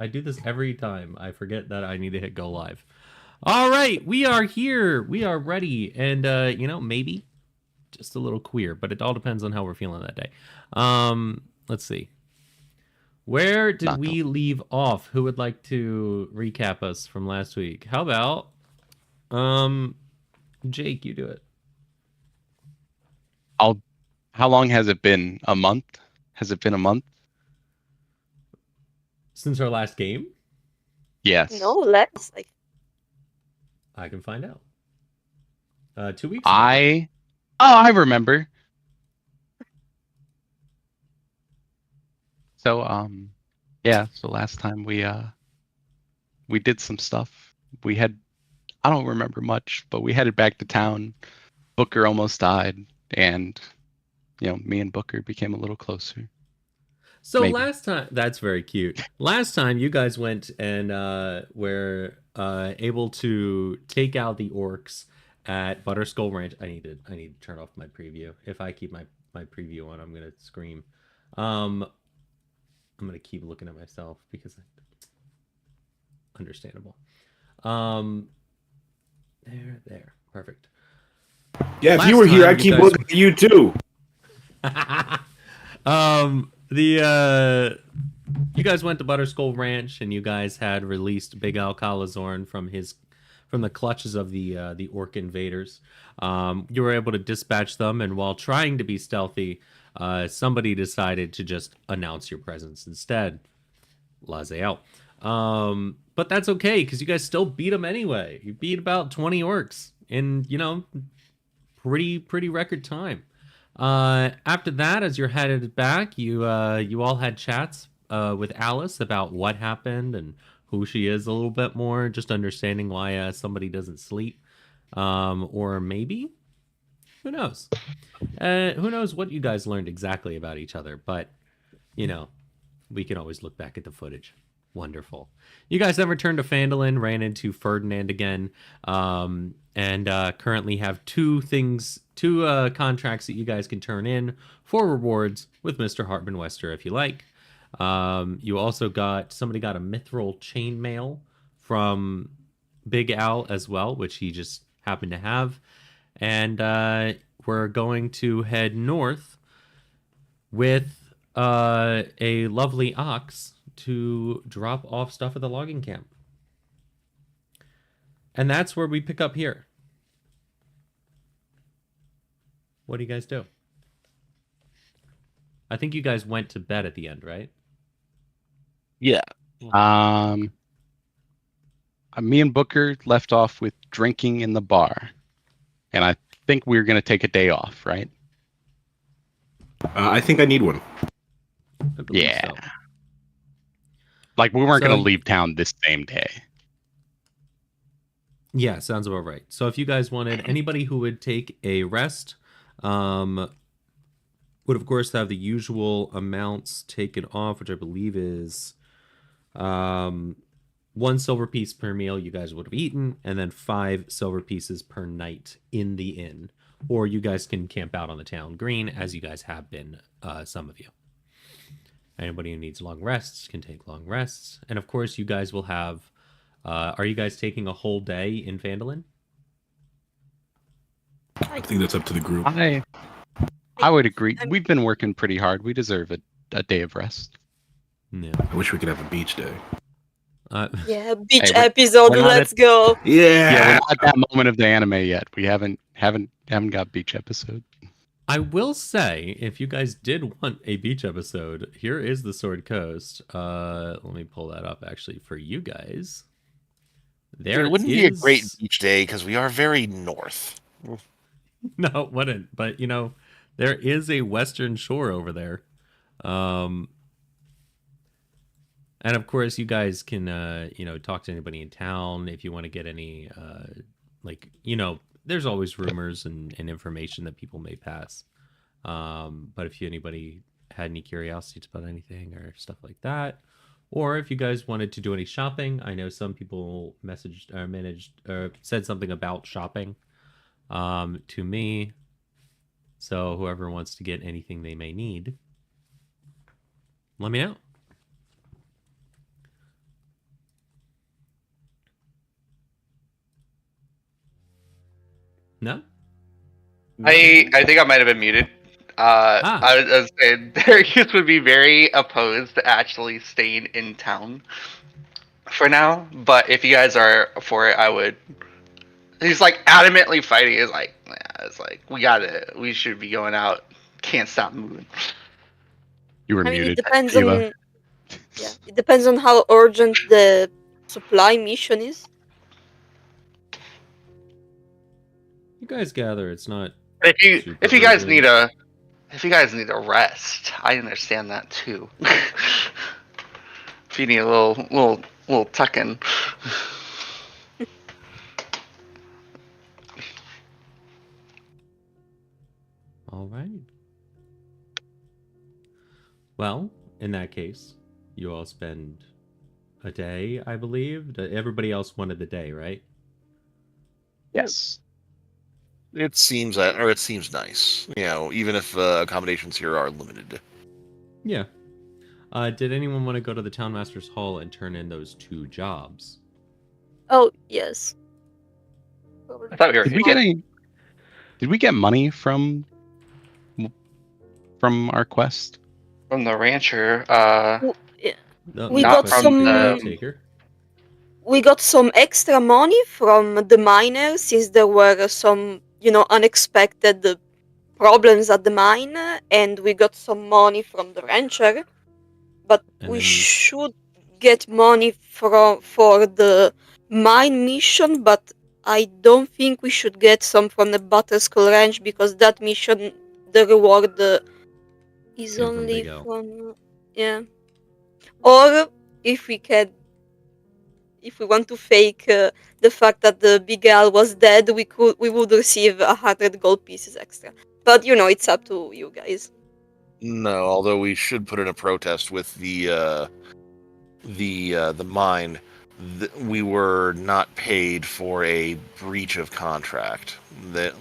I do this every time. I forget that I need to hit go live. All right, we are here. We are ready, and maybe just a little queer, but it all depends on how we're feeling that day. Let's see. Where did Not we leave off? Who would like to recap us from last week? How about Jake, you do it. How long has it been? A month? Has it been a month? Since our last game? No, Yes. less. Like, I can find out. 2 weeks ago. I remember. So yeah, so last time we did some stuff. I don't remember much, but we headed back to town. Booker almost died, and me and Booker became a little closer. So Maybe. last time, that's very cute. Last time you guys went and were able to take out the orcs at Butterskull Ranch. I need to turn off my preview. If I keep my preview on, I'm gonna scream. I'm gonna keep looking at myself because understandable. There, perfect. Yeah, if Last you were here, time I'd keep guys- looking at you too. You guys went to Butterskull Ranch and you guys had released Big Al Kalazorn from the clutches of the orc invaders. You were able to dispatch them, and while trying to be stealthy, somebody decided to just announce your presence instead. Laissez out. But that's okay because you guys still beat them anyway. You beat about 20 orcs in pretty record time. After that, as you're headed back, you all had chats with Alice about what happened and who she is a little bit more, just understanding why somebody doesn't sleep, or maybe who knows? Who knows what you guys learned exactly about each other? But we can always look back at the footage. Wonderful. You guys then returned to Phandalin, ran into Ferdinand again, and currently have two contracts that you guys can turn in for rewards with Mr. Hartman Wester if you like. You also somebody got a mithril chainmail from Big Al as well, which he just happened to have. And we're going to head north with a lovely ox to drop off stuff at the logging camp. And that's where we pick up here. What do you guys do? I think you guys went to bed at the end, right? Yeah. Me and Booker left off with drinking in the bar, and I think we were going to take a day off, right? I think I need one. I believe Yeah. so. Like, we weren't So- going to leave town this same day. Yeah, sounds about right. So if you guys wanted anybody who would take a rest, would of course have the usual amounts taken off, which I believe is 1 silver piece per meal you guys would have eaten, and then 5 silver pieces per night in the inn. Or you guys can camp out on the town green, as you guys have been, some of you. Anybody who needs long rests can take long rests. And of course, you guys will have... are you guys taking a whole day in Phandalin? I think that's up to the group. I would agree. We've been working pretty hard. We deserve a day of rest. No. I wish we could have a beach day. yeah, beach Hey, episode. we're not Let's go. Yeah, Yeah. we're not at that moment of the anime yet. We haven't got beach episode. I will say, if you guys did want a beach episode, here is the Sword Coast. Let me pull that up actually for you guys. There It wouldn't be a great beach day because we are very north. No, it wouldn't. But there is a western shore over there. And of course, you guys can talk to anybody in town if you want to get any there's always rumors and information that people may pass. But if anybody had any curiosities about anything or stuff like that, or if you guys wanted to do any shopping, I know some people said something about shopping to me. So whoever wants to get anything they may need, let me know. No. I think I might have been muted. I was saying Darius would be very opposed to actually staying in town for now, but if you guys are for it, I would. He's like adamantly fighting. It's like, yeah, it's like we should be going out. Can't stop moving. You were I mean, muted, it depends Eva. on it depends on how urgent the supply mission is. You guys gather it's not. If you Super if you guys urgent. need a rest, I understand that too. If you need a little tuck in. All right. Well, in that case, you all spend a day, I believe. Everybody else wanted the day, right? Yes. It seems nice. You know, even if accommodations here are limited. Yeah. Did anyone want to go to the Townmaster's Hall and turn in those 2 jobs? Oh yes. I thought we were. Did we get money from our quest? From the rancher. No, We not got from some- the taker. We got some extra money from the miners since there were some, unexpected problems at the mine, and we got some money from the rancher. But And we then you- should get money for the mine mission, but I don't think we should get some from the Butterskull Ranch because that mission, the reward is Came from only Big Al. from Or if we want to fake the fact that the Big Al was dead, we would receive 100 gold pieces extra. But it's up to you guys. No, although we should put in a protest with the mine. We were not paid for a breach of contract. That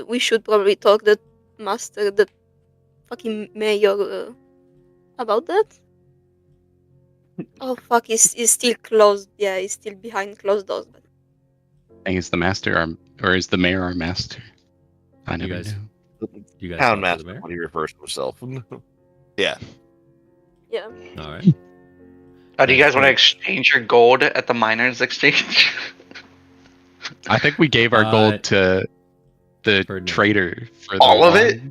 we should probably talk the fucking mayor about that. Oh fuck, he's still closed. Yeah, he's still behind closed doors. But And is the master or is the mayor our master? I never guys- knew. You guys Town talk to the master, mayor? when he refers to himself. Yeah. yeah. All right. Do you guys want to exchange your gold at the miners' exchange? I think we gave our gold to the Ferdinand. trader for All of it?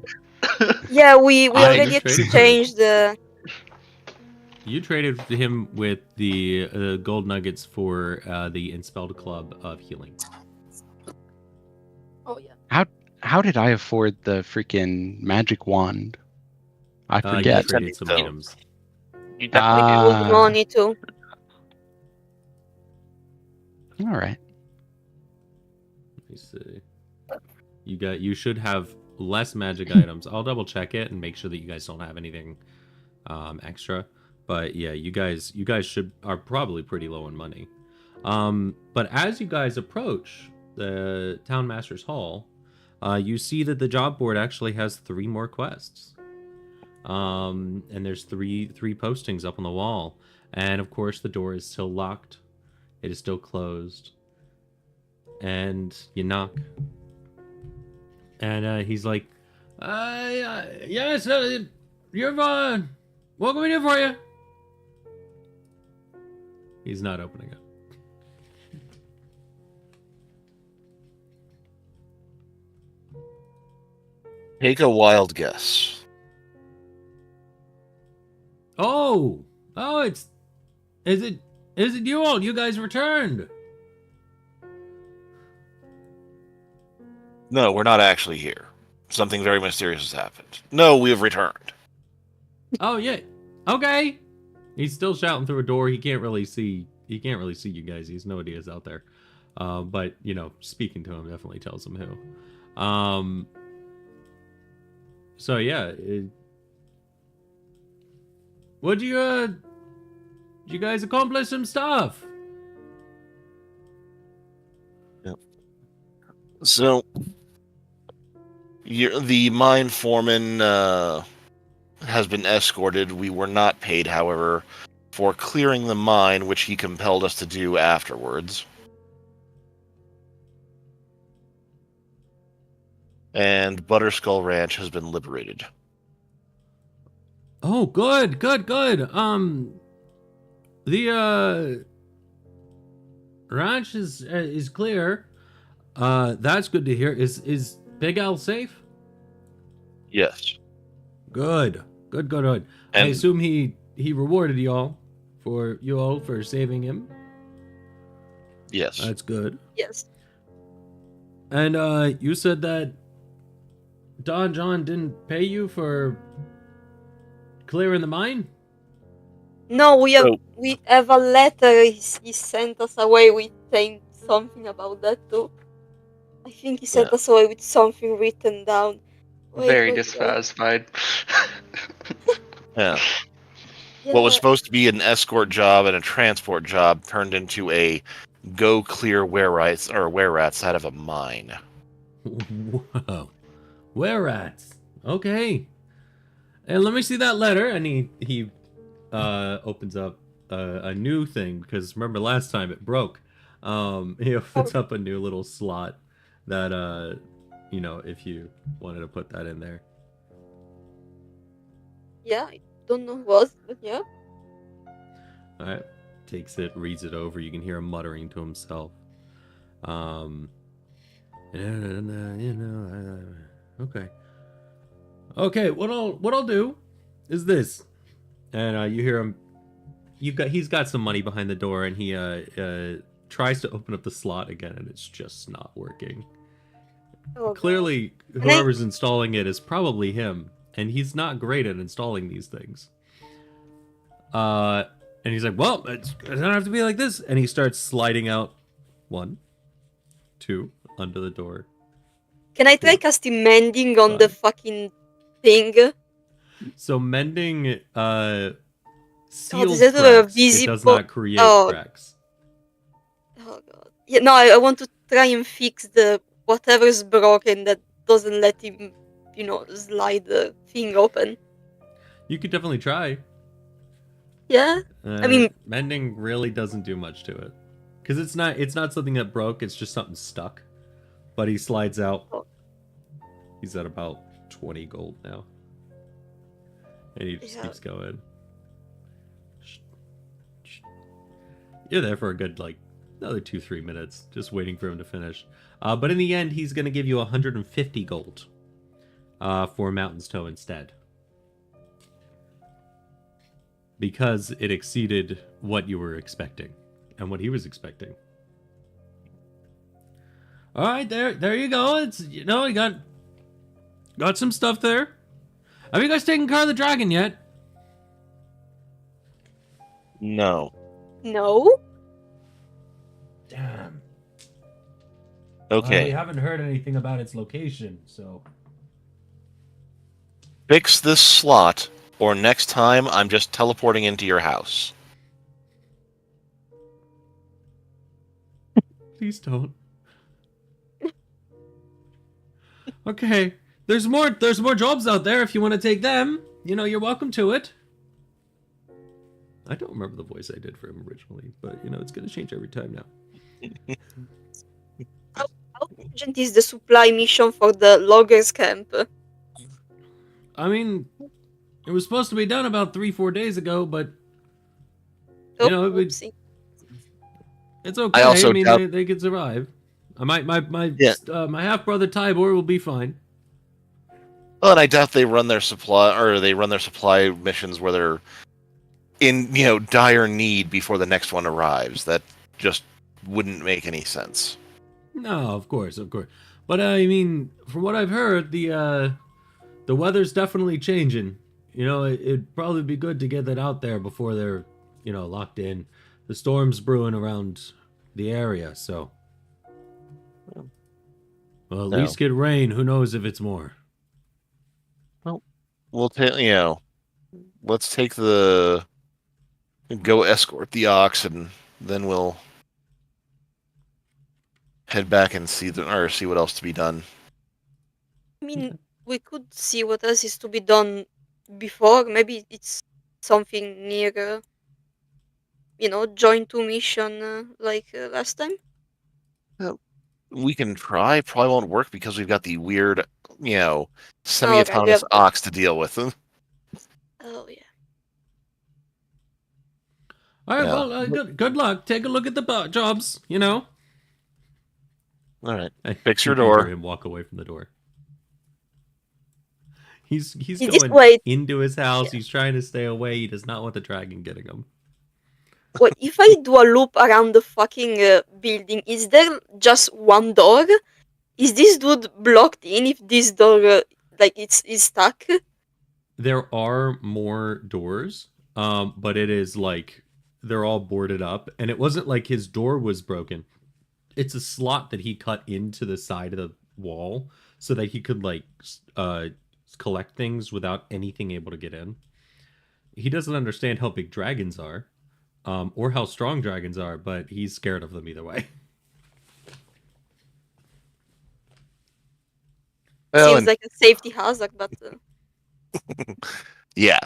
Yeah, we I already just traded exchanged the. You traded him with the gold nuggets for the Inspelled Club of Healing. Oh yeah. How did I afford the freaking magic wand? I You forget. traded some So- items. You definitely We do. need money too. All right. Let me see. You should have less magic items. I'll double check it and make sure that you guys don't have anything extra. But yeah, you guys are probably pretty low on money. But as you guys approach the Townmaster's Hall, you see that the job board actually has 3 more quests. And there's three postings up on the wall. And of course the door is still locked. It is still closed. And you knock. And he's like, yes, you're fine. What can we do for you? He's not opening it. Take a wild guess. Oh, is it you all? You guys returned. No, we're not actually here. Something very mysterious has happened. No, we have returned. Oh yeah. Okay. He's still shouting through a door. He can't really see you guys. He has no idea it's out there. But speaking to him definitely tells him who. So yeah, you guys accomplish some stuff? So, the mine foreman has been escorted. We were not paid, however, for clearing the mine, which he compelled us to do afterwards. and Butterskull Ranch has been liberated. Oh, good. The ranch is clear. That's good to hear. Is Big Al safe? Yes. Good. I And assume he rewarded you all for saving him. yes. That's good. Yes. And you said that Don John didn't pay you for clearing the mine? No, we So- have a letter he sent us away with saying something about that too. I think he sent Yeah. us away with something written down. Very Wait. dissatisfied. Yeah. Yeah. What was supposed to be an escort job and a transport job turned into a go clear were rats out of a mine. Whoa. Where rats? Okay. And let me see that letter. And he opens up a new thing, because remember last time it broke. He opens up a new little slot that if you wanted to put that in there. Yeah, I don't know what, but yeah. All right. Takes it, reads it over. You can hear him muttering to himself. Okay. Okay, what I'll do is this. And you hear him. He's got some money behind the door, and he tries to open up the slot again, and it's just not working. Oh, Clearly, whoever's installing it is probably him, and he's not great at installing these things. And he's like, well, it doesn't have to be like this. And he starts sliding out 1, 2, under the door. Can I try casting mending on the fucking thing? So mending seals is it cracks. It visible? does not create cracks. Oh god. Yeah, no, I want to try and fix the whatever's broken that doesn't let him, slide the thing open. You could definitely try. Yeah? I mean, mending really doesn't do much to it. Because it's not something that broke, it's just something stuck. But he slides out. Oh. He's at about 20 gold now. And he just keeps going. You're there for a good, another 2-3 minutes, just waiting for him to finish. But in the end, he's going to give you 150 gold for Mountain's Toe instead. Because it exceeded what you were expecting and what he was expecting. All right, there you go. It's you got some stuff there. Have you guys taken care of the dragon yet? No. no. Damn. Okay. We haven't heard anything about its location, so. Fix this slot, or next time I'm just teleporting into your house. Please don't. Okay. There's more jobs out there if you want to take them. You're welcome to it. I don't remember the voice I did for him originally, but it's gonna change every time now. How urgent is the supply mission for the loggers camp? I mean, it was supposed to be done about 3-4 days ago, but Oopsie. it's okay. I also they could survive. My half brother Tybor will be fine. Well, and I doubt they run their supply missions where they're in dire need before the next one arrives. That just wouldn't make any sense. No, of course. But I mean, from what I've heard, the weather's definitely changing. It'd probably be good to get that out there before they're locked in. The storm's brewing around the area, so. Well, at least get rain. Who knows if it's more? Well, let's take go escort the ox, and then we'll head back and see what else to be done. I mean, we could see what else is to be done before. Maybe it's something near, join 2 mission like last time. We can try. Probably won't work because we've got the weird semi-autonomous ox to deal with. Oh yeah. All right, Yeah. well, good luck. Take a look at the jobs, All right. I Fix your think you hear door. him walk away from the door. He's Is this going wait? into his house. Yeah. He's trying to stay away. He does not want the dragon getting him. Wait, if I do a loop around the fucking building, is there just one door? Is this dude blocked in if this door is stuck? There are more doors, but it is like they're all boarded up, and it wasn't like his door was broken. It's a slot that he cut into the side of the wall so that he could collect things without anything able to get in. He doesn't understand how big dragons are, or how strong dragons are, but he's scared of them either way. Well, Seems like a safety hazard, but yeah.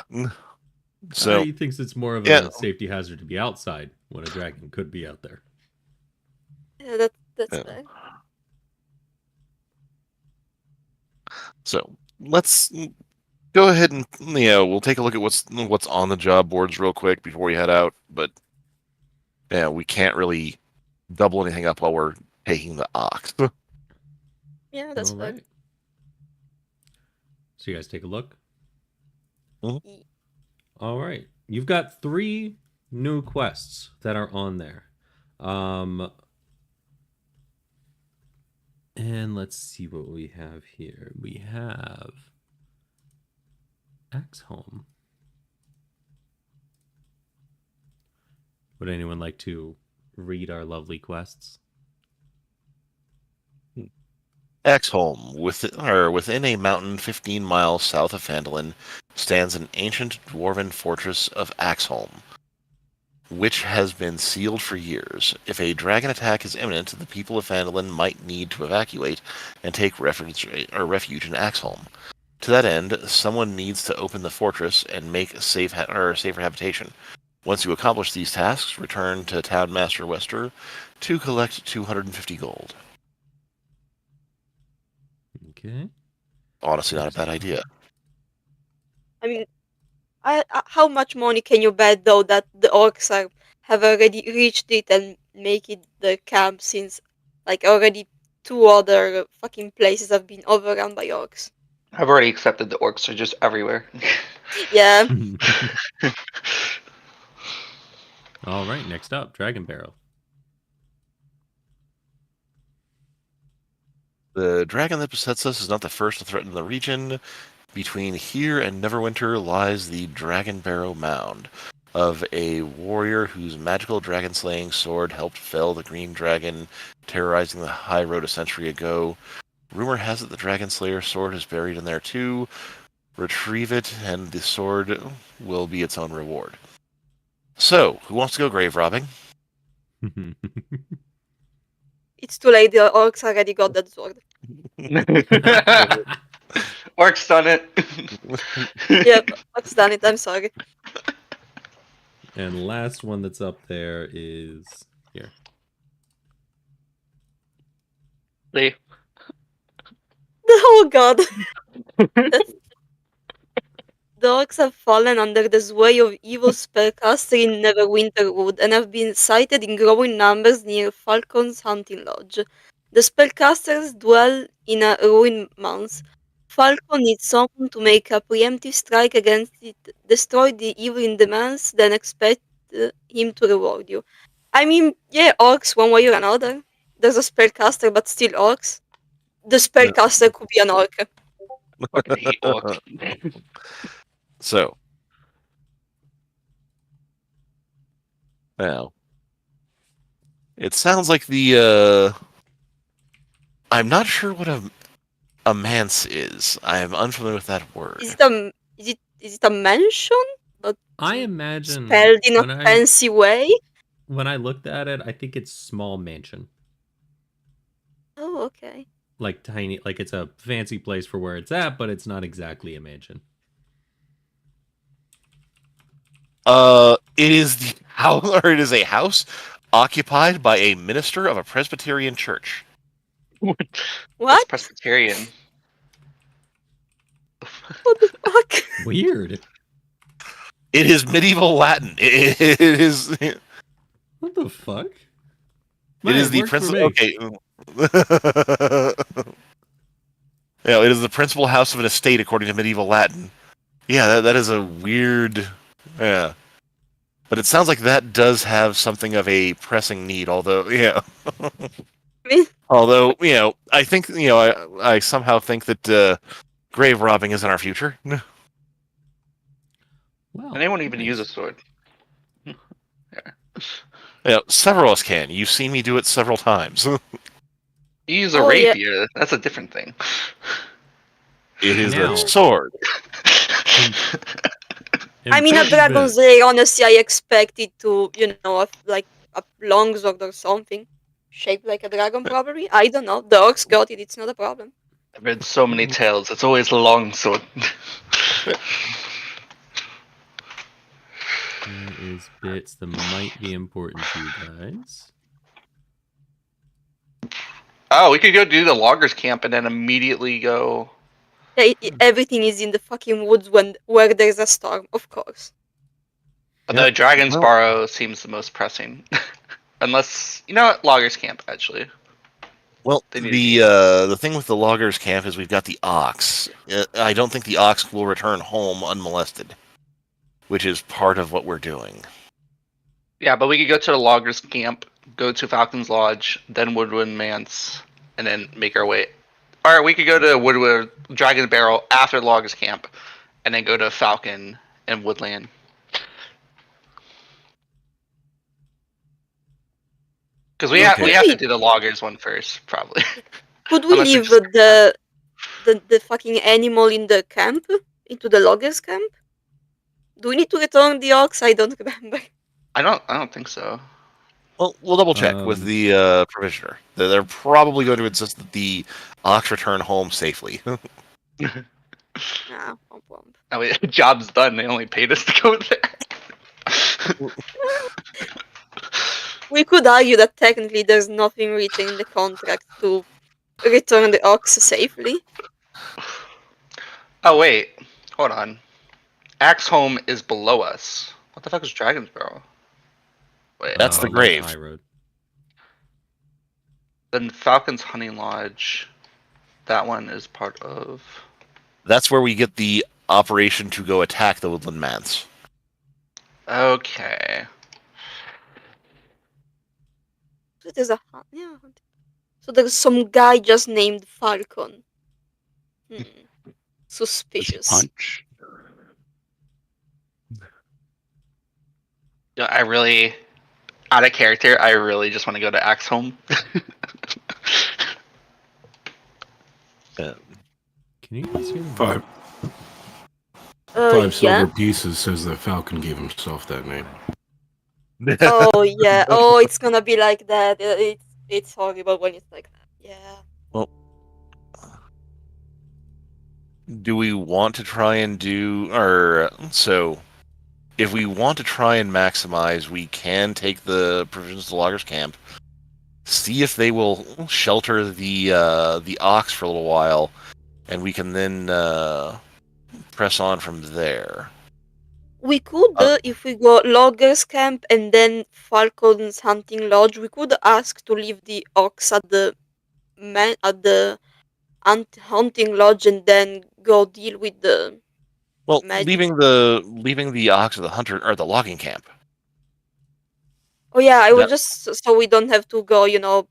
So he thinks it's more of Yeah. a safety hazard to be outside when a dragon could be out there. yeah, that's Yeah. fair. So let's go ahead and we'll take a look at what's on the job boards real quick before we head out. But yeah, we can't really double anything up while we're taking the ox. Yeah, that's All fair. right. So you guys take a look. Ye- All right. You've got 3 new quests that are on there. And let's see what we have here. We have Axholm. Would anyone like to read our lovely quests? Axholm, within a mountain 15 miles south of Phandalin, stands an ancient dwarven fortress of Axholm, which has been sealed for years. If a dragon attack is imminent, the people of Phandalin might need to evacuate and take refuge in Axholm. To that end, someone needs to open the fortress and make safer habitation. Once you accomplish these tasks, return to Townmaster Wester to collect 250 gold. Okay. Honestly, not a bad idea. I mean, how much money can you bet though that the orcs have already reached it and make it the camp since already 2 other fucking places have been overrun by orcs? I've already accepted the orcs are just everywhere. Yeah. All right, next up, Dragon Barrow. The dragon that besets us is not the first to threaten the region. Between here and Neverwinter lies the Dragon Barrow Mound, of a warrior whose magical dragon-slaying sword helped fell the green dragon terrorizing the high road a century ago. Rumor has it the Dragon Slayer's sword is buried in there too. Retrieve it, and the sword will be its own reward. So, who wants to go grave robbing? It's too late, the orcs already got that sword. Orcs done it. Yep, orcs done it, I'm sorry. And last one that's up there is here. Lee. Oh god. The orcs have fallen under the sway of evil spellcaster in Neverwinterwood and have been sighted in growing numbers near Falcon's hunting lodge. The spellcasters dwell in a ruined mounds. Falcon needs someone to make a preemptive strike against it, destroy the evil in the mounds, then expect him to reward you. I mean, yeah, orcs one way or another. There's a spellcaster, but still orcs. The spellcaster could be an orc. Fucking hate orcs. So, now, it sounds like I'm not sure what a manse is. I am unfamiliar with that word. Is it a mansion? But I imagine spelled in when a fancy way? when I looked at it, I think it's small mansion. Oh, okay. Like tiny, like it's a fancy place for where it's at, but it's not exactly a mansion. It is the house, or it is a house occupied by a minister of a Presbyterian church. What? That's Presbyterian. What the fuck? Weird. It is medieval Latin. It is. What the fuck? It is the principal. Okay. Yeah, it is the principal house of an estate according to medieval Latin. Yeah, that is a weird. Yeah, but it sounds like that does have something of a pressing need. Although, yeah. Although, I think, I somehow think that grave robbing is in our future. Well, Anyone even nice. use a sword? Several of us can. You've seen me do it several times. You use a Oh, yeah. rapier. That's a different thing. It is Now. a sword. I mean, a dragon's lair, honestly, I expect it to, like a longsword or something. Shaped like a dragon, probably. I don't know. The orcs got it. It's not a problem. I've read so many tales. It's always a long sword. There is bits that might be important to you guys. Oh, we could go do the loggers camp and then immediately go. Yeah, everything is in the fucking woods where there's a storm, of course. The Dragon's Barrow seems the most pressing. Unless, you know what? Loggers camp, actually. Well, the thing with the loggers camp is we've got the ox. I don't think the ox will return home unmolested, which is part of what we're doing. Yeah, but we could go to the loggers camp, go to Falcon's Lodge, then Woodland Manse, and then make our way. Or we could go to Woodward Dragon Barrel after loggers camp, and then go to Falcon and Woodland. Because we have to do the loggers one first, probably. Could we leave the fucking animal in the camp? Into the loggers camp? Do we need to return the ox? I don't remember. I don't think so. Well, we'll double check with the provisioner. They're probably going to insist that the ox return home safely. Nah, womp womp. I mean, job's done. They only paid us to go there. We could argue that technically there's nothing written in the contract to return the ox safely. Oh wait, hold on. Axholm is below us. What the fuck is Dragon's Barrow? Wait, That's the grave. High road. Then Falcon's Hunting Lodge. That one is part of. That's where we get the operation to go attack the Woodland Manse. Okay. There's a So there's some guy just named Falcon. Suspicious. Punch. I really, out of character, I really just want to go to Axholm. Can you guys hear me? Five Yeah. silver pieces says that Falcon gave himself that name. Oh yeah. Oh, it's gonna be like that. It's horrible when it's like that. Yeah. Well, do we want to try and if we want to try and maximize, we can take the provisions to the loggers camp, see if they will shelter the ox for a little while, and we can then press on from there. We could, if we go loggers camp and then Falcon's hunting lodge, we could ask to leave the ox at the hunting lodge and then go deal with the. Well, magic. leaving the ox at the hunter or the logging camp. Oh yeah, I will just so we don't have to go,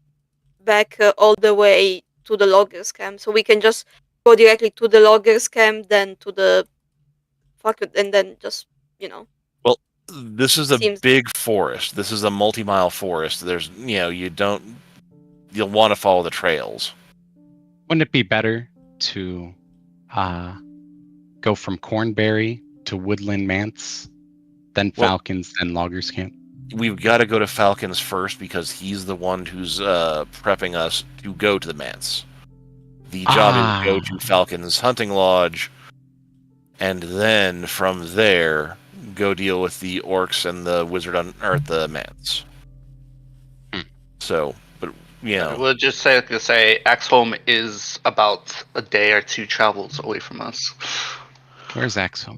back all the way to the loggers camp. So we can just go directly to the loggers camp, then to the Falcon, and then just. Well, this is a big forest. This is a multi-mile forest. There's, you'll want to follow the trails. Wouldn't it be better to go from Cornberry to Woodland Manse, then Falcons, then Loggers Camp? We've got to go to Falcons first because he's the one who's prepping us to go to the Manse. The job is to go to Falcon's hunting lodge, and then from there go deal with the orcs and the wizard at the Manse. So, but we'll just say Axholm is about a day or two travels away from us. Where's Axel?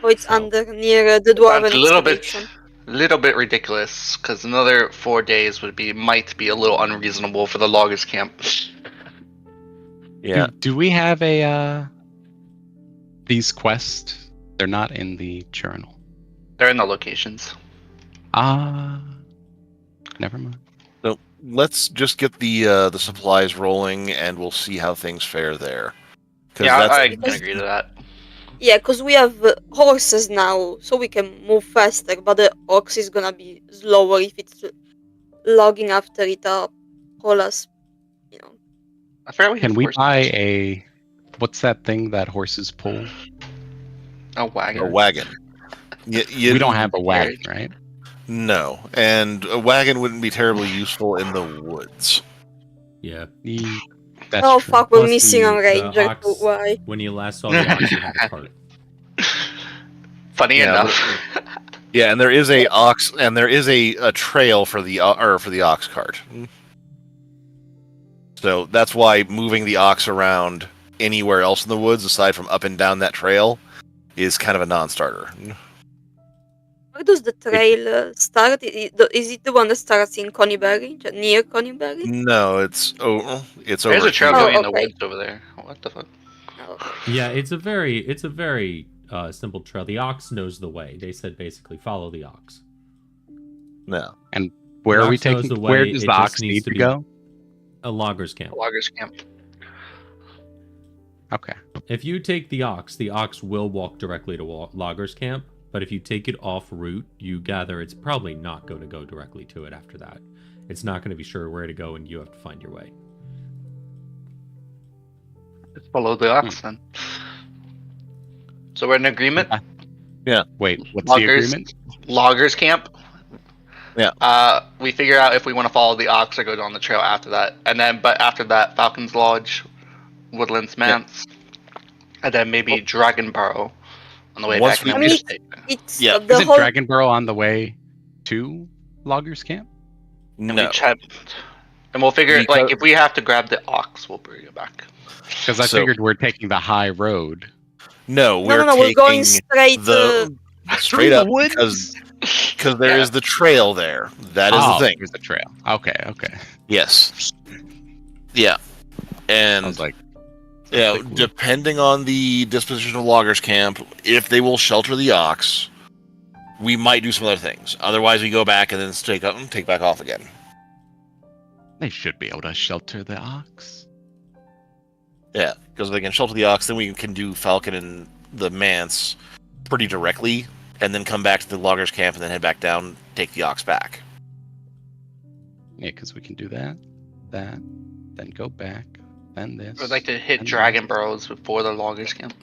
Oh, it's So- under near the dwarven That's a little bit, excavation. little bit ridiculous because another 4 days might be a little unreasonable for the loggers camp. Yeah. Do we have a these quests? They're not in the journal. They're in the locations. Never mind. So let's just get the supplies rolling, and we'll see how things fare there. 'Cause Yeah, that's- I can agree to that. Yeah, because we have horses now, so we can move faster, but the ox is gonna be slower if it's logging after it up. Us, you know. I forgot we Can have we horses. buy what's that thing that horses pull? A wagon. a wagon. We don't have a wagon, right? No, and a wagon wouldn't be terribly useful in the woods. Yeah. That's Oh true. fuck, we're Plus missing the a ranger. ox- Why? When you last saw the ox, you had a cart. Funny Yeah, enough. Yeah, and there is a ox, and there is a trail for the ox cart. So that's why moving the ox around anywhere else in the woods, aside from up and down that trail, is kind of a non-starter. Where does the trail start? Is it the one that starts in Coneyberry? Near Coneyberry? No, it's over. It's There's over a trail here. going in the okay. woods over there. What the fuck? Oh. Yeah, it's a very simple trail. The ox knows the way. They said basically follow the ox. No. Where The are we ox knows taking? the Where way, does it the just ox needs need to to be- go? A logger's camp. Loggers camp. Okay. If you take the ox will walk directly to logger's camp. But if you take it off route, you gather it's probably not going to go directly to it after that. It's not going to be sure where to go, and you have to find your way. Just follow the ox then. So we're in agreement? Wait, what's Loggers. the agreement? Loggers camp? Yeah. We figure out if we want to follow the ox or go down the trail after that. But after that, Falcon's Lodge, Woodlands Manse, and then maybe Dragon Burrow on the way Once back. we- And then I we mean, just take It's Yeah. the Isn't whole. Dragonboro on the way to Loggers Camp? and No. we chat. And we'll figure Because- like if we have to grab the ox, we'll bring it back. Because I So- figured we're taking the high road. No, No, we're no, we're going taking straight. the straight up because there Yeah. is the trail there. That is the thing. There's a trail. Okay. Yes. Yeah. And I was like, yeah, pretty cool. depending on the disposition of loggers camp, if they will shelter the ox, we might do some other things. Otherwise, we go back and then take back off again. they should be able to shelter the ox. Yeah, because if they can shelter the ox, then we can do Falcon and the Manse pretty directly, and then come back to the loggers camp and then head back down, take the ox back. Yeah, because we can do that, then go back, then this. I'd like to hit and Dragon this. Burrows before the loggers camp.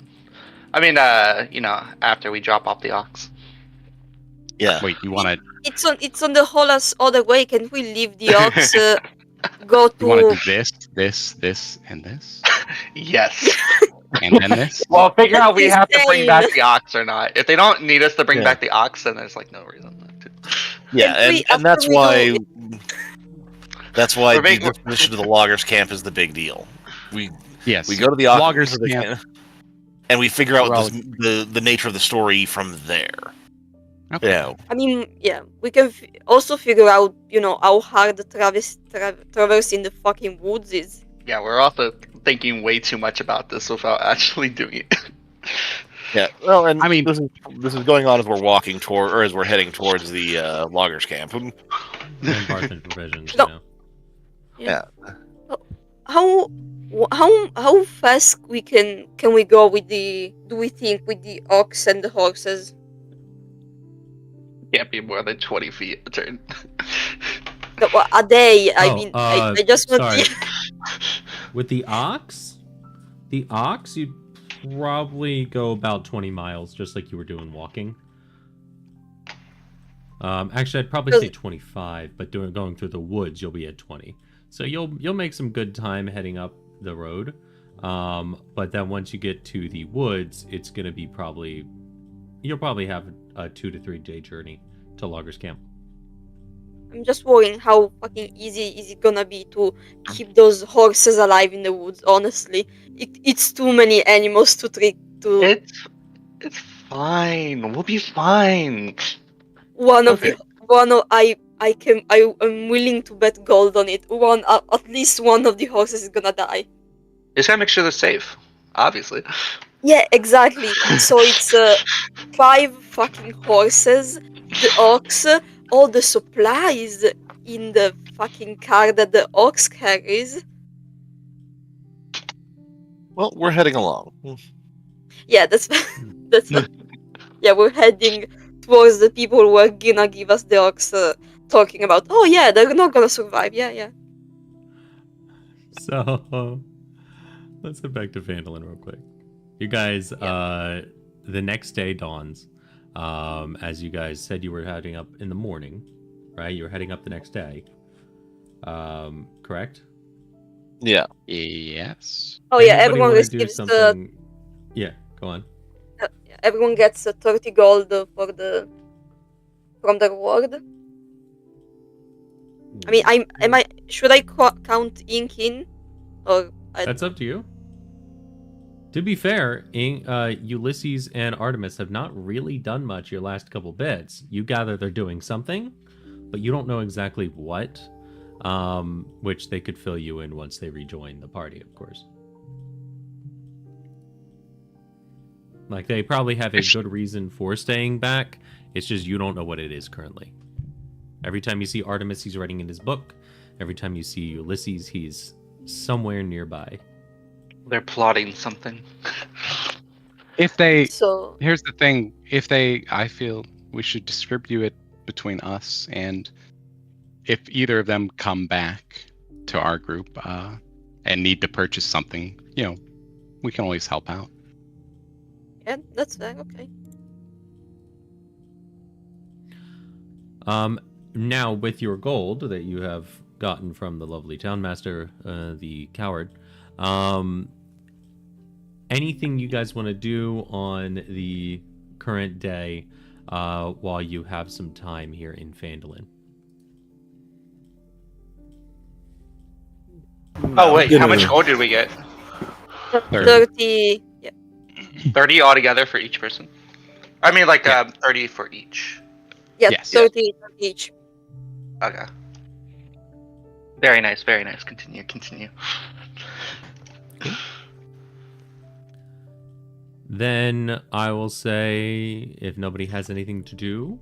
I mean, after we drop off the ox. Yeah. Wait, you want to? It's on the whole other way. Can we leave the ox? Go You want to to. do this, and this, Yes. and then this? Well, figure out we He's have to bring back saying- the ox or not. If they don't need us to bring Yeah. back the ox, then there's like no reason not to. Yeah, After and that's we why We're the making- disposition to the loggers camp is the big deal. Yes. We go to the ox Loggers so they camp. can- and we figure out Well- the nature of the story from there. Okay. Yeah. I mean, yeah, we can also figure out, how hard the traversing the fucking woods is. Yeah, we're also thinking way too much about this without actually doing it. Yeah. Well, and I mean- this is going on as we're walking toward, or as we're heading towards the loggers camp. And barth and provisions, No. you know. How fast can we go with the? Do we think with the ox and the horses? Can't be more than 20 feet a turn. A day. I Oh, mean, I just want. sorry. With the ox, you'd probably go about 20 miles, just like you were doing walking. Actually, I'd probably say 25, but going through the woods, you'll be at 20. So you'll make some good time heading up the road. But then once you get to the woods, it's gonna be you'll probably have a 2 to 3 day journey to loggers camp. I'm just worrying how fucking easy is it gonna be to keep those horses alive in the woods. Honestly, it's too many animals to to It's fine. We'll be fine. one of Okay. the one of I am willing to bet gold on it. At least one of the horses is gonna die. Just gotta make sure they're safe. Obviously. Yeah, exactly. So it's 5 fucking horses, the ox, all the supplies in the fucking car that the ox carries. Well, we're heading along. Yeah, that's yeah, we're heading towards the people who are gonna give us the ox, talking about, oh yeah, they're not gonna survive. Yeah. So let's get back to Phandalin real quick. You guys, the next day dawns. As you guys said, you were heading up in the morning, right? You were heading up the next day. Correct? Yeah. Yes. Oh yeah, Anybody everyone wanna do receives something? Yeah, go on. everyone gets 30 gold from the reward. I mean, should I count ink in, or That's up to you. To be fair, Ulysses and Artemis have not really done much your last couple bits. You gather they're doing something, but you don't know exactly what, which they could fill you in once they rejoin the party, of course. Like, they probably have a good reason for staying back. It's just you don't know what it is currently. Every time you see Artemis, he's writing in his book. Every time you see Ulysses, he's somewhere nearby. They're plotting something. If they, so here's the thing. I feel we should distribute it between us, and if either of them come back to our group and need to purchase something, we can always help out. yeah, that's fair. Okay. Now, with your gold that you have gotten from the lovely townmaster, the coward, anything you guys want to do on the current day while you have some time here in Phandalin? Oh wait, how much gold did we get? 30. Yeah. 30 altogether for each person. I mean, like 30 for each. Yeah, Yes. 30 each. Okay. Very nice. Very nice. Continue. Then I will say, if nobody has anything to do,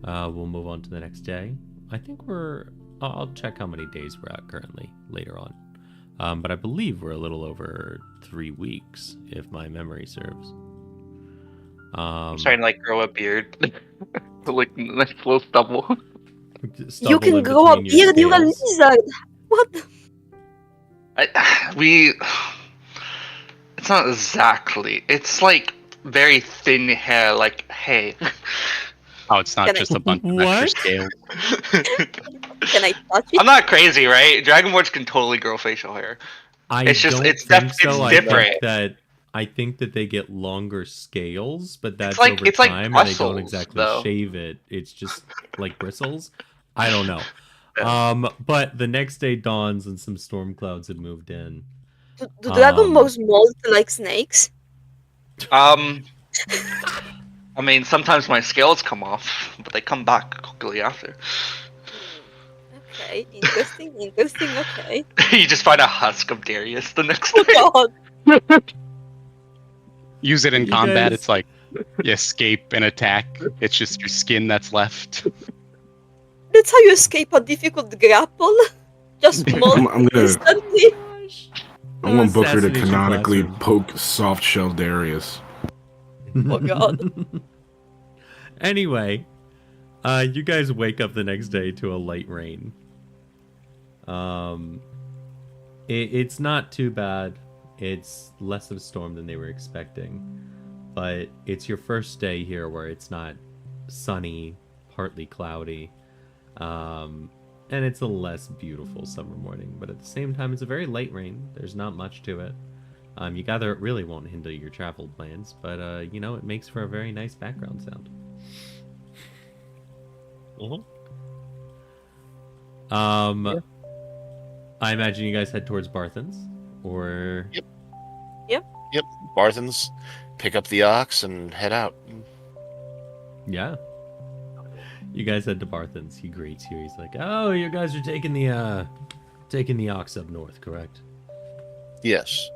we'll move on to the next day. I think I'll check how many days we're at currently later on. But I believe we're a little over 3 weeks, if my memory serves. I'm starting to grow a beard. Like nice little stubble. You can grow a beard, you're a lizard! What the? It's not exactly. It's like very thin hair, like hay. Oh, it's not just a bunch of extra scales. Can I touch it? I'm not crazy, right? Dragonborns can totally grow facial hair. It's different. I think that they get longer scales, but that's like- over it's like time, and they don't bristles, exactly though. shave it. It's just like bristles. I don't know. But the next day dawns and some storm clouds had moved in. Do Dragonborns molt like snakes? I mean, sometimes my scales come off, but they come back quickly after. Okay, interesting, okay. You just find a husk of Darius the next day. Oh god! Use it in You combat. guys- It's like you escape an attack. It's just your skin that's left. That's how you escape a difficult grapple? Just molt I'm gonna instantly? I want Booker to Assassination canonically classroom. poke soft shell Darius. Oh god. Anyway, you guys wake up the next day to a light rain. It's not too bad. It's less of a storm than they were expecting. But it's your first day here where it's not sunny, partly cloudy. And it's a less beautiful summer morning. But at the same time, it's a very light rain. There's not much to it. You gather it really won't hinder your travel plans, but it makes for a very nice background sound. I imagine you guys head towards Barthen's, or Yep. Yep. Yep, Barthens, pick up the ox and head out. Yeah. You guys head to Barthens. He greets you. He's like, "Oh, you guys are taking the ox up north, correct?" Yes.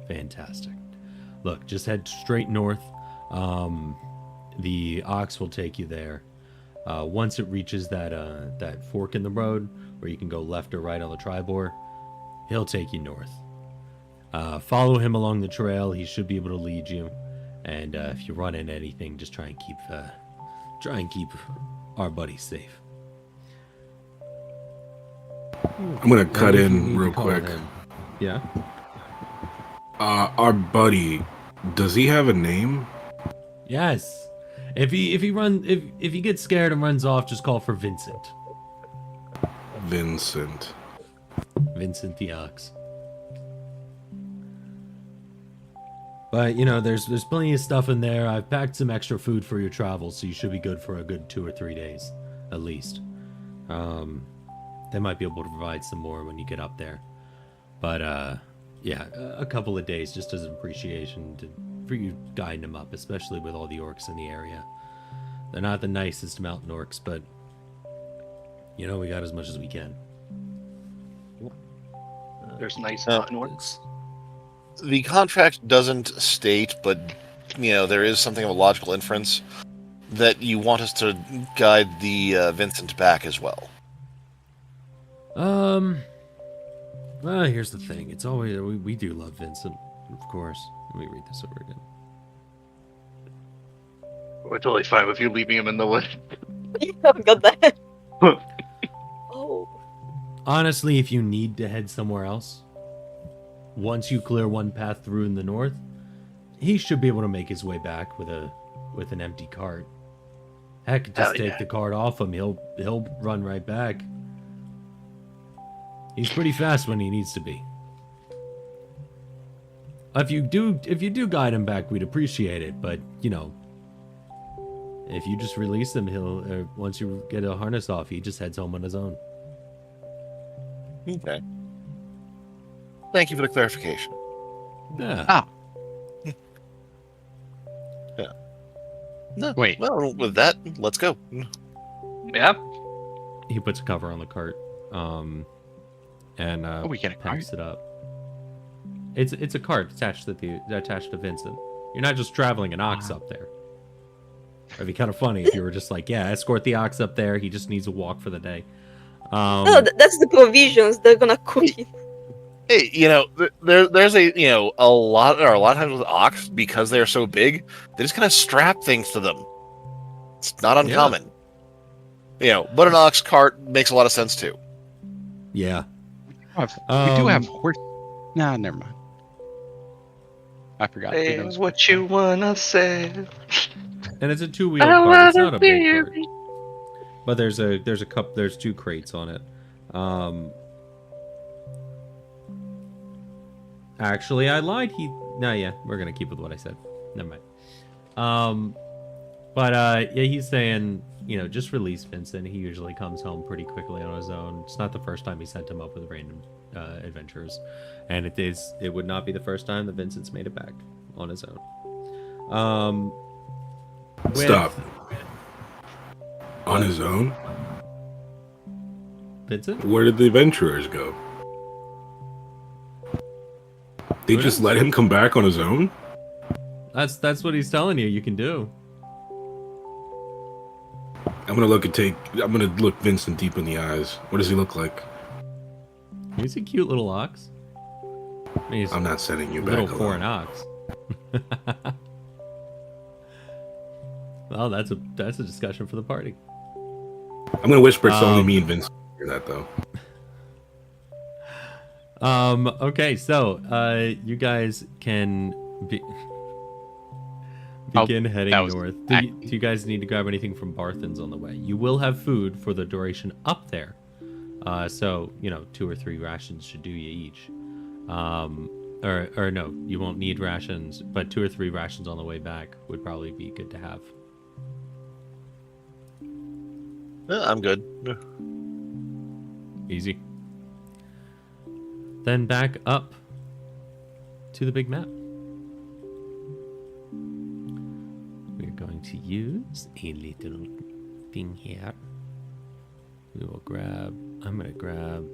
Fantastic. Look, just head straight north. The ox will take you there. Once it reaches that fork in the road where you can go left or right on the Tribor, he'll take you north. Follow him along the trail. He should be able to lead you. And if you run into anything, just try and keep our buddies safe. I'm gonna cut in real quick. Yeah. Our buddy, does he have a name? Yes. If he gets scared and runs off, just call for Vincent. Vincent. Vincent the Ox. But there's plenty of stuff in there. I've packed some extra food for your travels, so you should be good for a good 2 or 3 days, at least. They might be able to provide some more when you get up there. But yeah, a couple of days just as an appreciation for you guiding them up, especially with all the orcs in the area. They're not the nicest mountain orcs, but we got as much as we can. There's nice mountain orcs. The contract doesn't state, but there is something of a logical inference that you want us to guide the Vincent back as well. Well, here's the thing. It's always we do love Vincent, of course. Let me read this over again. We're totally fine with you leaving him in the wood. You haven't got that. Oh. Honestly, if you need to head somewhere else, once you clear one path through in the north, he should be able to make his way back with an empty cart. Heck, just take the cart off him. He'll run right back. He's pretty fast when he needs to be. If you do guide him back, we'd appreciate it. But if you just release him, once you get a harness off, he just heads home on his own. Okay. Thank you for the clarification. Yeah. Yeah. No. Wait. Well, with that, let's go. Yeah. He puts a cover on the cart, and we get a packs cart? it up. It's a cart attached to Vincent. You're not just traveling an ox up there. It'd be kind of funny if you were just like, yeah, escort the ox up there. He just needs a walk for the day. No, that's the provisions. They're gonna cook it. Hey, there's a lot of times with ox, because they're so big, they just kind of strap things to them. It's not uncommon. But an ox cart makes a lot of sense too. Yeah. We do have horse. Nah, never mind. I forgot. Say what you wanna say. And it's a 2-wheel cart. It's not a big cart. But there's 2 crates on it. Actually, I lied. We're gonna keep with what I said. Never mind. Yeah, he's saying, just release Vincent. He usually comes home pretty quickly on his own. It's not the first time he sent him up with random adventurers, and it would not be the first time that Vincent's made it back on his own. Stop. On his own? Vincent? Where did the adventurers go? They just let him come back on his own? That's what he's telling you. You can do. I'm gonna look Vincent deep in the eyes. What does he look like? He's a cute little ox. I'm not sending you back little alone. foreign ox. Well, that's a discussion for the party. I'm gonna whisper it's only me and Vincent hear that though. Okay, so you guys can begin heading north. Do you guys need to grab anything from Barthens on the way? You will have food for the duration up there. So 2 or 3 rations should do you each. Or no, you won't need rations, but 2 or 3 rations on the way back would probably be good to have. I'm good. Easy. Then back up to the big map. going to use a little thing here. We will grab. I'm going to grab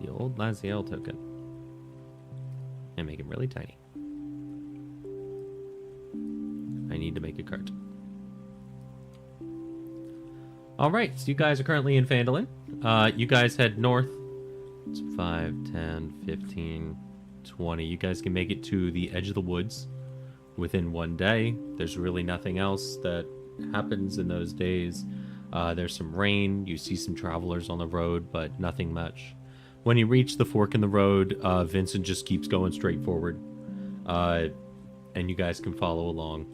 the old Laziel token and make it really tiny. I need to make a cart. All right, so you guys are currently in Phandalin. You guys head north. It's 5, 10, 15, 20. You guys can make it to the edge of the woods within one day. There's really nothing else that happens in those days. There's some rain. You see some travelers on the road, but nothing much. When you reach the fork in the road, Vincent just keeps going straight forward. And you guys can follow along.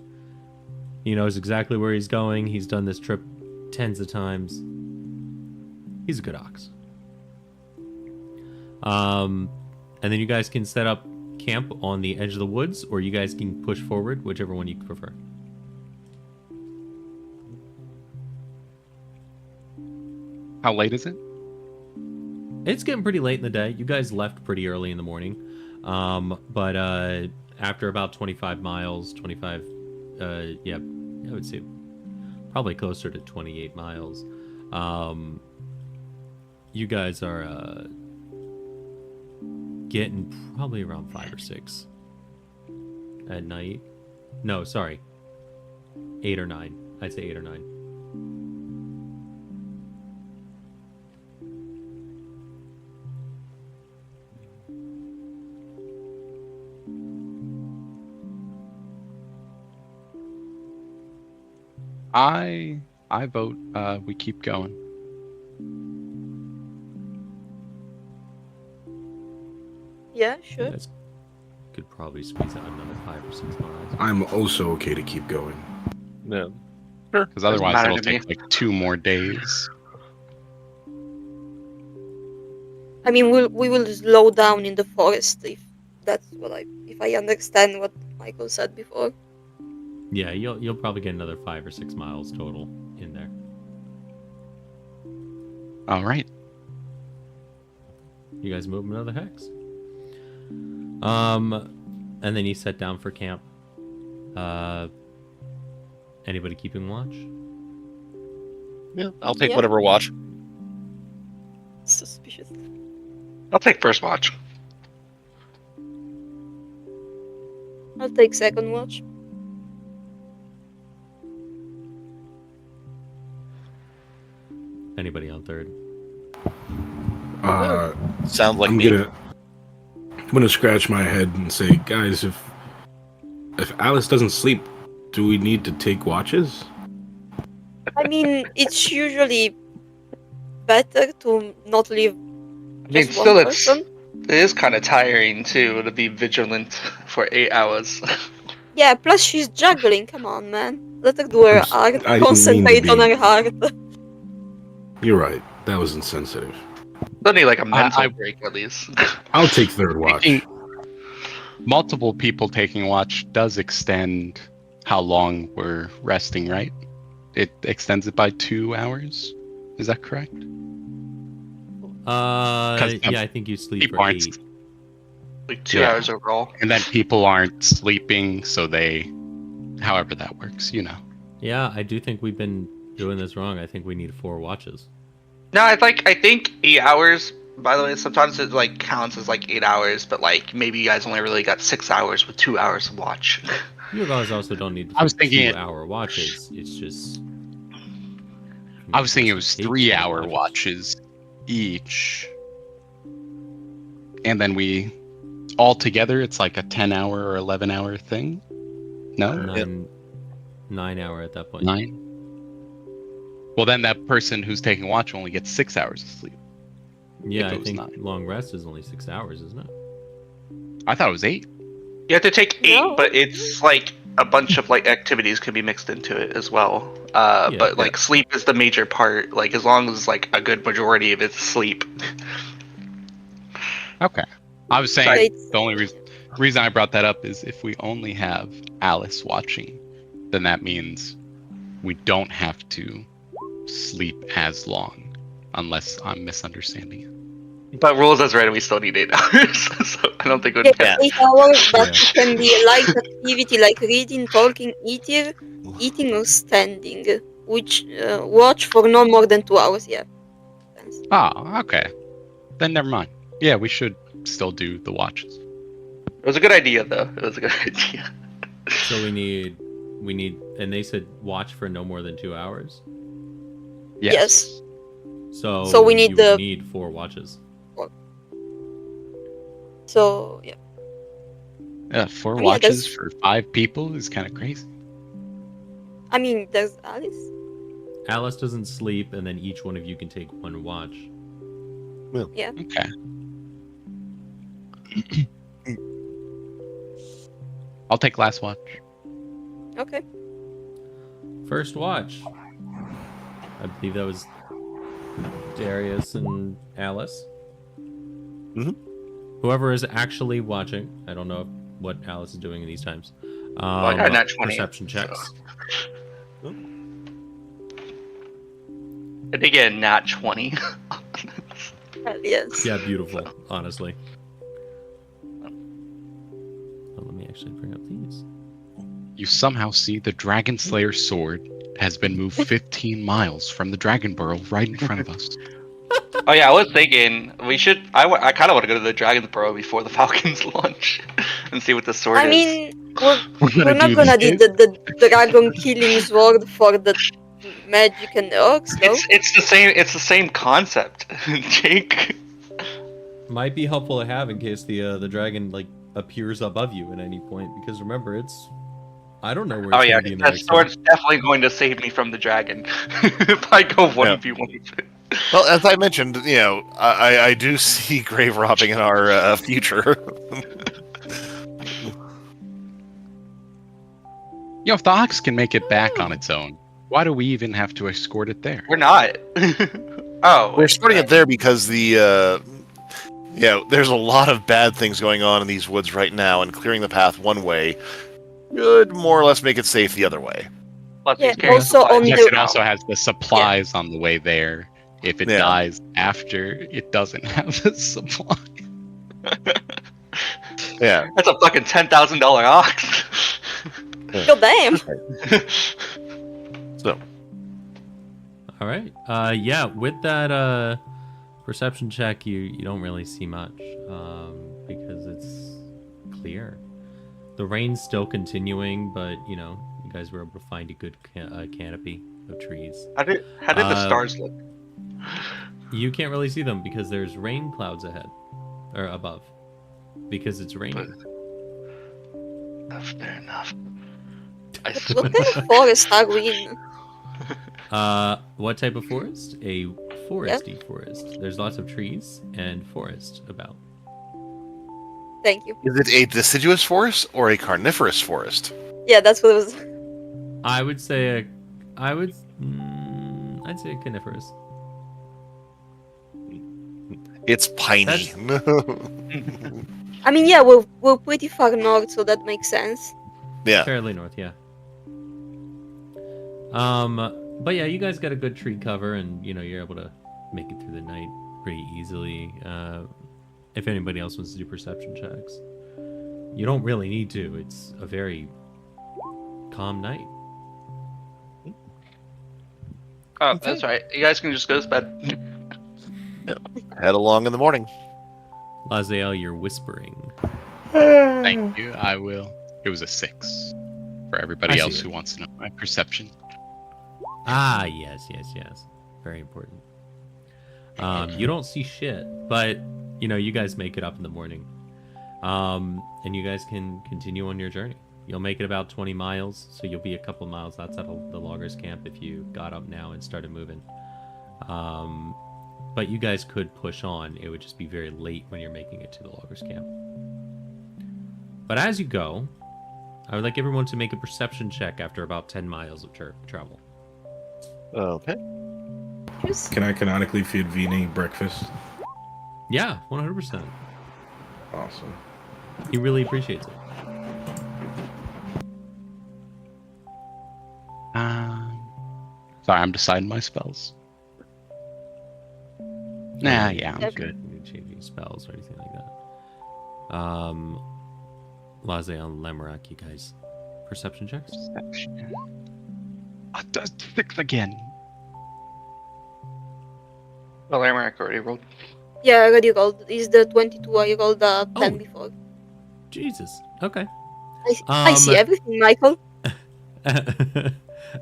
He knows exactly where he's going. He's done this trip tens of times. He's a good ox. And then you guys can set up camp on the edge of the woods, or you guys can push forward, whichever one you prefer. How late is it? It's getting pretty late in the day. You guys left pretty early in the morning. But after about 25 miles, yeah, I would say probably closer to 28 miles. You guys are getting probably around 5 or 6 at night. No, sorry. 8 or 9. I'd say 8 or 9. I vote we keep going. Yeah, sure. You guys could probably squeeze out another 5 or 6 miles. I'm also okay to keep going. Yeah. Because otherwise matter it'll to me. take like 2 more days. I mean, we will slow down in the forest if that's if I understand what Michael said before. Yeah, you'll probably get another 5 or 6 miles total in there. All right. You guys move another hex. And then you set down for camp. Anybody keeping watch? Yeah, I'll take Yeah. whatever watch. Suspicious. I'll take first watch. I'll take second watch. Anybody on third? Sounds like I'm me. gonna scratch my head and say, guys, if Alice doesn't sleep, do we need to take watches? I mean, it's usually better to not leave I mean, just still, one person. it is kind of tiring too to be vigilant for 8 hours. Yeah, plus she's juggling. Come on, man. Let her do her I art. didn't mean to Concentrate on be- her heart. You're right. That was insensitive. Don't need like a mental I- break at least. I'll take third watch. Taking- multiple people taking watch does extend how long we're resting, right? It extends it by 2 hours. Is that correct? Yeah, I think you sleep people for aren't- 8. Like 2 Yeah. hours overall. And then people aren't sleeping, so they, however that works, you know. Yeah, I do think we've been doing this wrong. I think we need 4 watches. No, I think 8 hours. By the way, sometimes it like counts as like 8 hours, but like maybe you guys only really got 6 hours with 2 hours of watch. You guys also don't need I was thinking 2-hour watches. It's just. I was thinking it was Take 3-hour watches each. And then we, all together, it's like a 10-hour or 11-hour thing? No? 9 hour at that point. 9? Well, then that person who's taking watch only gets 6 hours of sleep. Yeah, if it I was think 9. long rest is only 6 hours, isn't it? I thought it was 8. You have to take 8, No. but it's like a bunch of like activities can be mixed into it as well. But like sleep is the major part. Like as long as like a good majority of it's sleep. Okay. I was saying Right. the only reason I brought that up is if we only have Alice watching, then that means we don't have to sleep as long, unless I'm misunderstanding it. But rules as written, we still need 8 hours, so I don't think it would Yeah, count. 8 hours, but Yeah. it can be a light activity like reading, talking, eating or standing. Which watch for no more than 2 hours. Yeah. Oh, okay. Then never mind. Yeah, we should still do the watches. It was a good idea, though. It was a good idea. So we need, and they said watch for no more than 2 hours. Yes. So we need you the- would need 4 watches. So yeah. 4 yeah, watches that's- for 5 people is kind of crazy. I mean, there's Alice. Alice doesn't sleep, and then each one of you can take 1 watch. Okay. I'll take last watch. Okay. First watch. I believe that was Darius and Alice. Mhm. Whoever is actually watching, I don't know what Alice is doing in these times. I got a nat 20. Perception checks. I did get a nat 20. Yes. Yeah, beautiful, honestly. Let me actually bring up these. You somehow see the Dragon Slayer's sword has been moved 15 miles from the Dragon Burrow right in front of us. Oh yeah, I was thinking we should. I kind of want to go to the Dragon's Burrow before the Falcons launch and see what the sword I is. mean, we're not do gonna this. need the dragon killing sword for the magic and the orcs, though. It's the same. It's the same concept, Jake. Might be helpful to have in case the dragon like appears above you at any point, because remember I don't know where it's Oh yeah, gonna be in the that next sword's definitely going to save me from the dragon if I go 1v1 with it. Well, as I mentioned, I do see grave robbing in our future. If the ox can make it back on its own, why do we even have to escort it there? We're not. Oh, We're starting it there because there's a lot of bad things going on in these woods right now, and clearing the path one way should more or less make it safe the other way. Plus Yeah, he's carrying also supplies. on Yes, the- it also has the supplies on the way there. If it Yeah. dies after, it doesn't have the supply. Yeah. That's a fucking $10,000 ox. God damn. So, All right. Yeah, with that perception check, you don't really see much because it's clear. The rain's still continuing, but you guys were able to find a good canopy of trees. How did the stars look? You can't really see them because there's rain clouds ahead or above because it's raining. That's fair enough. I What kind of forest are we in? What type of forest? A foresty forest. There's lots of trees and forest about. Thank you. is it a deciduous forest or a carnivorous forest? Yeah, that's what it was. I'd say a coniferous. It's piney. I mean, yeah, we're pretty far north, so that makes sense. Yeah. Fairly north, yeah. But yeah, you guys got a good tree cover, and you're able to make it through the night pretty easily. If anybody else wants to do perception checks, you don't really need to. It's a very calm night. Oh, that's right. You guys can just go to bed. Head along in the morning. Laziel, you're whispering. Thank you, I will. It was a 6 for everybody I see else it. who wants to know my perception. Ah, yes. Very important. You don't see shit, but you guys make it up in the morning. And you guys can continue on your journey. You'll make it about 20 miles, so you'll be a couple miles outside of the loggers camp if you got up now and started moving. But you guys could push on. It would just be very late when you're making it to the loggers camp. But as you go, I would like everyone to make a perception check after about 10 miles of travel. Okay. Can I canonically feed Vini breakfast? Yeah, 100%. Awesome. He really appreciates it. Sorry, I'm deciding my spells. Nah, yeah, I'm good. changing spells or anything like that. Laze and Lamorak, you guys. Perception checks? Perception. That's 6 again. Well, Amaric already rolled. Yeah, I already rolled. Is the 22? I rolled the 10 Oh. before. Jesus. Okay. I see everything, Michael.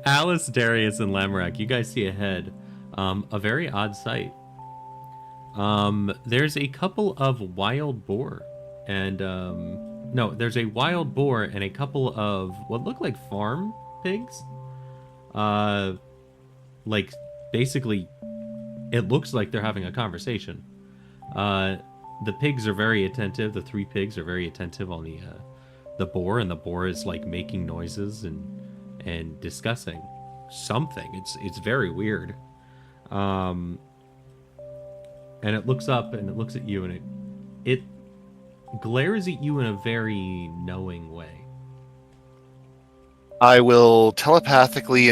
Alice, Darius, and Lamorak, you guys see ahead a very odd sight. There's a couple of wild boar, and no, there's a wild boar and a couple of what look like farm pigs. Like basically, it looks like they're having a conversation. The pigs are very attentive. The 3 pigs are very attentive on the boar, and the boar is like making noises and discussing something. It's very weird. And it looks up and it looks at you, and it glares at you in a very knowing way. I will telepathically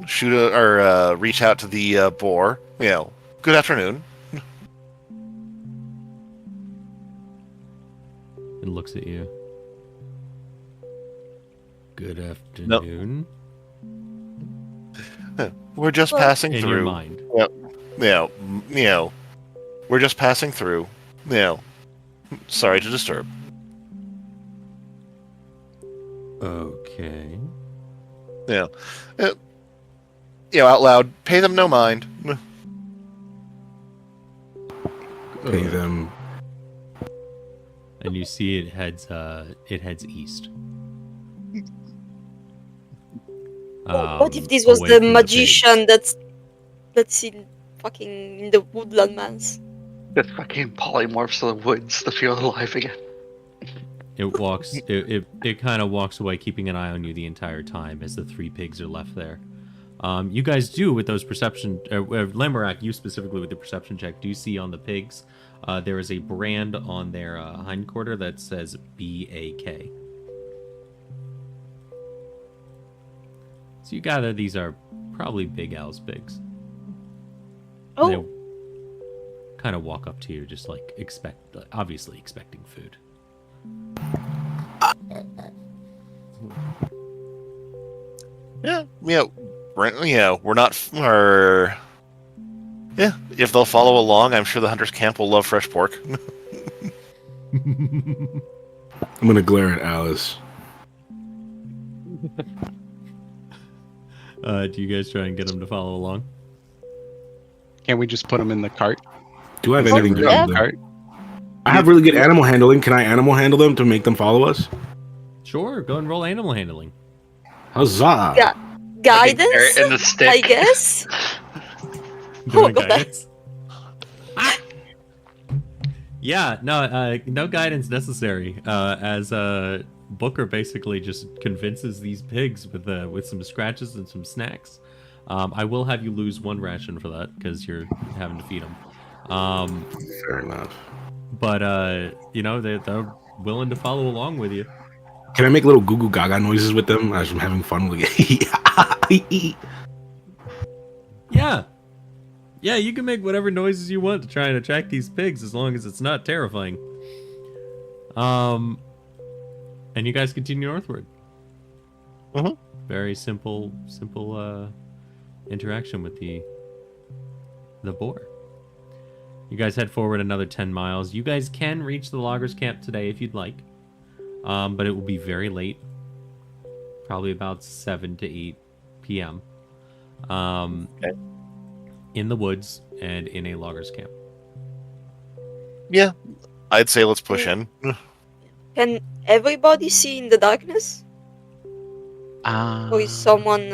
shoot or reach out to the boar. Good afternoon. It looks at you. Good afternoon. We're just passing In through. your mind. We're just passing through. Sorry to disturb. Okay. Out loud. Pay them no mind. Pay them. And you see it heads east. What if this was away the from magician pigs. that's in the woodland lands? This fucking polymorphs to the woods to feel alive again. It walks. It kind of walks away, keeping an eye on you the entire time as the 3 pigs are left there. You guys do with those perception. Lamorak, you specifically with the perception check. Do you see on the pigs? There is a brand on their hindquarter that says BAK. So you gather these are probably Big Al's pigs. Oh, They kind of walk up to you, just like obviously expecting food. We're not. If they'll follow along, I'm sure the hunter's camp will love fresh pork. I'm gonna glare at Alice. Do you guys try and get them to follow along? Can't we just put them in the cart? Do I have Oh, anything to yeah. do with them? I have really good animal handling. Can I animal handle them to make them follow us? Sure, go and roll animal handling. Huzzah! Yeah. Guidance, Carrot in the stick. I guess. Doing God. guidance. Yeah, no guidance necessary. As Booker basically just convinces these pigs with some scratches and some snacks. I will have you lose 1 ration for that because you're having to feed them. Fair enough. But they're willing to follow along with you. Can I make little goo goo gaga noises with them as I'm having fun with it? Yeah, you can make whatever noises you want to try and attract these pigs as long as it's not terrifying. And you guys continue northward. Mhm. Very simple interaction with the boar. You guys head forward another 10 miles. You guys can reach the loggers' camp today if you'd like. But it will be very late. Probably about 7 to 8 p.m. Okay. In the woods and in a loggers' camp. Yeah, I'd say let's push in. Can everybody see in the darkness? Or is someone...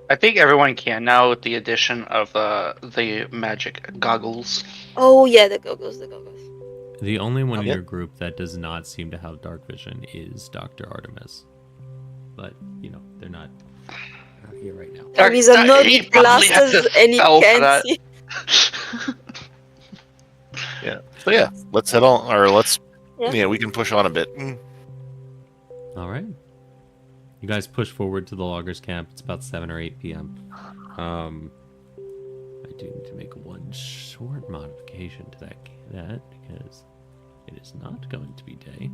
I think everyone can now with the addition of the magic goggles. Oh, yeah, the goggles. The only one in Yep. your group that does not seem to have dark vision is Dr. Artemis. But, they're not here right now. There is a nerd He with probably has glasses a and he spell for can't that. see. Yeah. So yeah, let's head on, or let's. Yeah. Yeah, we can push on a bit. All right. You guys push forward to the loggers' camp. It's about 7 or 8 p.m. I do need to make one short modification to that because it is not going to be day.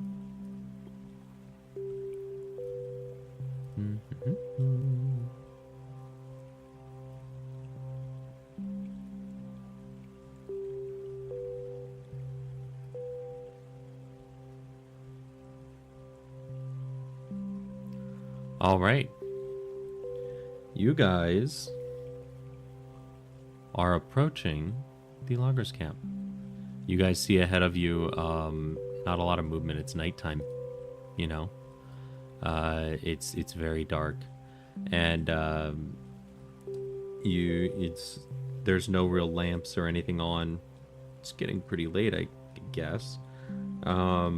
All right. You guys are approaching the loggers camp. You guys see ahead of you not a lot of movement. It's nighttime, you know. It's very dark. And there's no real lamps or anything on. It's getting pretty late, I guess. Let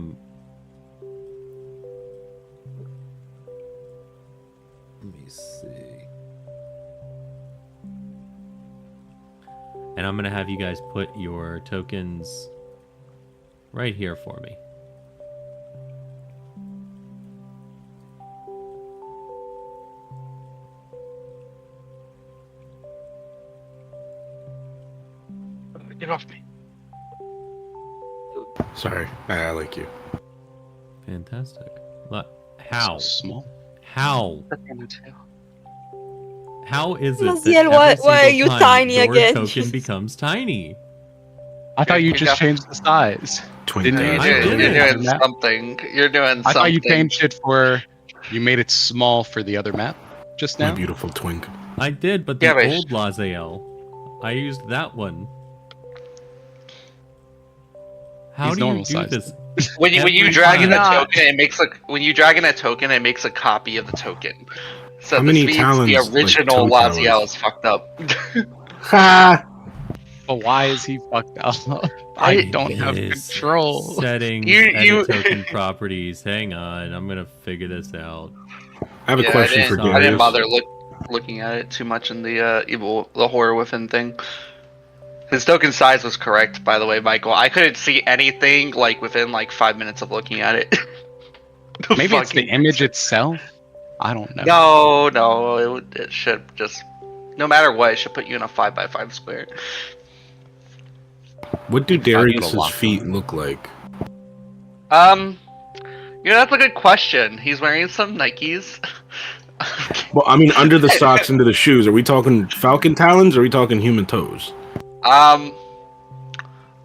me see. And I'm going to have you guys put your tokens right here for me. Get off me. Sorry, I like you. Fantastic. How? So small. How? How is it Laziel, that why are you time tiny your again? token becomes tiny? I thought you just changed the size. Twin Didn't dad. I You're did. doing something. You're doing something. I thought you changed it for. You made it small for the other map just My now. beautiful twink. I did, but the Yeah, but- old Laziel, I used that one. How He's do you normal do size. this? When you Every drag in a time. token, it makes a copy of the token. So How this many means talons, the like, original toe Laziel towers? is fucked up. Ha! But why is he fucked up? I don't have Yes. control. Settings, You- edit token properties. Hang on, I'm gonna figure this out. I have a question for Sorry. I didn't Darius. bother looking at it too much in the horror within thing. His token size was correct, by the way, Michael. I couldn't see anything like within like 5 minutes of looking at it. Maybe it's the image itself. I don't know. No, it should just, no matter what, it should put you in a 5x5 square. What do gonna Darius's lock feet look like? That's a good question. He's wearing some Nikes. Well, I mean, under the socks, into the shoes. Are we talking falcon talons or are we talking human toes? I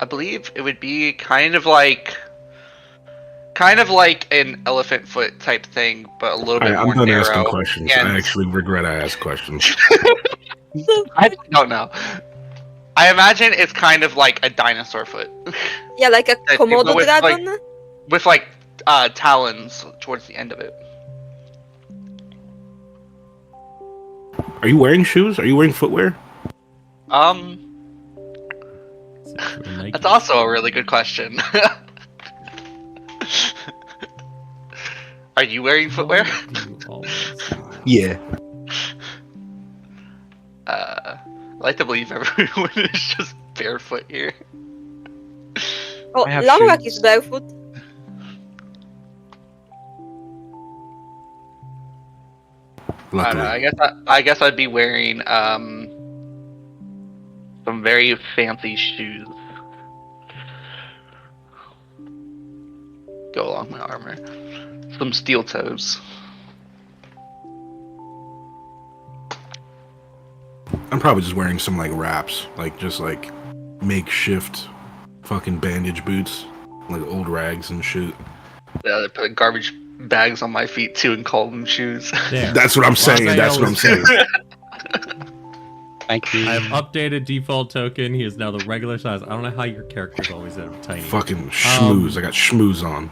believe it would be kind of like an elephant foot type thing, but a little bit Alright, I'm more done narrow. asking questions. and- I actually regret I asked questions. I don't know. I imagine it's kind of like a dinosaur foot, Yeah, like a people Komodo with, like- dragon. with like talons towards the end of it. Are you wearing shoes? Are you wearing footwear? That's also a really good question. Are you wearing footwear? Yeah. I like to believe everyone is just barefoot here. Oh, I have Lamrak shoes. is barefoot. I don't know. Luckily. I guess I'd be wearing some very fancy shoes. Go along my armor. Some steel toes. I'm probably just wearing some like wraps, like just like makeshift fucking bandage boots, like old rags and shit. Yeah, they put garbage bags on my feet too and call them shoes. There. That's what I'm saying. That's what I'm saying. Thank you. I have updated default token. He is now the regular size. I don't know how your character's always that tiny. Fucking schmooze. I got schmooze on.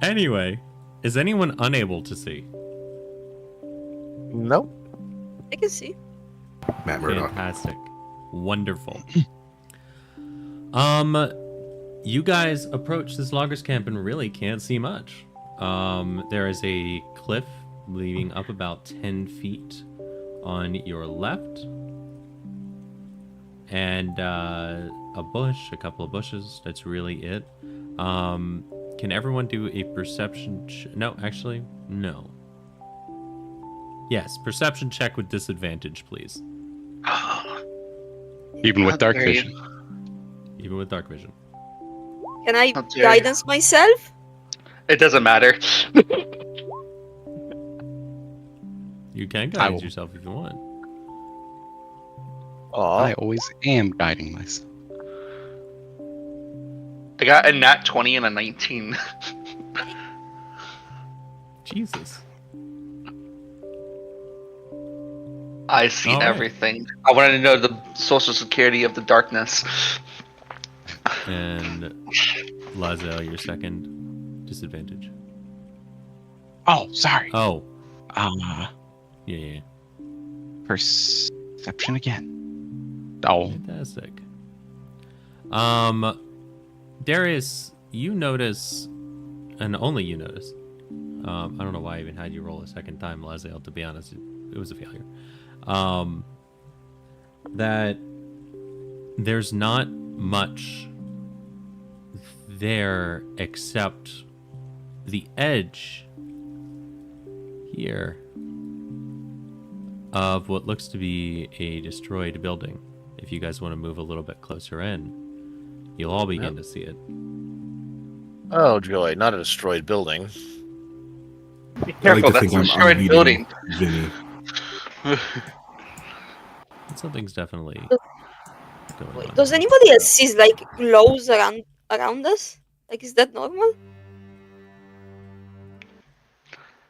Anyway, is anyone unable to see? Nope. I can see. Matt Murdock. Fantastic. Wonderful. You guys approach this loggers camp and really can't see much. There is a cliff leading up about 10 feet on your left. And a bush, a couple of bushes. That's really it. Can everyone do a perception no, actually, no. Yes, perception check with disadvantage, please. Even with How dark dare you. vision. Even with dark vision. Can I How dare you. guidance myself? It doesn't matter. You can I guide will- yourself if you want. I Aw. always am guiding myself. I got a nat 20 and a 19. Jesus. I see All right. everything. I wanted to know the social security of the darkness. And Lazel, your second disadvantage. Oh, sorry. Oh, Yeah. yeah. Perception again. Oh, Fantastic. Darius, you notice, and only you notice. I don't know why I even had you roll a second time, Lazel. To be honest, it was a failure. That there's not much there except the edge here of what looks to be a destroyed building. If you guys want to move a little bit closer in, you'll all begin to see it. Oh joy! Not a destroyed building. Be I like careful, to that's think a I'm destroyed unbeatable, building. Vinny. Something's definitely going Wait, on. does here. anybody else see like glows around us? Like, is that normal?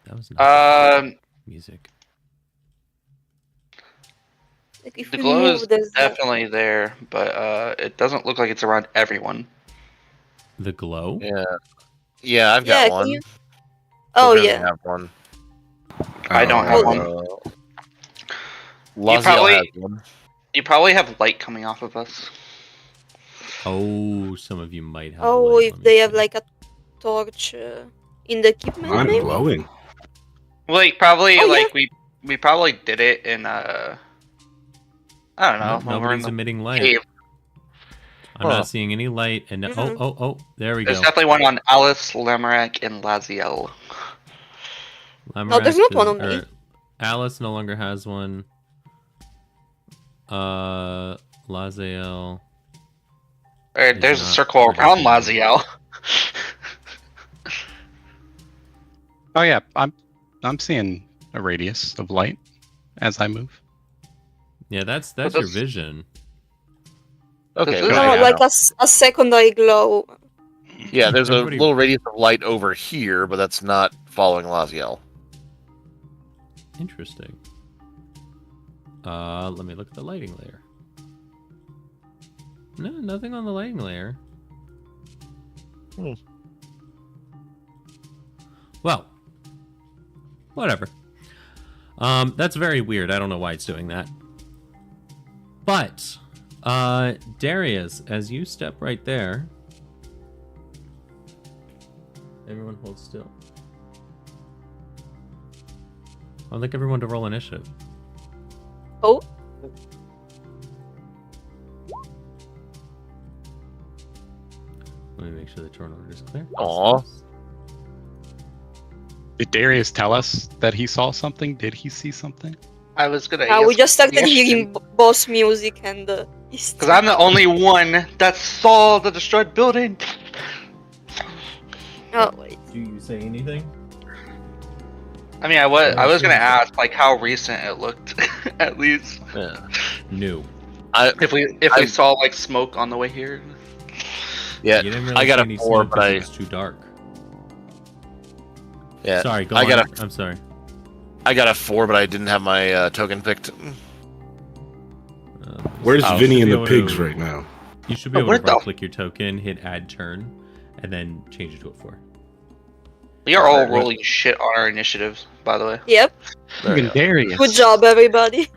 That was not music. Like, if The we glow is move, there's definitely there, but it doesn't look like it's around everyone. The glow? Yeah, I've Yeah, got can one. you- Oh Booker yeah. doesn't have one. I don't have one. Laziel probably- has one. You probably have light coming off of us. Oh, some of you might have. Oh, light, if let me they have see. like a torch in the equipment, I'm maybe? glowing. Like probably Oh, yeah. like we probably did it in I don't know. Nope, when we're in nobody's the emitting light. cave. I'm not seeing any light. And Mhm. oh, there we There's go. definitely one on Alice, Lamorak, and Laziel. No, there's not one on me. Alice no longer has one. Laziel. Alright, there's a not circle around producing Laziel. oh yeah. I'm seeing a radius of light as I move. Yeah, that's But your that's- vision. Okay. This is- No, yeah, like a secondary glow. Yeah, there's Everybody- a little radius of light over here, but that's not following Laziel. Interesting. Let me look at the lighting layer. No, nothing on the lighting layer. Hmm. Well, whatever. That's very weird. I don't know why it's doing that. But, Darius, as you step right there, everyone hold still. I'd like everyone to roll initiative. Oh, Let me make sure the turn order is clear. Aw. Did Darius tell us that he saw something? Did he see something? I was gonna we ask just started question. hearing boss music and Because I'm the only one that saw the destroyed building. Oh wait. Do you say anything? I mean, I was gonna ask like how recent it looked, at least. Yeah. No. If we saw like smoke on the way here. Yeah. You didn't really I got see a any 4, smoke but 'cause I- it was too dark. Yeah. Sorry, go I on. got I'm sorry. I got a 4, but I didn't have my token picked. Where's you Vinny should and be the able pigs to- right now? You should be able where to the- right click your token, hit add turn, and then change it to a 4. We are all Alright, what- rolling shit on our initiatives, by the way. Yep. There we Even go. Darius. Good job, everybody.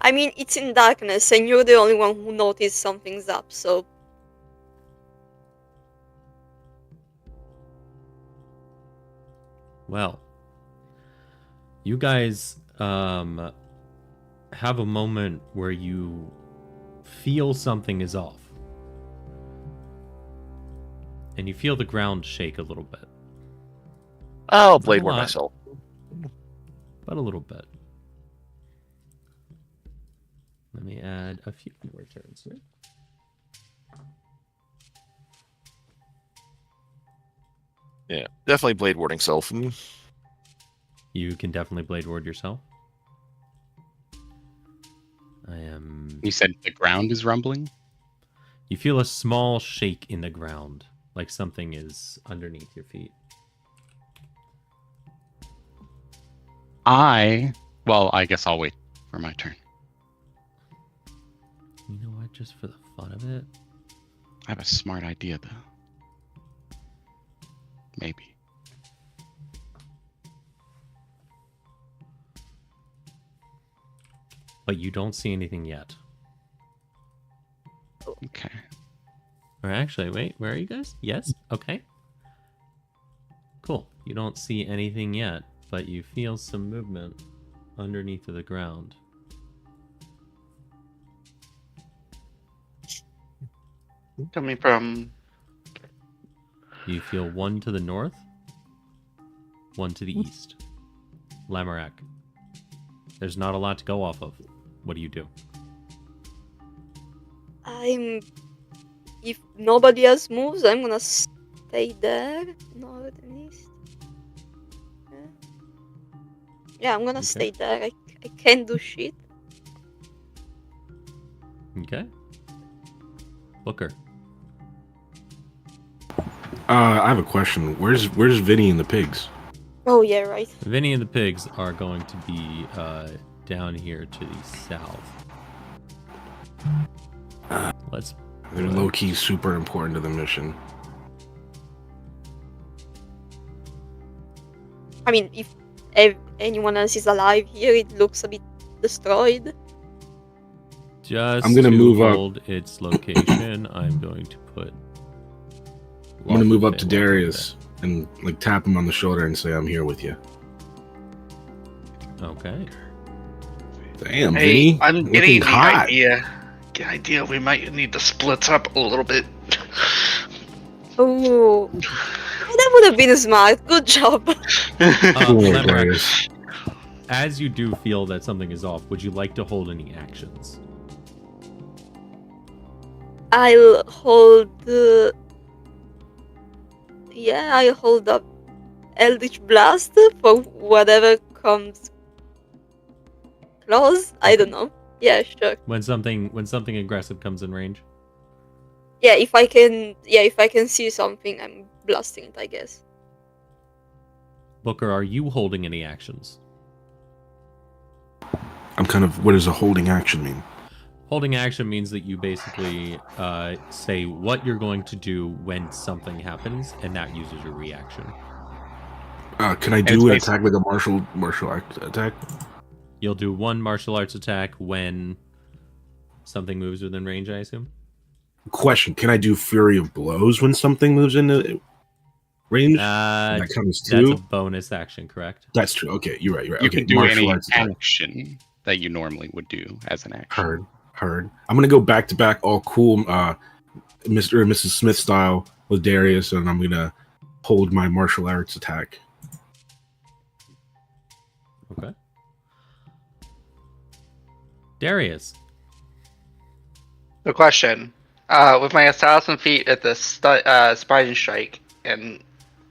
I mean, it's in darkness, and you're the only one who noticed something's up. So Well, you guys have a moment where you feel something is off. And you feel the ground shake a little bit. I'll blade a war lot. myself. But a little bit. Let me add add a few more turns here. Yeah, definitely blade warding self. You can definitely blade ward yourself. I am. You said the ground is rumbling? You feel a small shake in the ground, like something is underneath your feet. Well, I guess I'll wait for my turn. You know what? Just for the fun of it. I have a smart idea, though. Maybe. But you don't see anything yet. Okay. Or actually, wait, where are you guys? Yes? Okay. Cool. You don't see anything yet, but you feel some movement underneath of the ground. Coming from. You feel one to the north, one to the east. Lamorak. There's not a lot to go off of. What do you do? If nobody else moves, I'm gonna stay there. North and east. Yeah, I'm gonna stay there. I can't do shit. Okay. Booker. I have a question. Where's Vinny and the pigs? Oh yeah, right. Vinny and the pigs are going to be down here to the south. They're low key super important to the mission. I mean, if anyone else is alive here, it looks a bit destroyed. Just I'm gonna move up. hold its location. I'm going to put. I'm gonna move up to Darius and like tap him on the shoulder and say, "I'm here with you." Okay. Damn, Hey, Vinny, I'm looking getting the hot. idea. We might need to split up a little bit. Oh, that would have been smart. Good job. Cool, Lamorak, Darius. as you do feel that something is off, would you like to hold any actions? I'll hold. Yeah, I'll hold up Eldritch Blast for whatever comes close. I don't know. Yeah, sure. When something aggressive comes in range? Yeah, if I can see something, I'm blasting it, I guess. Booker, are you holding any actions? I'm kind of. What does a holding action mean? Holding action means that you basically say what you're going to do when something happens, and that uses your reaction. Can I do an attack like a martial art attack? You'll do one martial arts attack when something moves within range, I assume? Question: can I do Fury of Blows when something moves into range? That comes too. That's a bonus action, correct? That's true. Okay, you're right. You okay, can do martial any arts attack. action that you normally would do as an action. Heard. I'm gonna go back to back, all cool, Mr. and Mrs. Smith style with Darius, and I'm gonna hold my martial arts attack. Okay. Darius. The question: with my 1,000 feet at the Spiding Strike, and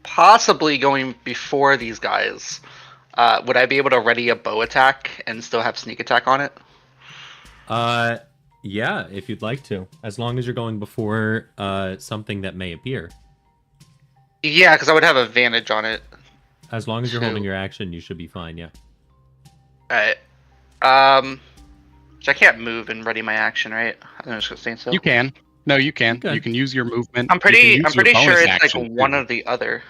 possibly going before these guys, would I be able to ready a bow attack and still have sneak attack on it? Yeah, if you'd like to, as long as you're going before something that may appear. Yeah, because I would have advantage on it. As long as you're holding your action, you should be fine. Yeah. Alright. So I can't move and ready my action, right? I'm just gonna stay still. You can. No, you can. Okay. You can use your movement. I'm pretty You can use your sure bonus it's like action, one too. or the other.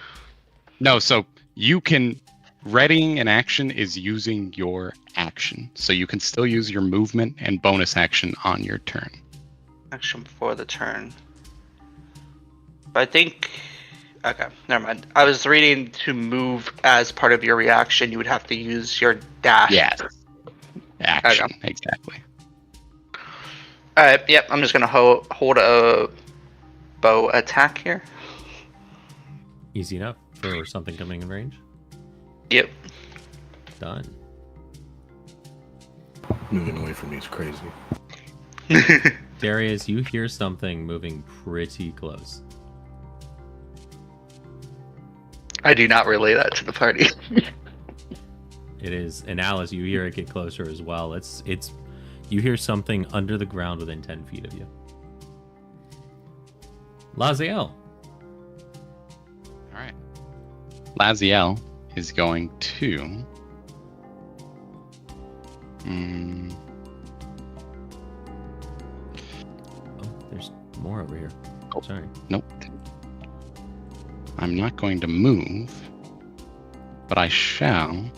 No, so you can. Readying an action is using your action. So you can still use your movement and bonus action on your turn. Action before the turn. But I think. Okay, never mind. I was reading to move as part of your reaction, you would have to use your dash. Yes. Action, exactly. Alright, yep, I'm just gonna hold a bow attack here. Easy enough for something coming in range. Yep. Done. Moving away from me is crazy. Darius, you hear something moving pretty close. I do not relay that to the party. It is, and Alice, you hear it get closer as well. You hear something under the ground within 10 feet of you. Laziel. All right. Laziel is going to. Oh, there's more over here. Oh. Sorry. Nope. I'm not going to move, but I shall.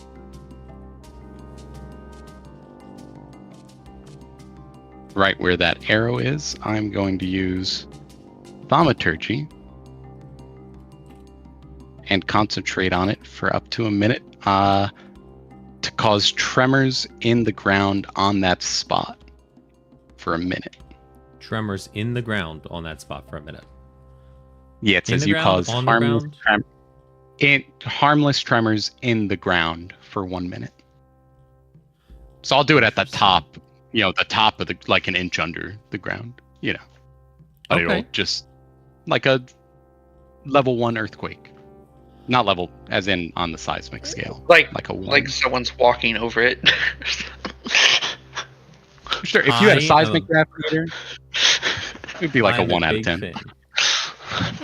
Right where that arrow is, I'm going to use thaumaturgy and concentrate on it for up to a minute to cause tremors in the ground on that spot for a minute. Tremors in the ground on that spot for a minute. Yeah, it In says the you ground, cause on the ground? harmless tremors in the ground for 1 minute. So I'll do it at the top, the top of like an inch under the ground, But Okay. it'll just like a level 1 earthquake. Not level, as in on the seismic scale. like a 1. like someone's walking over it. Sure, if you had a I seismic am- reactor, it'd be like I'm a 1 out of big 10. fan.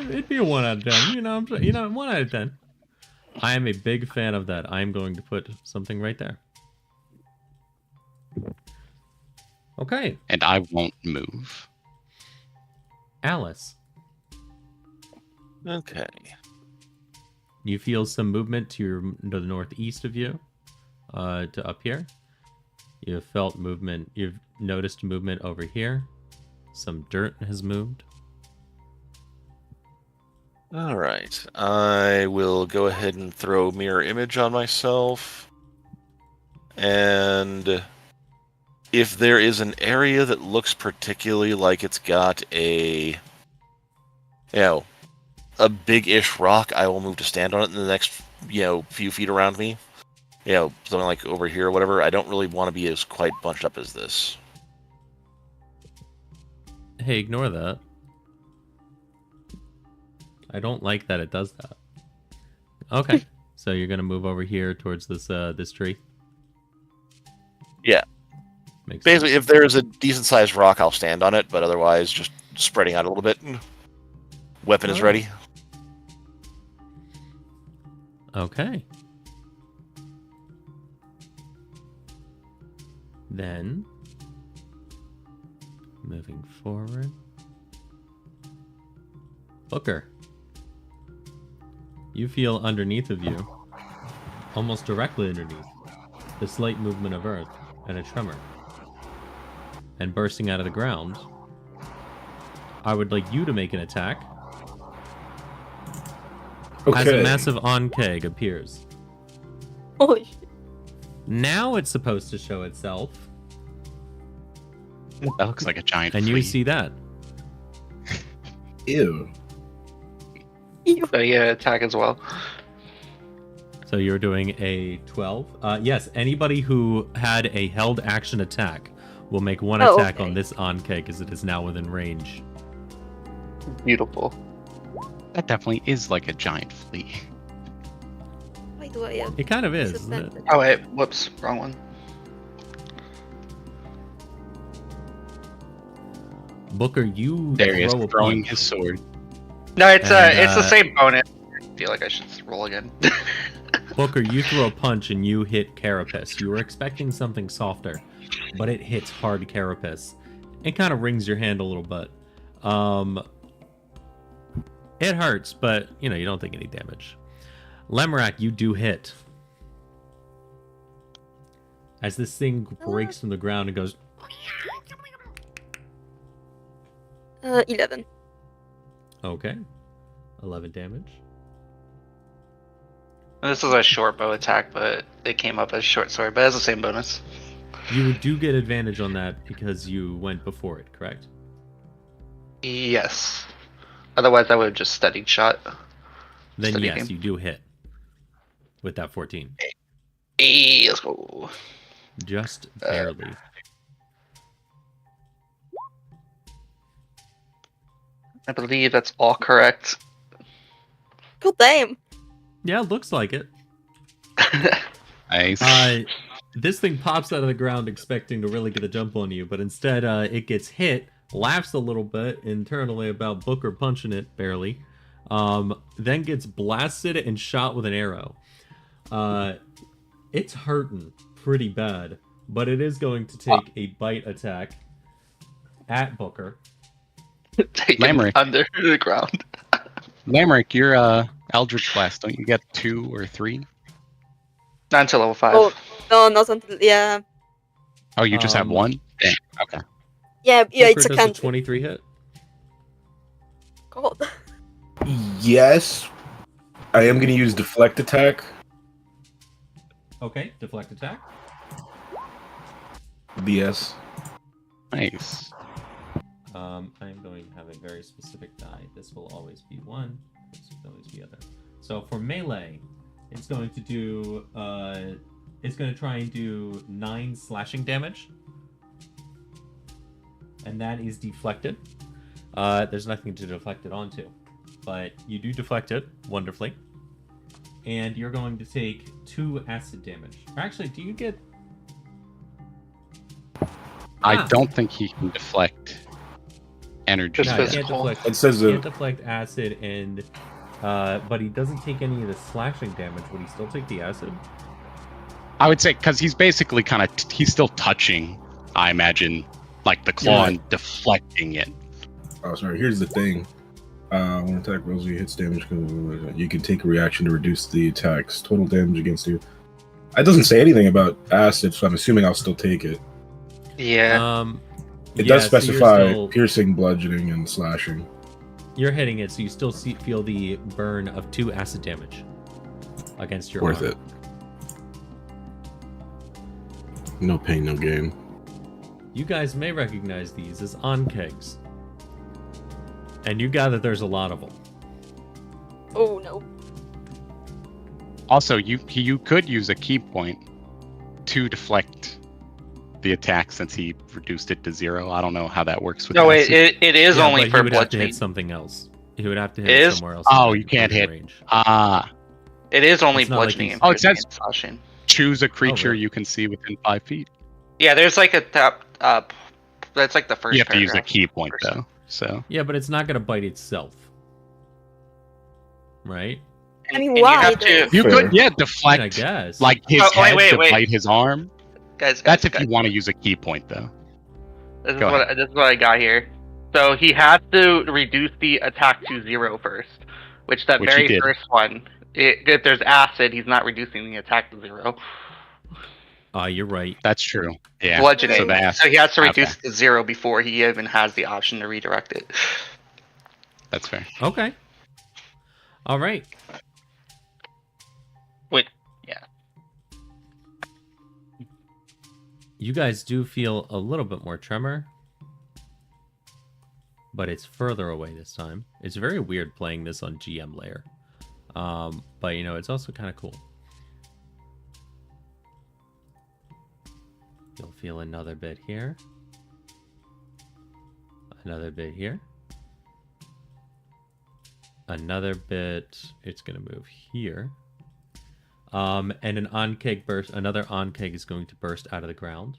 It'd be a 1 out of 10. 1 out of 10. I am a big fan of that. I'm going to put something right there. Okay, And I won't move. Alice. Okay. You feel some movement to the northeast of you, to up here. You've felt movement. You've noticed movement over here. Some dirt has moved. All right. I will go ahead and throw mirror image on myself. And if there is an area that looks particularly like it's got a big-ish rock, I will move to stand on it in the next, few feet around me. Something like over here or whatever. I don't really want to be as quite bunched up as this. Hey, ignore that. I don't like that it does that. Okay, so you're gonna move over here towards this tree. Yeah. Makes Basically, sense. if there's a decent-sized rock, I'll stand on it, but otherwise, just spreading out a little bit. Weapon is ready. Okay. Then, moving forward. Booker. You feel underneath of you, almost directly underneath, the slight movement of earth and a tremor. And bursting out of the ground, I would like you to make an attack. As a massive onkeg appears. Holy shit. Now it's supposed to show itself, That looks like a giant and you flea. see that. Ew. So yeah, attack as well. So you're doing a 12. Yes, anybody who had a held action attack will make one Oh, attack okay. on this onkeg because it is now within range. Beautiful. That definitely is like a giant flea. Why do I have It kind of is, isn't it? disadvantage? Oh wait, whoops, wrong one. Booker, you Darius throw a throwing punch. his sword. No, it's And, the same bonus. I feel like I should roll again. Booker, you throw a punch and you hit Carapace. You were expecting something softer, but it hits hard Carapace. It kind of rings your hand a little bit. It hurts, but you don't take any damage. Lemrak, you do hit. As this thing breaks from the ground and goes, 11. okay, 11 damage. This is a short bow attack, but it came up as short sword, but it has the same bonus. You do get advantage on that because you went before it, correct? Yes. Otherwise, I would have just studied shot. Then Steady yes, game. you do hit with that 14. Hey, let's go. Just barely. I believe that's all correct. God damn. Yeah, looks like it. Nice. This thing pops out of the ground expecting to really get a jump on you, but instead it gets hit, laughs a little bit internally about Booker punching it barely, then gets blasted and shot with an arrow. It's hurting pretty bad, but it is going to take a bite attack at Booker. Take him Lamrick. under the ground. Lamrick, your Eldritch Blast, don't you get 2 or 3? Not until level 5. Oh, no, not until, yeah. Oh, you just have 1? Damn. Okay. Yeah, Booker it's a does cantrip. 23 hit. God. Yes. I am going to use deflect attack. Okay, deflect attack. BS. Nice. I'm going to have a very specific die. This will always be 1. This will always be other. So for melee, it's going to do. It's going to try and do 9 slashing damage, and that is deflected. There's nothing to deflect it onto, but you do deflect it wonderfully, and you're going to take 2 acid damage. Or actually, do you get? I don't think he can deflect energy. Just No, he physical. can't deflect. It says He can't deflect acid, and but he doesn't take any of the slashing damage. Would he still take the acid? I would say, because he's basically kind of, he's still touching, I imagine, like the claw Yeah. and deflecting it. Oh, sorry. Here's the thing. When an attack rolls, you hits damage. You can take a reaction to reduce the attack's total damage against you. It doesn't say anything about acid, so I'm assuming I'll still take it. Yeah. It Yeah, does so you're specify still- piercing, bludgeoning, and slashing. You're hitting it, so you still feel the burn of 2 acid damage against your Worth arm. it. No pain, no gain. You guys may recognize these as onkegs. And you gather there's a lot of them. Oh no. Also, you could use a key point to deflect the attack since he reduced it to 0. I don't know how that works with No, wait, acid. it is Yeah, only but for he would have to bludgeoning. hit something else. He would have to It hit is? somewhere else. Oh, in you can't close hit- range. It is only It's not like bludgeoning. he's- and Oh, it says- piercing and slashing. Choose a creature really? you can see within 5 feet. Yeah, there's like a tap. That's like the first. You have to use a paragraph. key point, First. though. So Yeah, but it's not going to bite itself. Right? I mean, And you why, have though? to, you Fair. could, yeah, I mean, I deflect guess. like his Oh, head wait, to wait. bite his arm. guys. That's if guys, you want to use a key point, though. This is Go what I got here. So he has to reduce the attack to 0 first, which Which he very did. first one. If there's acid, he's not reducing the attack to 0. You're right. That's true. Yeah. Bludgeoning. So, the acid- So he has to reduce okay. it to 0 before he even has the option to redirect it. That's fair. Okay. All right. Wait, yeah. You guys do feel a little bit more tremor, but it's further away this time. It's very weird playing this on GM layer, but you know, it's also kind of cool. You'll feel another bit here, another bit here, another bit. It's gonna move here. And an onkeg burst. Another onkeg is going to burst out of the ground,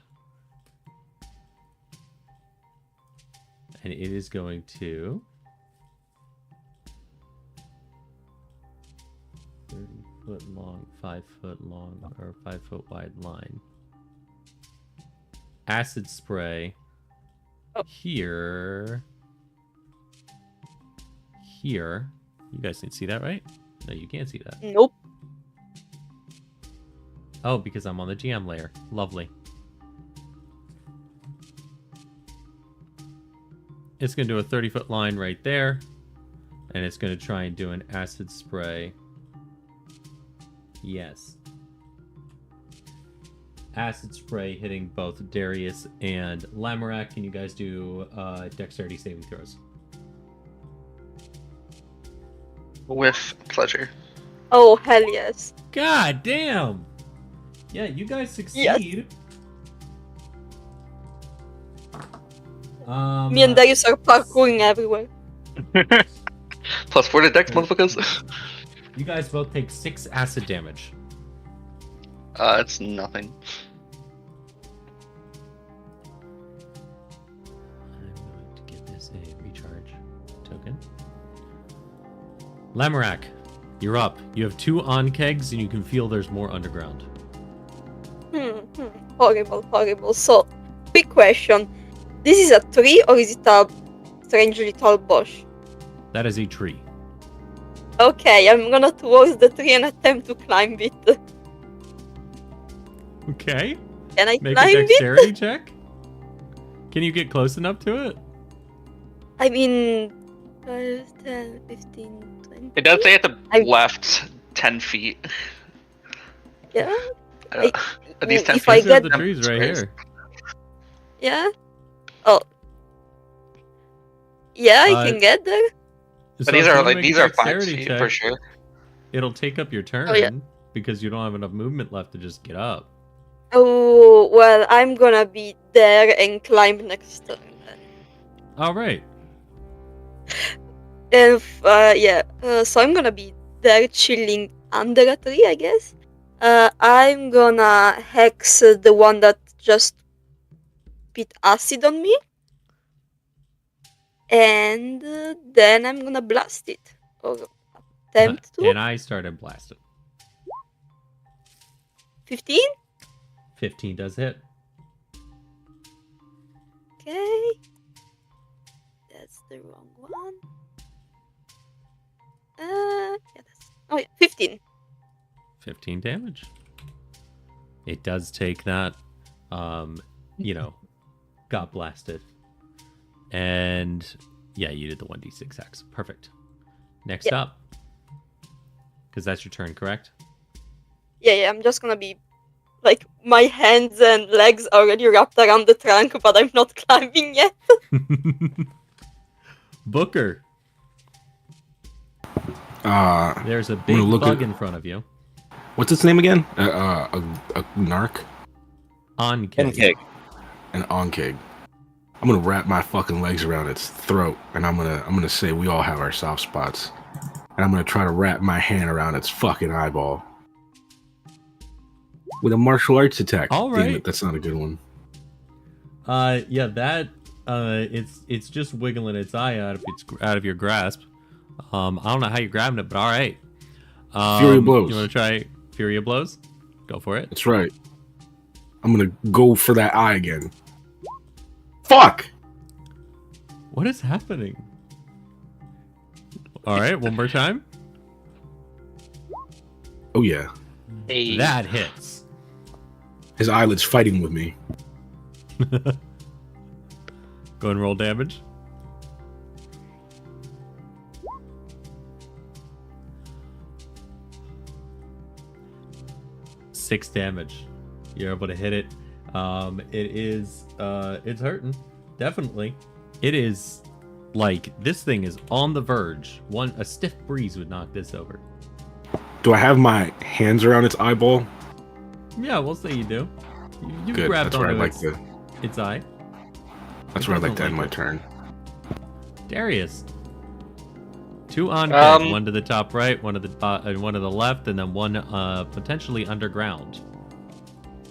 and it is going to 30-foot long, 5-foot long, or 5-foot wide line. Acid spray here. Here. You guys can see that, right? No, you can't see that. Nope. Oh, because I'm on the GM layer. Lovely. It's going to do a 30-foot line right there. And it's going to try and do an acid spray. Yes. Acid spray hitting both Darius and Lamorak. Can you guys do dexterity saving throws? With pleasure. Oh, hell yes. God damn! Yeah, you guys succeed. Me and Darius are parkouring everywhere. Plus 4 to dex, motherfuckers. You guys both take 6 acid damage. It's nothing. I'm going to give this a recharge token. Lamorak, you're up. You have 2 on kegs, and you can feel there's more underground. Horrible. So, quick question. This is a tree or is it a strangely tall bush? That is a tree. Okay, I'm gonna towards the tree and attempt to climb it. Okay. Can I Make climb a dexterity it? check. Can you get close enough to it? I mean, 5, 10, 15, 20. It does say at the I- left 10 feet. Yeah? Are these 10 if feet? I These are get- the trees right here. Yeah? Oh. Yeah, I Uh, can get there. But So these if are you like make these a are 5 dexterity feet check, for sure. It'll take up your turn yeah. because you don't have enough movement left to just get up. Oh, well, I'm gonna be there and climb next turn then. All right. So I'm gonna be there chilling under a tree, I guess. I'm gonna hex the one that just spit acid on me. And then I'm gonna blast it. Or attempt to. And I started blasting. 15? 15 does hit. Okay. That's the wrong one. Oh yeah, 15. 15 damage. It does take that. Got blasted. And yeah, you did the 1d6 hex. Perfect. Next Yeah. up. Because that's your turn, correct? Yeah, I'm just gonna be like my hands and legs already wrapped around the trunk, but I'm not climbing yet. Booker, there's a big gonna look bug at- in front of you. What's its name again? A narc? On Keg. keg. An onkeg. I'm gonna wrap my fucking legs around its throat, and I'm gonna say we all have our soft spots, and I'm gonna try to wrap my hand around its fucking eyeball with a martial arts attack. All Damn right. it, that's not a good one. It's just wiggling its eye out of your grasp. I don't know how you're grabbing it, but all right. Fury of blows. You want to try Fury of Blows? Go for it. That's right. I'm gonna go for that eye again. Fuck! What is happening? All right, one more time. Oh yeah, Hey. That hits. his eyelid's fighting with me. Go and roll damage. Six damage. You're able to hit it. It's hurting. Definitely. It is like this thing is on the verge. A stiff breeze would knock this over. Do I have my hands around its eyeball? Yeah, we'll say you do. You Good. grabbed That's where I'd onto like its, to. its eye. That's where I'd like to doesn't end my like it. turn. Darius. 2 on Um, one to the top right, one to the left, and then one potentially underground.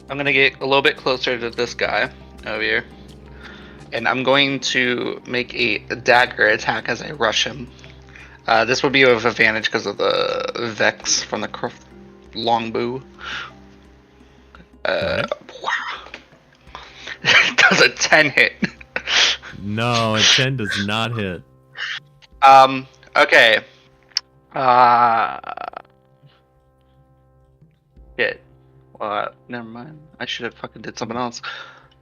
I'm gonna get a little bit closer to this guy over here, and I'm going to make a dagger attack as I rush him. This would be of advantage because of the Vex from the longbow. Alright. Does a 10 hit? No, a 10 does not hit. Okay. Shit. Never mind. I should have fucking did something else.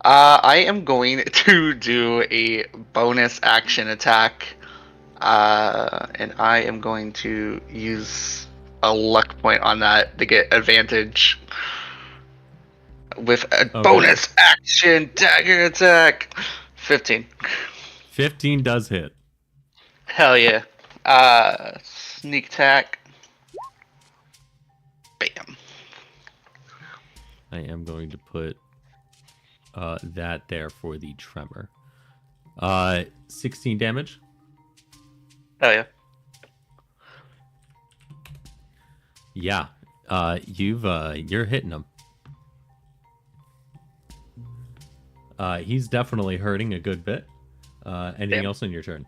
I am going to do a bonus action attack. And I am going to use a luck point on that to get advantage. With a bonus action dagger attack. 15. 15 does hit. Hell yeah. Sneak attack. Bam. I am going to put that there for the tremor. 16 damage. Oh yeah. Yeah. You're hitting him. He's definitely hurting a good bit. Anything Damn. else on your turn?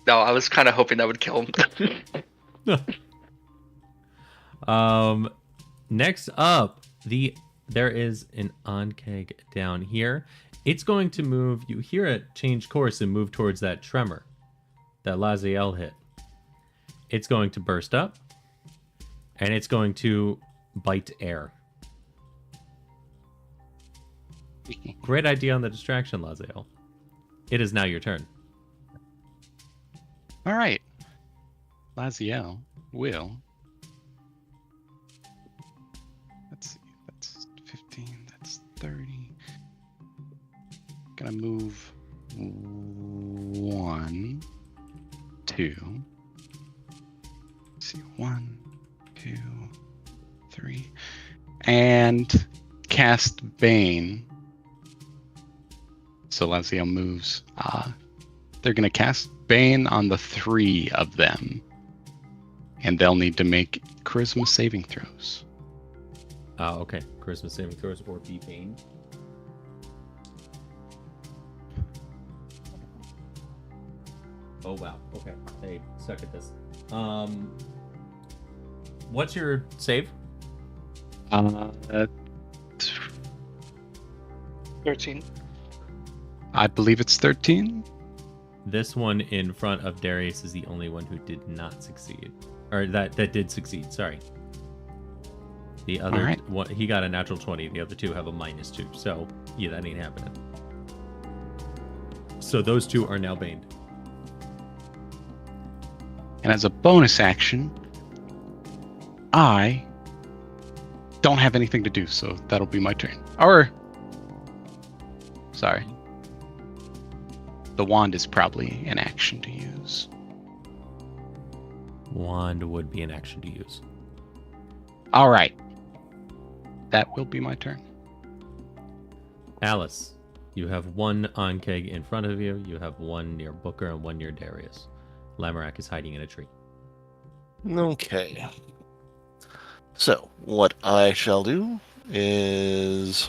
No, I was kind of hoping that would kill him. Next up, there is an Ankeg down here. It's going to move. You hear it change course and move towards that tremor that Laziel hit. It's going to burst up, and it's going to bite air. Great idea on the distraction, Laziel. It is now your turn. All right. Laziel will. Let's see. That's 15. That's 30. Gonna move 1, 2. Let's see. 1, 2, 3. And cast Bane. So Laziel moves. They're gonna cast Bane on the 3 of them, and they'll need to make charisma saving throws. Okay. Charisma saving throws or be Bane. Oh wow. Okay. Hey, suck at this. What's your save? 13. I believe it's 13. This one in front of Darius is the only one who did not succeed. Or that did succeed, sorry. The other Alright. one, he got a natural 20. The other two have a -2. So, yeah, that ain't happening. So those two are now baned. And as a bonus action, I don't have anything to do, so that'll be my turn. Or, sorry. The wand is probably an action to use. Wand would be an action to use. All right. That will be my turn. Alice, you have one Ankeg in front of you. You have one near Booker and one near Darius. Lamorak is hiding in a tree. Okay. So, what I shall do is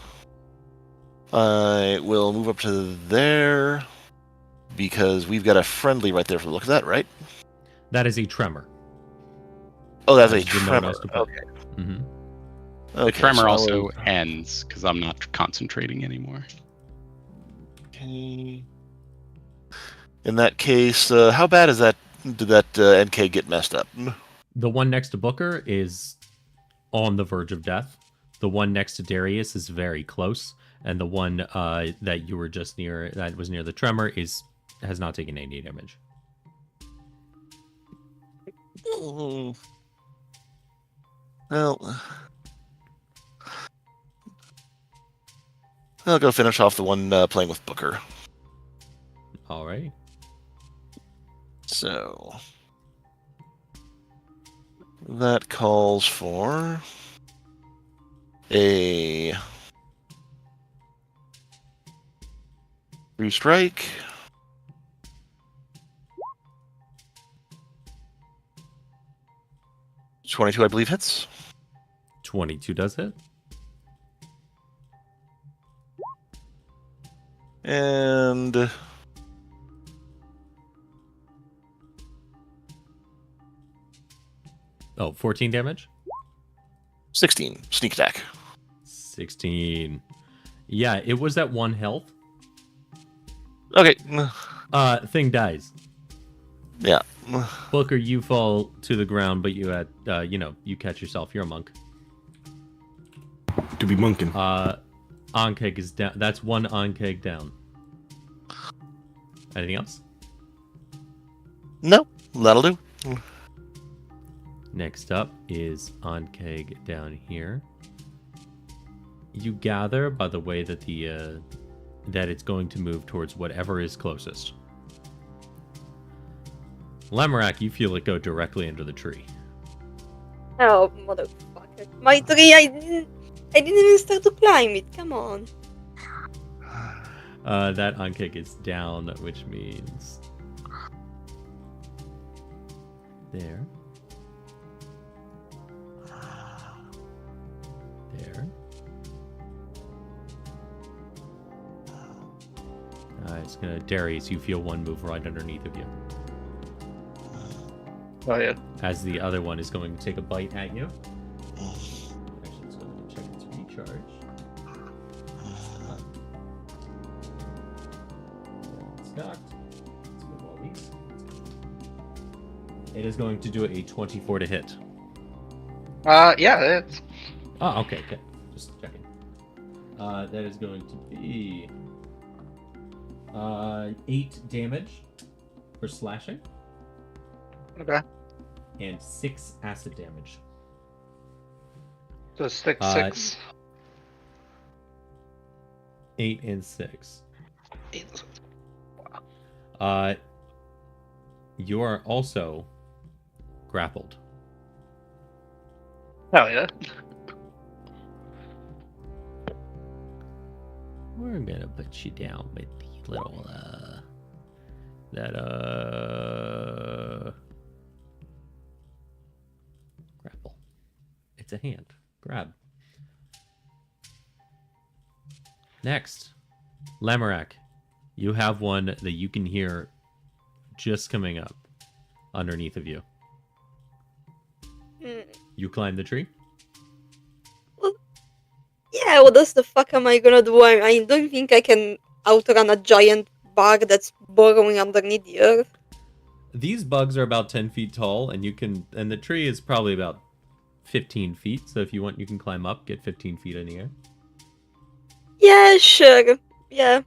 I will move up to there because we've got a friendly right there for the look of that, right? That is a tremor. Oh, that's a There's no one tremor. else to put. Okay. Mm-hmm. The Okay, tremor so I also will- ends because I'm not concentrating anymore. Okay. In that case, how bad is that? Did that NK get messed up? The one next to Booker is on the verge of death. The one next to Darius is very close, and the one that you were just near, that was near the tremor, has not taken any damage. Well, I'll go finish off the one playing with Booker. All right. So that calls for a 3 strike. .22, I believe, hits. 22 does hit. And 14 damage. 16 sneak attack. 16. Yeah, it was at 1 health. Okay. Thing dies. Yeah. Booker, you fall to the ground, but you had, you catch yourself. You're a monk. To be monking. Ankeg is down. That's one Ankeg down. Anything else? No, that'll do. Next up is Ankeg down here. You gather by the way that that it's going to move towards whatever is closest. Lamorak, you feel it go directly into the tree. Oh, motherfucker. My tree, I didn't even start to climb it. Come on. That Ankeg is down, which means There. There. It's gonna Darius, you feel one move right underneath of you. Oh yeah. As the other one is going to take a bite at you. Actually, let's go and check its recharge. It's knocked. Let's move all these. It is going to do a 24 to hit. Yeah, it's Oh, okay, okay. Just checking. That is going to be 8 damage for slashing okay. and 6 acid damage. So 6. 8 and 6. 8. You are also grappled. Oh yeah. We're gonna put you down with the little grapple. It's a hand. Grab. Next, Lamorak, you have one that you can hear just coming up underneath of you. You climb the tree? Yeah, what else the fuck am I gonna do? I don't think I can outrun a giant bug that's burrowing underneath the earth. These bugs are about 10 feet tall, and the tree is probably about 15 feet. So if you want, you can climb up, get 15 feet in the air. Yeah, sure. Yeah.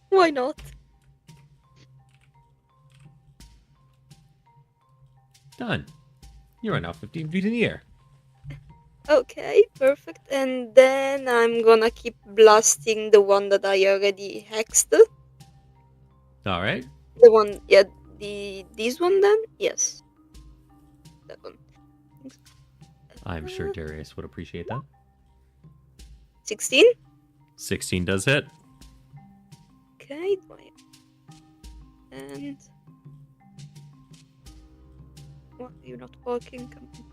Why not? Done. You are now 15 feet in the air. Okay, perfect. And then I'm gonna keep blasting the one that I already hexed. All right. The one, yeah, this one then? Yes. That one. I'm sure Darius would appreciate that. 16? 16 does hit. Okay, and... What, you're not working? Come on.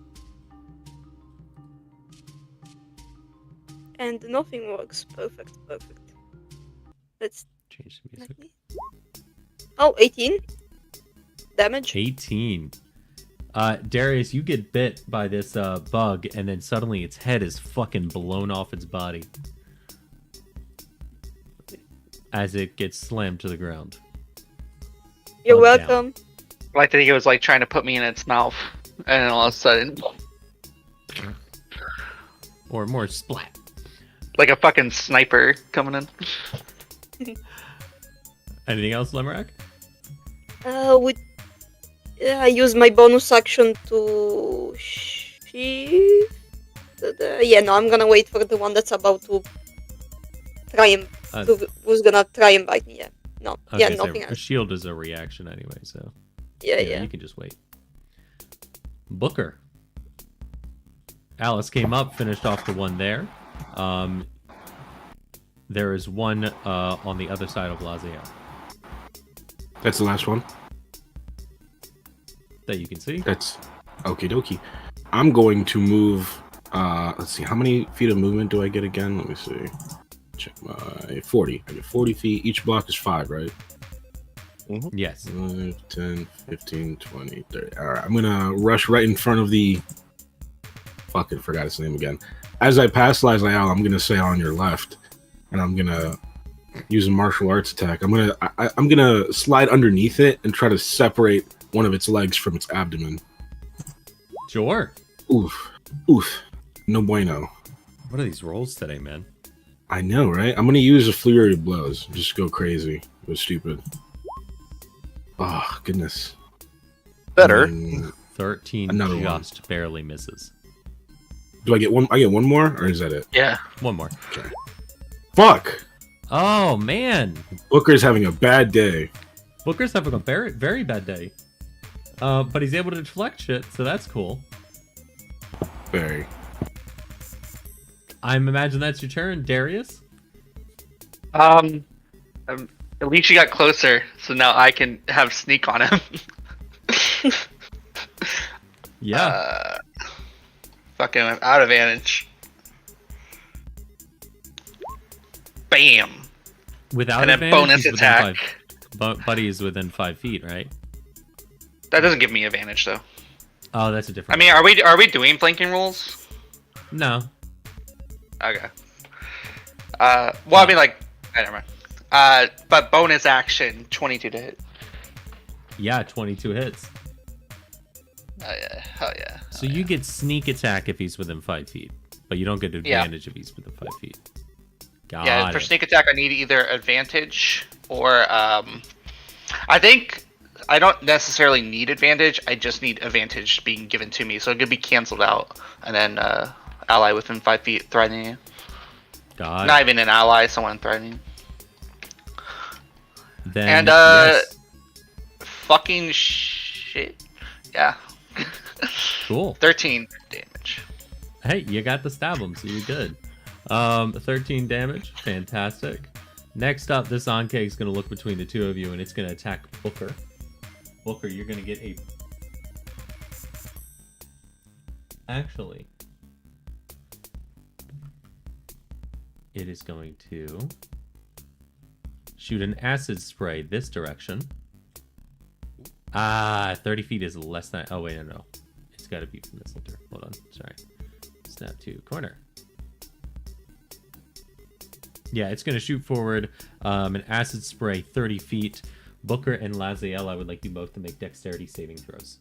And nothing works. Perfect. Let's... Change the music. Oh, 18 damage. 18. Darius, you get bit by this bug, and then suddenly its head is fucking blown off its body as it gets slammed to the ground. You're Bug down. welcome. I think it was like trying to put me in its mouth, and then all of a sudden, Or more splat. like a fucking sniper coming in. Anything else, Lemrak? I use my bonus action to shift. Yeah, no, I'm gonna wait for the one that's about to try and who's gonna try and bite me. Yeah, no, yeah, nothing A else. shield is a reaction anyway, so Yeah. you can just wait. Booker. Alice came up, finished off the one there. There is one on the other side of Lazio That's the last one. that you can see. That's okie dokie. I'm going to move. Let's see. How many feet of movement do I get again? Let me see. Check my 40. I get 40 feet. Each block is 5, right? Yes. 5, 10, 15, 20, 30. All right. I'm going to rush right in front of the... Fucking forgot his name again. As I pass Lazial, I'm going to say on your left. And I'm going to use a martial arts attack. I'm gonna slide underneath it and try to separate one of its legs from its abdomen. Sure. Oof. No bueno. What are these rolls today, man? I know, right? I'm gonna use a flurry of blows. Just go crazy. It was stupid. Oh, goodness. Better. 13 Another just barely misses. Do I get one? I get one more, or is that it? Yeah. One more. Okay. Fuck! Oh, man. Booker's having a bad day. Booker's having a very, very bad day. But he's able to deflect shit, so that's cool. Very. I imagine that's your turn, Darius. At least you got closer, so now I can have sneak on him. Yeah. Fucking out advantage. Bam. Without And then advantage, bonus he's attack. within 5. Buddy is within 5 feet, right? That doesn't give me advantage though. Oh, that's a I different. mean, are we doing flanking rules? No. Okay. Well, I mean, like, never mind. But bonus action, 22 to hit. Yeah, 22 hits. Oh yeah, hell yeah. So you get sneak attack if he's within 5 feet, but you don't get advantage if he's within 5 feet. Yeah, for sneak attack, I need either advantage or I think I don't necessarily need advantage. I just need advantage being given to me, so it could be canceled out, and then ally within 5 feet threatening you. Not even an ally, someone threatening. Then, and yes. fucking shit. Yeah. Cool. 13 damage. Hey, you got to stab him, so you're good. 13 damage. Fantastic. Next up, this Anke is going to look between the two of you, and it's going to attack Booker. Booker, you're going to get a... Actually, it is going to shoot an acid spray this direction. 30 feet is less than... Oh, wait, no. It's got to be from the center. Hold on. Sorry. Snap to corner. Yeah, it's going to shoot forward an acid spray 30 feet. Booker and Laziel, I would like you both to make dexterity saving throws.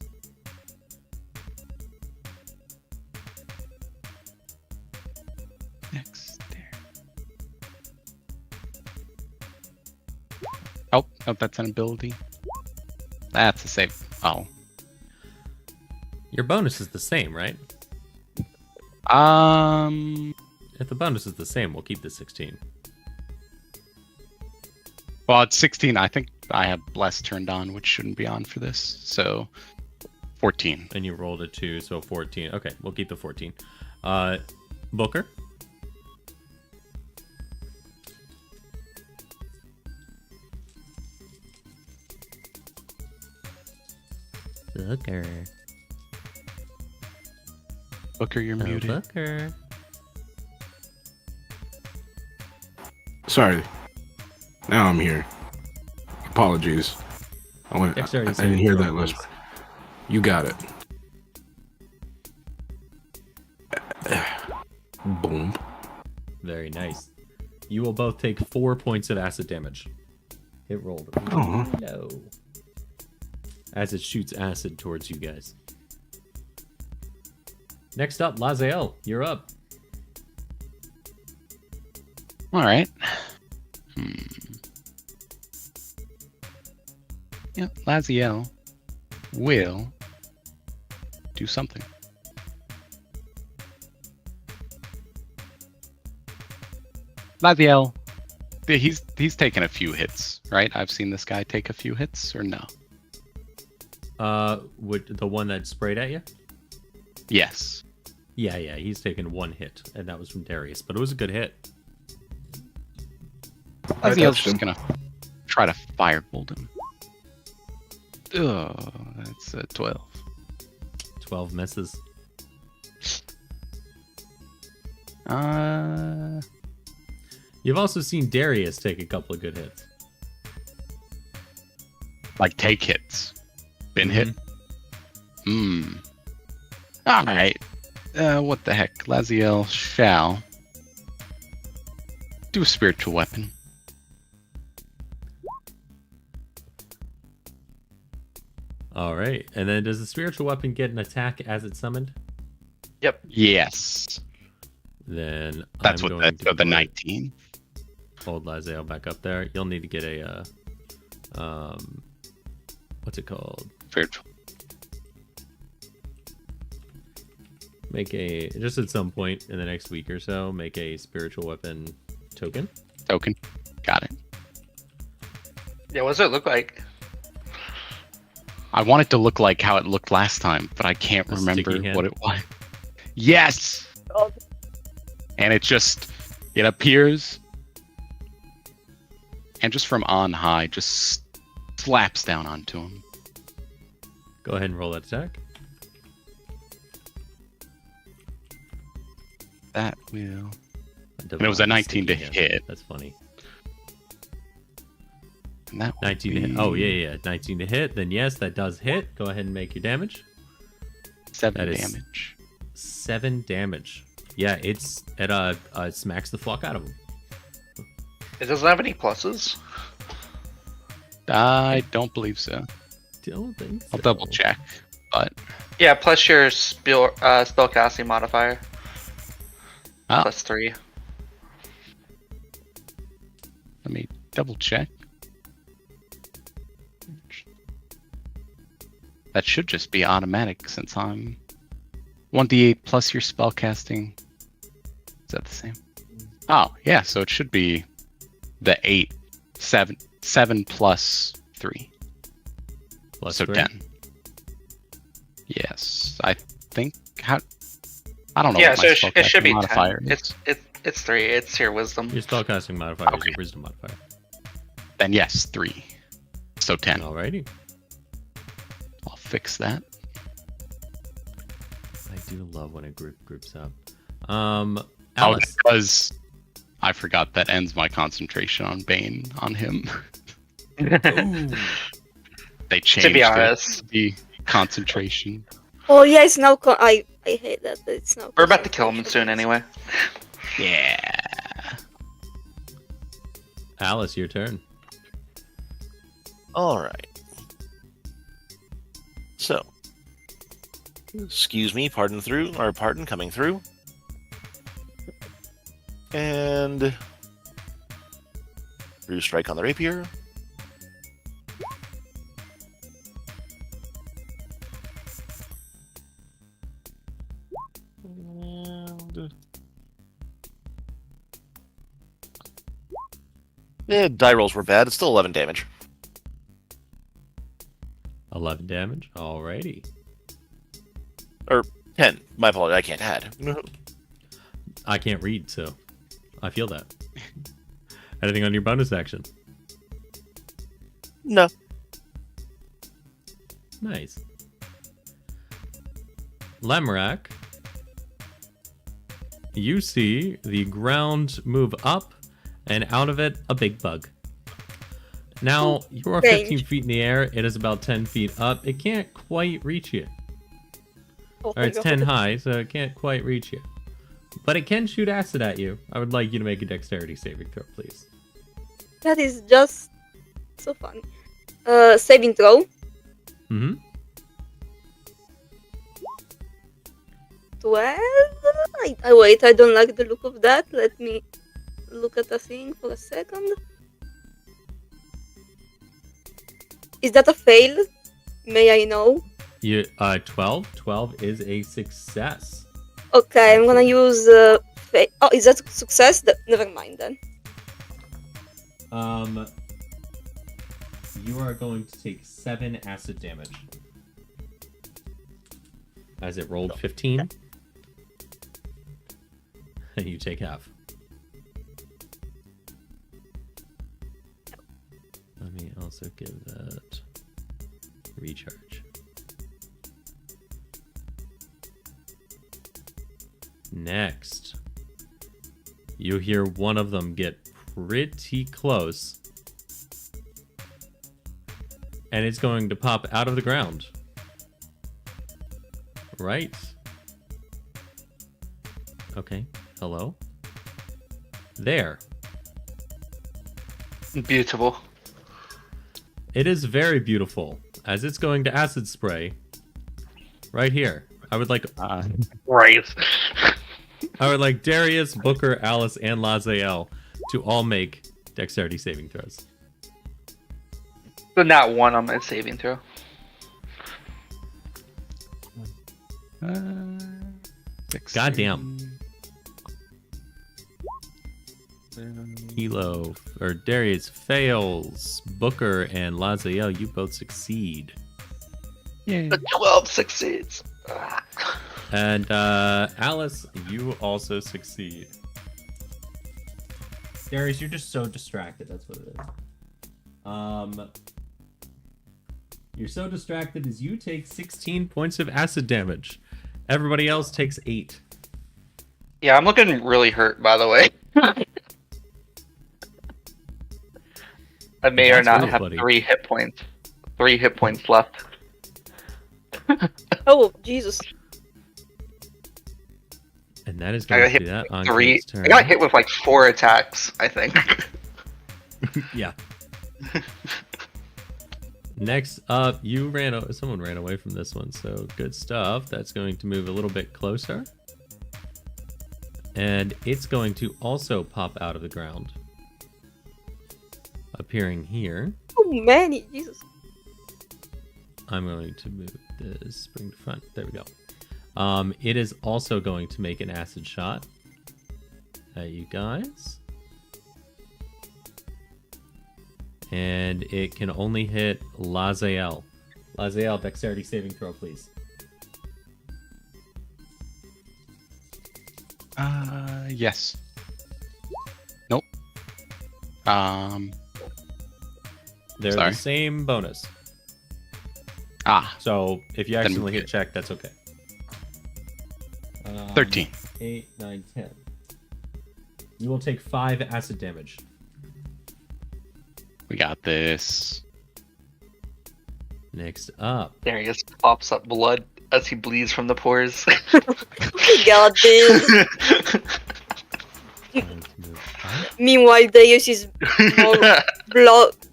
Oh, that's an ability. That's a save. Oh. Your bonus is the same, right? If the bonus is the same, we'll keep the 16. Well, it's 16. I think I have Bless turned on, which shouldn't be on for this. So, 14. And you rolled a 2, so 14. Okay, we'll keep the 14. Booker? Booker, you're muted. Booker. Sorry. Now I'm here. Apologies. I didn't hear that last part. You got it. Boom. Very nice. You will both take 4 points of acid damage. It rolled low. As it shoots acid towards you guys. Next up, Laziel, you're up. All right. Yeah, Laziel will do something. Laziel, he's taken a few hits, right? I've seen this guy take a few hits, or no? Would the one that sprayed at you? Yes. Yeah, he's taken 1 hit, and that was from Darius, but it was a good hit. Laziel's just gonna try to firebolt him. Oh, that's a 12. 12 misses. You've also seen Darius take a couple of good hits. Like take hits. Been hit? Alright. What the heck? Laziel shall do a spiritual weapon. Alright, and then does the spiritual weapon get an attack as it's summoned? Yep. Yes. Then that's what the 19. Hold Laziel back up there. You'll need to get a what's it called? Spiritual. Make a, just at some point in the next week or so, make a spiritual weapon token. Got it. Yeah, what does it look like? I want it to look like how it looked last time, but I can't remember what it was. Yes! Oh. And it appears, and just from on high, just slaps down onto him. Go ahead and roll that attack. That will. And it was a 19 to hit. That's funny. And that 19 to hit. Oh, yeah. 19 to hit. Then yes, that does hit. Go ahead and make your damage. 7 damage. 7 damage. Yeah, it smacks the fuck out of him. It doesn't have any pluses. I don't believe so. Don't think so. I'll double check, but Yeah, plus your spellcasting modifier. Ah. Plus 3. let me double check. That should just be automatic since I'm 1d8 plus your spellcasting. Is that the same? Oh, yeah, so it should be the 8, 7 plus 3. Plus So 3. 10. Yes, I think. I don't know. Yeah, what so my it should be spellcasting 10. modifier is. It's 3. It's your wisdom. Your spellcasting modifier is Okay. your wisdom modifier. Then yes, 3. So 10. Alrighty. I'll fix that. I do love when a group groups up. Oh, Alice. because I forgot that ends my concentration on Bane on him. They changed To be honest. the concentration. Oh yeah, it's now. I hate that it's now. We're about to kill him soon anyway. Yeah. Alice, your turn. All right. So, excuse me, pardon coming through. And Ruse strike on the rapier. And die rolls were bad. It's still 11 damage. 11 damage. Alrighty. 10. My apologies. I can't add. I can't read, so I feel that. Anything on your bonus action? No. Nice. Lemrak, you see the ground move up, and out of it, a big bug. Now, you are 15 feet in the air. It is about 10 feet up. It can't quite reach you. Oh, Or it's 10 high, so it can't quite reach you. But it can shoot acid at you. I would like you to make a dexterity saving throw, please. That is just so funny. Saving throw. Mm-hmm. 12? I wait, I don't like the look of that. Let me look at the thing for a second. Is that a fail? May I know? 12. 12 is a success. Okay, I'm gonna use oh, is that a success? Never mind then. You are going to take 7 acid damage. As it rolled 15. And you take half. Let me also give that recharge. Next, you hear one of them get pretty close, and it's going to pop out of the ground. Right. Okay. Hello. There. Beautiful. It is very beautiful, as it's going to acid spray. Right here. I would like Right. I would like Darius, Booker, Alice, and Lazael to all make dexterity saving throws. So not one on my saving throw. Goddamn. Hilo or Darius fails. Booker and Lazael, you both succeed. Yeah. The 12 succeeds. And Alice, you also succeed. Darius, you're just so distracted. That's what it is. You're so distracted as you take 16 points of acid damage. Everybody else takes 8. Yeah, I'm looking really hurt, by the way. I may or not have 3 hit points. 3 hit points left. Oh, Jesus. And that is going to do that on Kate's turn. I got hit with like 4 attacks, I think. Yeah. Next up, someone ran away from this one, so good stuff. That's going to move a little bit closer. And it's going to also pop out of the ground. Appearing here. Oh, many, Jesus. I'm going to move this, bring to front. There we go. It is also going to make an acid shot at you guys. And it can only hit Lazael. Lazael, dexterity saving throw, please. Yes. Nope. They're Sorry. the same bonus. Ah. So if you accidentally hit check, that's okay. 13. 8, 9, 10. You will take 5 acid damage. We got this. Next up. Darius pops up blood as he bleeds from the pores. God damn. Meanwhile, Darius is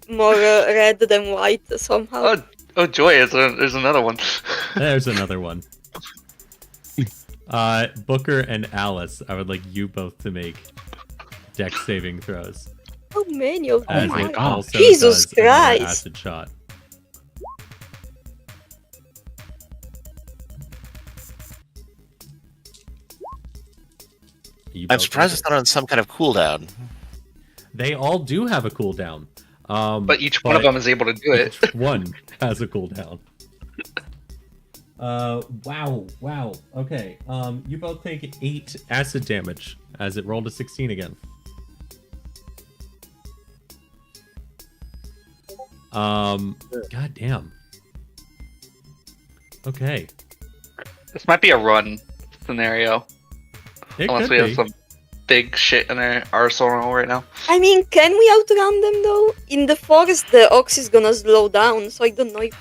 more red than white somehow. Oh joy, there's another one. There's another one. Booker and Alice, I would like you both to make dex saving throws. How many of them? As my it God. also Jesus does another Christ. acid shot. I'm surprised it's not on some kind of cooldown. They all do have a cooldown. But each one of them is able to do it. Each one has a cooldown. Wow. Okay. You both take 8 acid damage as it rolled a 16 again. God damn. Okay. This might be a run scenario. It Unless could we have be. some big shit in our arsenal right now. I mean, can we outrun them though? In the forest, the ox is gonna slow down, so I don't know if...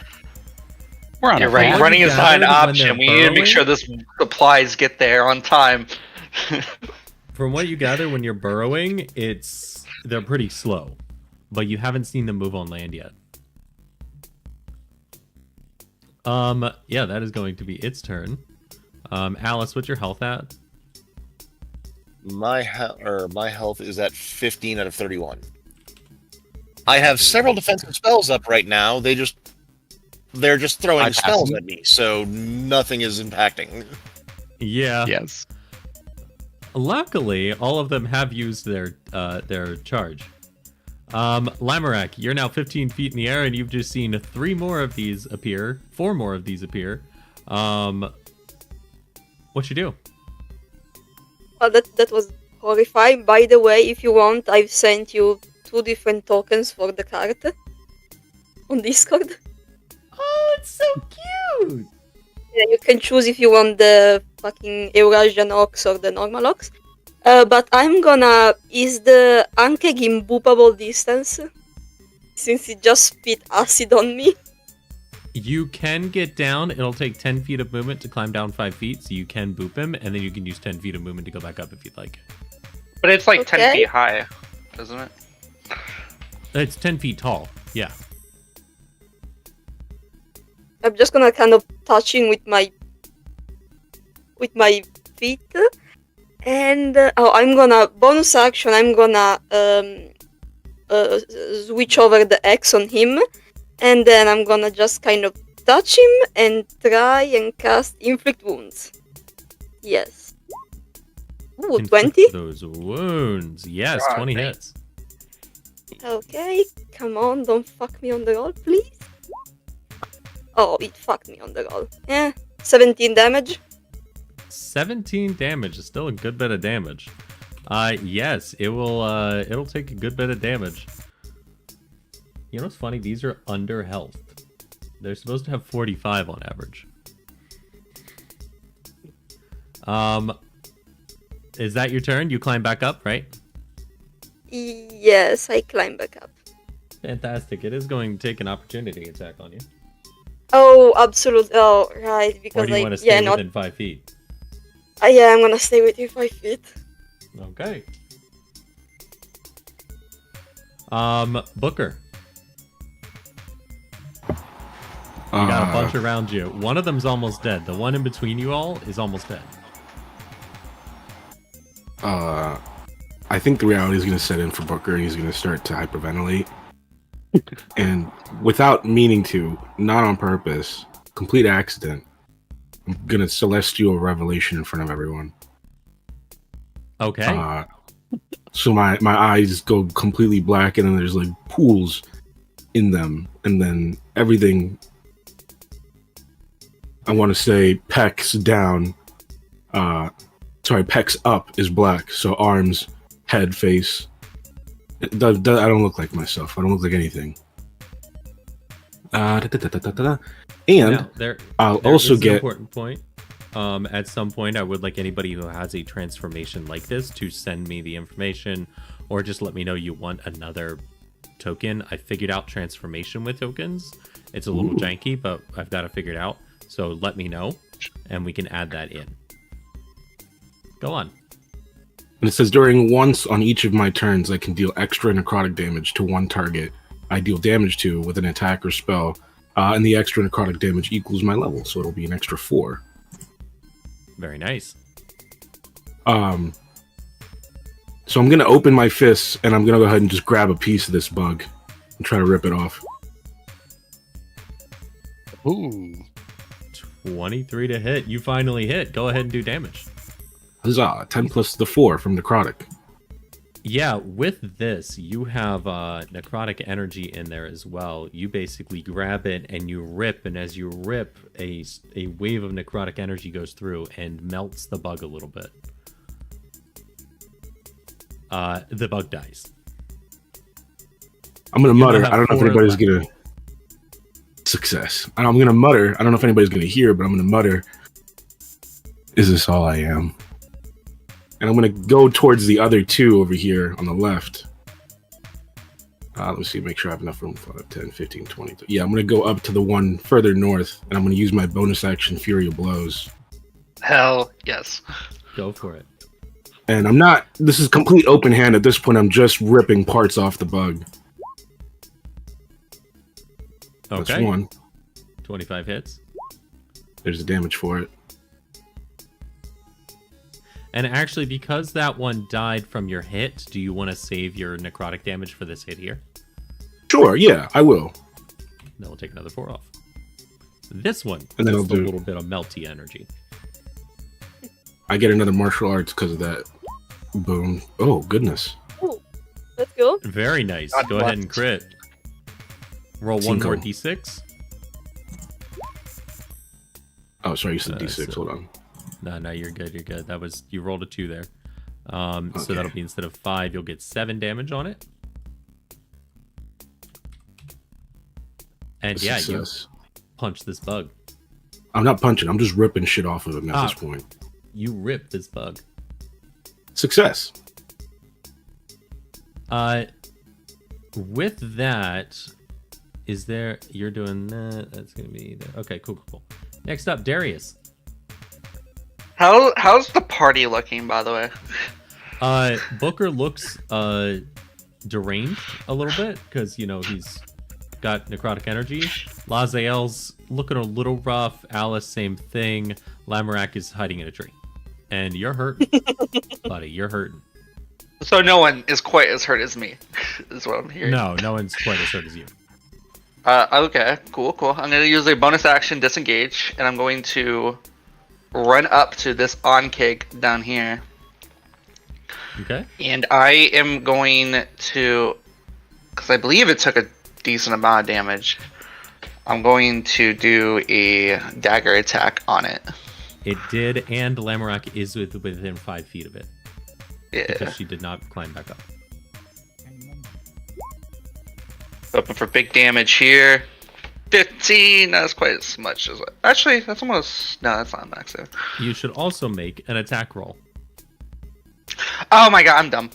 We're on You're a right. path. Running is not an When option. they're We need to make burrowing? sure this supplies get there on time. From what you gather, when you're burrowing, they're pretty slow, but you haven't seen them move on land yet. Yeah, that is going to be its turn. Alice, what's your health at? My health is at 15 out of 31. I have several defensive spells up right now. They're just throwing spells at me, so nothing is impacting. Yeah. Yes. Luckily, all of them have used their charge. Lamorak, you're now 15 feet in the air, and you've just seen 4 more of these appear. What you do? Oh, that was horrifying. By the way, if you want, I've sent you 2 different tokens for the card on Discord. Oh, it's so cute! Yeah, you can choose if you want the fucking Eurasian ox or the normal ox. But I'm gonna... Is the Ankegim boopable distance? Since it just spit acid on me. You can get down. It'll take 10 feet of movement to climb down 5 feet, so you can boop him, and then you can use 10 feet of movement to go back up if you'd like. But it's like Okay. 10 feet high, isn't it? It's 10 feet tall, yeah. I'm just gonna kind of touch him with my feet. And I'm gonna bonus action. I'm gonna switch over the X on him, and then I'm gonna just kind of touch him and try and cast inflict wounds. Yes. Ooh, Inflict 20. those wounds. Yes, God, 20 man. hits. Okay, come on, don't fuck me on the roll, please. Oh, it fucked me on the roll. 17 damage. 17 damage is still a good bit of damage. Yes, it'll take a good bit of damage. You know what's funny? These are under health. They're supposed to have 45 on average. Is that your turn? You climb back up, right? Yes, I climb back up. Fantastic. It is going to take an opportunity attack on you. Oh, absolutely. Oh, right. Because Or do you want to stay yeah, within 5 feet? Yeah, I'm gonna stay with you 5 feet. Okay. Booker. You got a bunch around you. One of them's almost dead. The one in between you all is almost dead. I think the reality is going to set in for Booker, and he's going to start to hyperventilate. And without meaning to, not on purpose, complete accident, I'm going to celestial revelation in front of everyone. Okay. So my eyes go completely black, and then there's like pools in them, and then everything, I want to say pecs down, pecs up is black. So arms, head, face. I don't look like myself. I don't look like anything. And Now, I'll there also is an get important point. At some point, I would like anybody who has a transformation like this to send me the information, or just let me know you want another token. I figured out transformation with tokens. It's a little janky, but I've got it figured out. So let me know, and we can add that in. Go on. And it says during once on each of my turns, I can deal extra necrotic damage to one target I deal damage to with an attack or spell, and the extra necrotic damage equals my level, so it'll be an extra 4. Very nice. So I'm gonna open my fists, and I'm gonna go ahead and just grab a piece of this bug and try to rip it off. Ooh. 23 to hit. You finally hit. Go ahead and do damage. Huzzah! 10 plus the 4 from necrotic. Yeah, with this, you have necrotic energy in there as well. You basically grab it and you rip, and as you rip, a wave of necrotic energy goes through and melts the bug a little bit. The bug dies. I'm gonna mutter. have I don't know if 4 anybody's left. gonna success. I'm gonna mutter. I don't know if anybody's gonna hear, but I'm gonna mutter. Is this all I am? And I'm gonna go towards the other 2 over here on the left. Let me see, make sure I have enough room. 5, 10, 15, 20. Yeah, I'm gonna go up to the one further north, and I'm gonna use my bonus action Fury of Blows. Hell yes. Go for it. And I'm not. This is complete open hand at this point. I'm just ripping parts off the bug. That's Okay. 1. 25 hits. There's the damage for it. And actually, because that one died from your hit, do you want to save your necrotic damage for this hit here? Sure. Yeah, I will. Then we'll take another 4 off. This one And then gets I'll do- a little bit of melty energy. I get another martial arts because of that. Boom. Oh, goodness. Ooh, let's go. Very nice. God Go ahead bless. and crit. Roll one Cinco. more d6. Oh, sorry, you said Uh, D6. so- Hold on. No, you're good. You're good. That was, you rolled a 2 there. So Okay. that'll be, instead of 5, you'll get 7 damage on it. And yeah, you Success. punch this bug. I'm not punching. I'm just ripping shit off of him at Ah. this point. You rip this bug. Success. With that, is there, you're doing that, that's gonna be there. Okay, cool. Next up, Darius. How's the party looking, by the way? Booker looks deranged a little bit because he's got necrotic energy. Lazael's looking a little rough. Alice, same thing. Lamorak is hiding in a tree, and you're hurting, buddy. You're hurting. So no one is quite as hurt as me, is what I'm hearing. No one's quite as hurt as you. Okay, cool. I'm gonna use a bonus action disengage, and I'm going to run up to this on-keg down here. Okay. And I am going to, because I believe it took a decent amount of damage, I'm going to do a dagger attack on it. It did, and Lamorak is within 5 feet of it Yeah. because she did not climb back up. Open for big damage here. 15. That's quite as much as actually. That's almost no. That's not max. You should also make an attack roll. Oh my god, I'm dumb.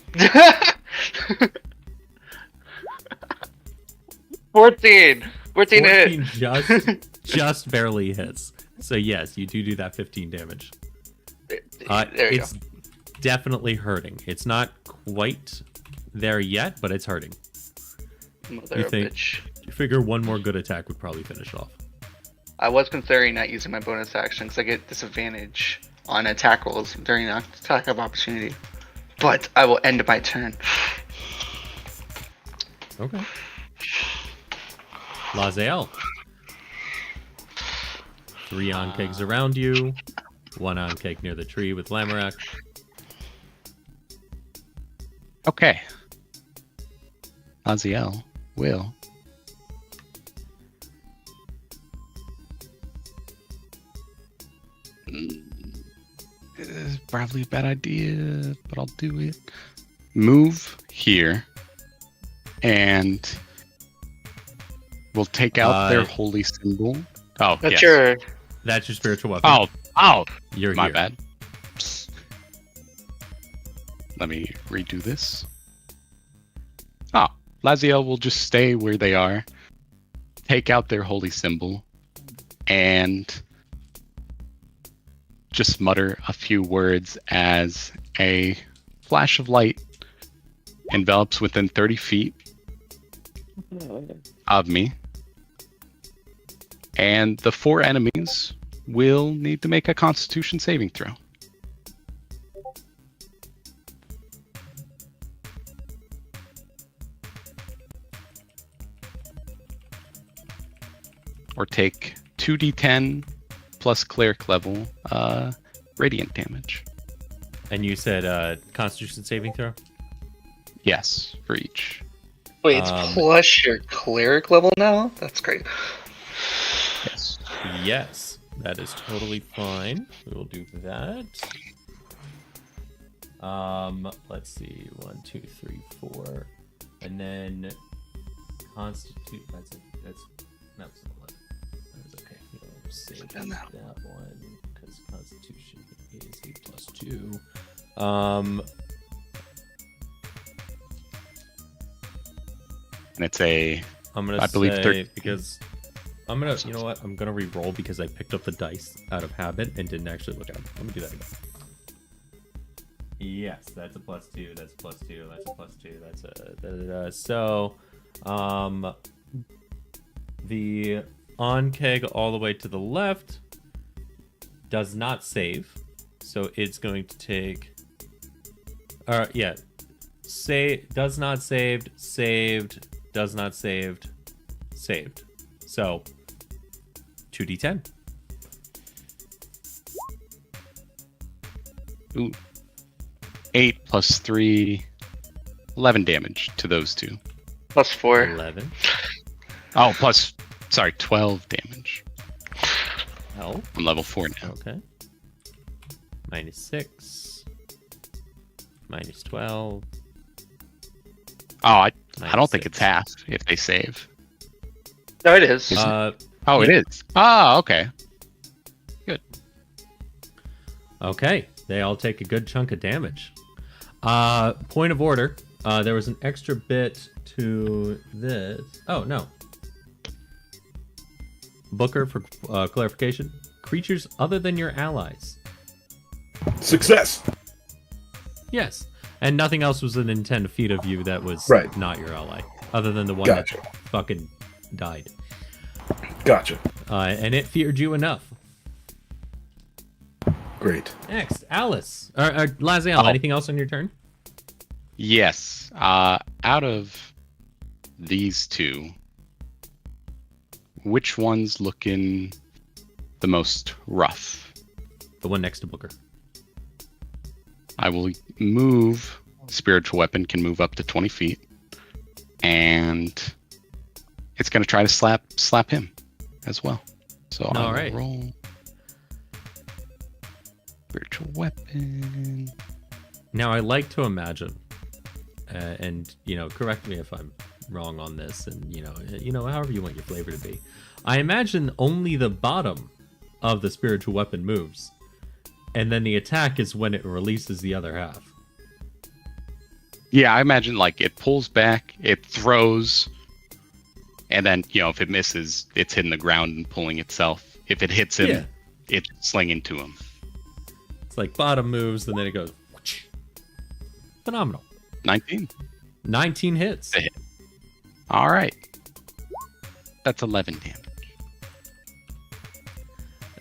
14. 14 hit. just barely hits. So yes, you do that 15 damage. There you It's definitely hurting. It's not quite there yet, but it's hurting. Mother You of think- bitch. You figure one more good attack would probably finish off. I was considering not using my bonus action because I get disadvantage on attack rolls during the attack of opportunity. But I will end my turn. Okay. Laziel. 3 on kegs around you. 1 on keg near the tree with Lamorak. Okay. Aziel will. It's probably a bad idea, but I'll do it. Move here, and we'll take out their holy symbol. Oh, That's yes. That's your spiritual weapon. Oh, You're my here. bad. Let me redo this. Oh, Laziel will just stay where they are, take out their holy symbol, and just mutter a few words as a flash of light envelops within 30 feet of me. And the 4 enemies will need to make a Constitution saving throw. Or take 2d10 plus cleric level radiant damage. And you said Constitution saving throw? Yes, for each. Wait, it's plus your cleric level now? That's great. Yes. Yes, that is totally fine. We will do that. Let's see. 1, 2, 3, 4. And then Constitute. That's an 11. That is okay. We'll save that one because Constitution is a +2. And it's a I'm gonna I believe say because I'm gonna, you know what? I'm gonna re-roll because I picked up the dice out of habit and didn't actually look at them. Let me do that again. Yes, that's a +2. That's a +2. That's a +2. That's a so, the on keg all the way to the left does not save, so it's going to take. Yeah, does not saved, saved, does not saved, saved. So 2d10. Ooh. 8 plus 3, 11 damage to those two. Plus 4. 11. Oh, plus, sorry, 12 damage. Hell. I'm level 4 now. Okay. -6. -12. Oh, I don't think it's 6. half if they save. No, it is. Oh, yeah. it is. Oh, okay. Okay. They all take a good chunk of damage. Point of order. There was an extra bit to this. Oh, no. Booker, for clarification. Creatures other than your allies. Success. Yes. And nothing else was within 10 feet of you that was Right. not your ally. Other than the one Gotcha. that fucking died. Gotcha. And it feared you enough. Great. Next, Alice. Laziel, Oh. anything else on your turn? Yes. Out of these two, which one's looking the most rough? The one next to Booker. I will move. Spiritual weapon can move up to 20 feet, and it's going to try to slap him as well. So All I'll right. roll. Spiritual weapon. Now, I like to imagine, and, correct me if I'm wrong on this, and however you want your flavor to be. I imagine only the bottom of the spiritual weapon moves, and then the attack is when it releases the other half. Yeah, I imagine like it pulls back, it throws, and then if it misses, it's hitting the ground and pulling itself. If it hits him, it's slinging to him. It's like bottom moves, and then it goes. Whoosh. Phenomenal. 19 hits. All right. That's 11 damage.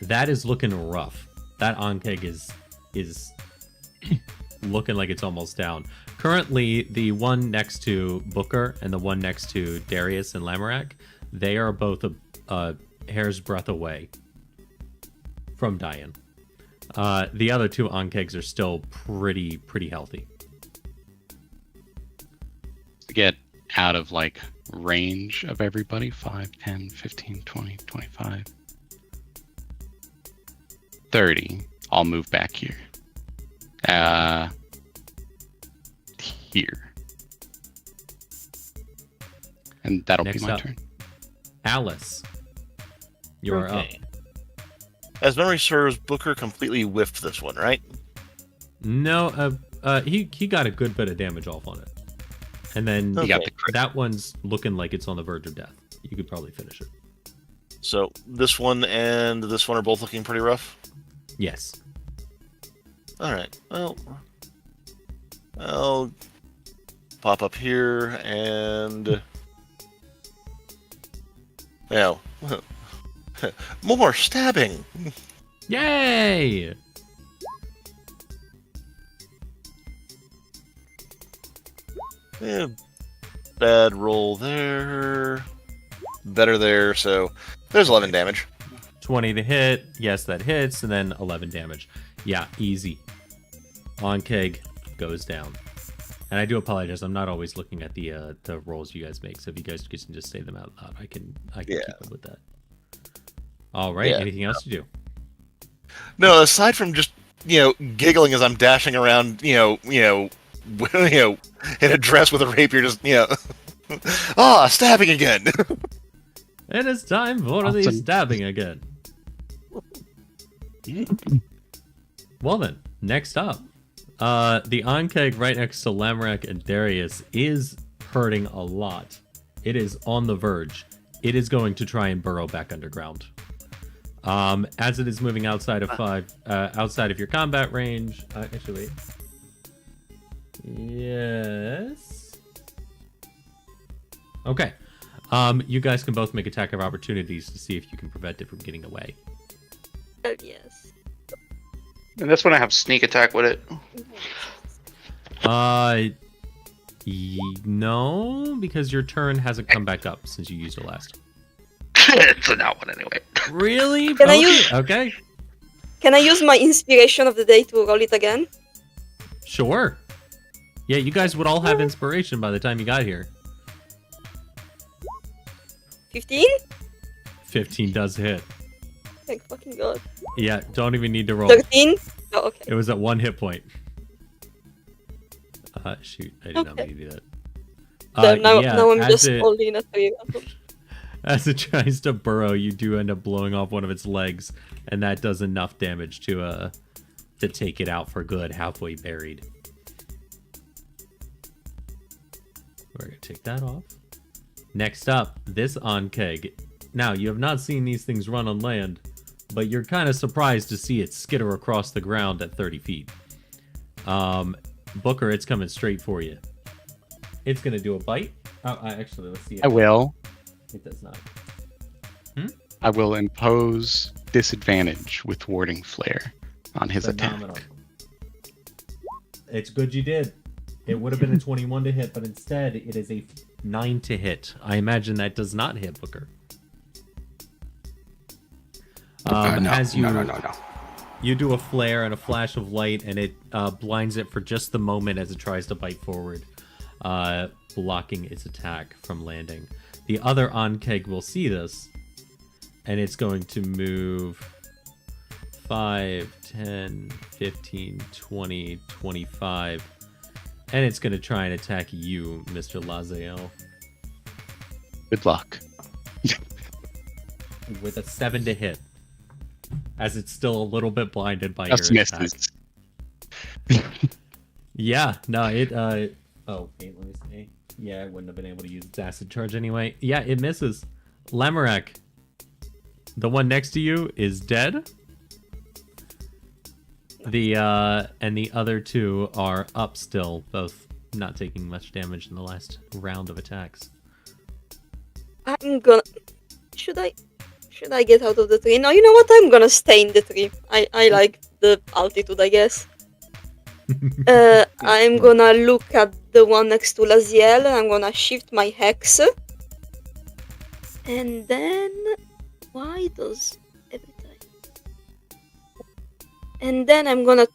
That is looking rough. That Ankeg is looking like it's almost down. Currently, the one next to Booker and the one next to Darius and Lamorak, they are both a hair's breadth away from dying. The other two Ankegs are still pretty healthy. To get out of like range of everybody, 5, 10, 15, 20, 25, 30. I'll move back here. Here. And that'll Next be my up, turn. Alice, you're up. As memory serves, Booker completely whiffed this one, right? No, he got a good bit of damage off on it. And then He got the crit. that one's looking like it's on the verge of death. You could probably finish it. So this one and this one are both looking pretty rough? Yes. All right. Well, I'll pop up here and... Now, more stabbing! Yay! Yeah, bad roll there. Better there, so there's 11 damage. 20 to hit. Yes, that hits. And then 11 damage. Yeah, easy. Ankeg goes down. And I do apologize. I'm not always looking at the rolls you guys make. So if you guys can just say them out loud, I can keep up with that. All right. Yeah. Anything else to do? No, aside from just giggling as I'm dashing around, in a dress with a rapier, just stabbing again. It is time for the stabbing again. Well then, next up, the Ankeg right next to Lamorak and Darius is hurting a lot. It is on the verge. It is going to try and burrow back underground. As it is moving outside of outside of your combat range. Actually, wait. Yes. Okay. You guys can both make attack of opportunities to see if you can prevent it from getting away. Oh, yes. And this one I have sneak attack with it. No, because your turn hasn't come back up since you used it last. It's a not one anyway. Really? Can I use- Okay. Can I use my inspiration of the day to roll it again? Sure. Yeah, you guys would all have inspiration by the time you got here. 15? 15 does hit. Thank fucking god. Yeah, don't even need to roll. 13? Oh, okay. It was at 1 hit point. Shoot, I did not Okay. mean to do that. Now I'm as just it- holding a 3. As it tries to burrow, you do end up blowing off one of its legs, and that does enough damage to take it out for good, halfway buried. We're gonna take that off. Next up, this Ankeg. Now, you have not seen these things run on land, but you're kind of surprised to see it skitter across the ground at 30 feet. Booker, it's coming straight for you. It's gonna do a bite. Actually, let's see. I will. It does not. I will impose disadvantage with warding flare on his Phenomenal. attack. It's good you did. It would have been a 21 to hit, but instead it is a 9 to hit. I imagine that does not hit Booker. As you you do a flare and a flash of light, and it blinds it for just the moment as it tries to bite forward, blocking its attack from landing. The other Ankeg will see this, and it's going to move 5, 10, 15, 20, 25, and it's going to try and attack you, Mr. Lazael. Good luck. With a 7 to hit, as it's still a little bit blinded by Just your attack. misses. Yeah, no, it. Oh, wait, let me see. Yeah, I wouldn't have been able to use its acid charge anyway. Yeah, it misses. Lamorak, the one next to you is dead. And the other two are up still, both not taking much damage in the last round of attacks. I'm gonna. Should I get out of the tree? No, you know what? I'm gonna stay in the tree. I like the altitude, I guess. I'm gonna look at the one next to Laziel, and I'm gonna shift my hex. And then... Why does... every time... And then I'm gonna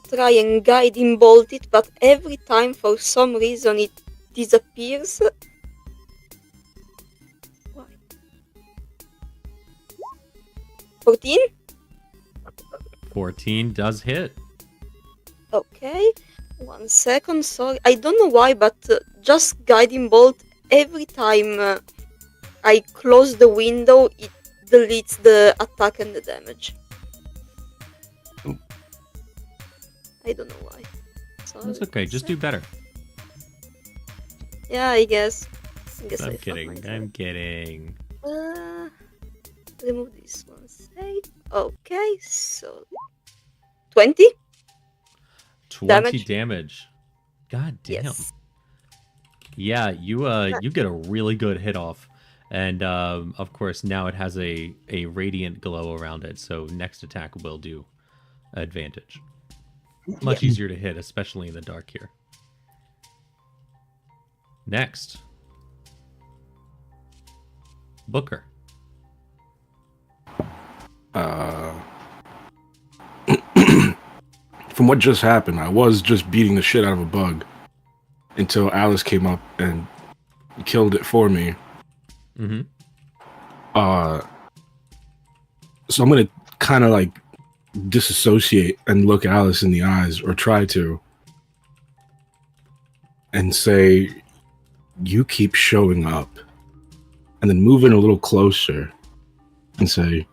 try and guiding bolt it, but every time for some reason it disappears. Why? 14? 14 does hit. Okay, 1 second, sorry. I don't know why, but just guiding bolt, every time I close the window, it deletes the attack and the damage. Ooh. I don't know why. Sorry. That's okay, just do better. Yeah, I guess. I I'm fucked kidding, myself. I'm kidding. Remove this one. Save. Okay, so 20 20 damage. God damn. Yes. Yeah, you get a really good hit off. And of course now it has a radiant glow around it, so next attack will do advantage. Much easier to hit, especially in the dark here. Next. Booker. From what just happened, I was just beating the shit out of a bug until Alice came up and killed it for me. Mm-hmm. So I'm gonna kind of like disassociate and look Alice in the eyes, or try to, and say, "You keep showing up," and then move in a little closer and say,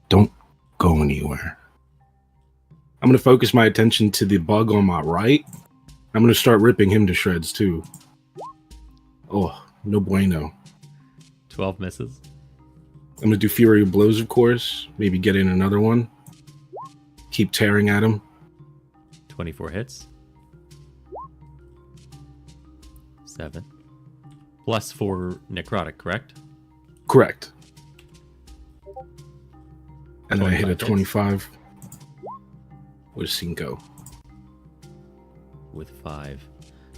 "Don't go anywhere." I'm going to focus my attention to the bug on my right. I'm going to start ripping him to shreds too. Oh, no bueno. 12 misses. I'm going to do Fury of Blows, of course. Maybe get in another one. Keep tearing at him. 24 hits. 7. Plus 4 necrotic, correct? Correct. And then I hit a 25 hits. 25 with Cinco. With 5.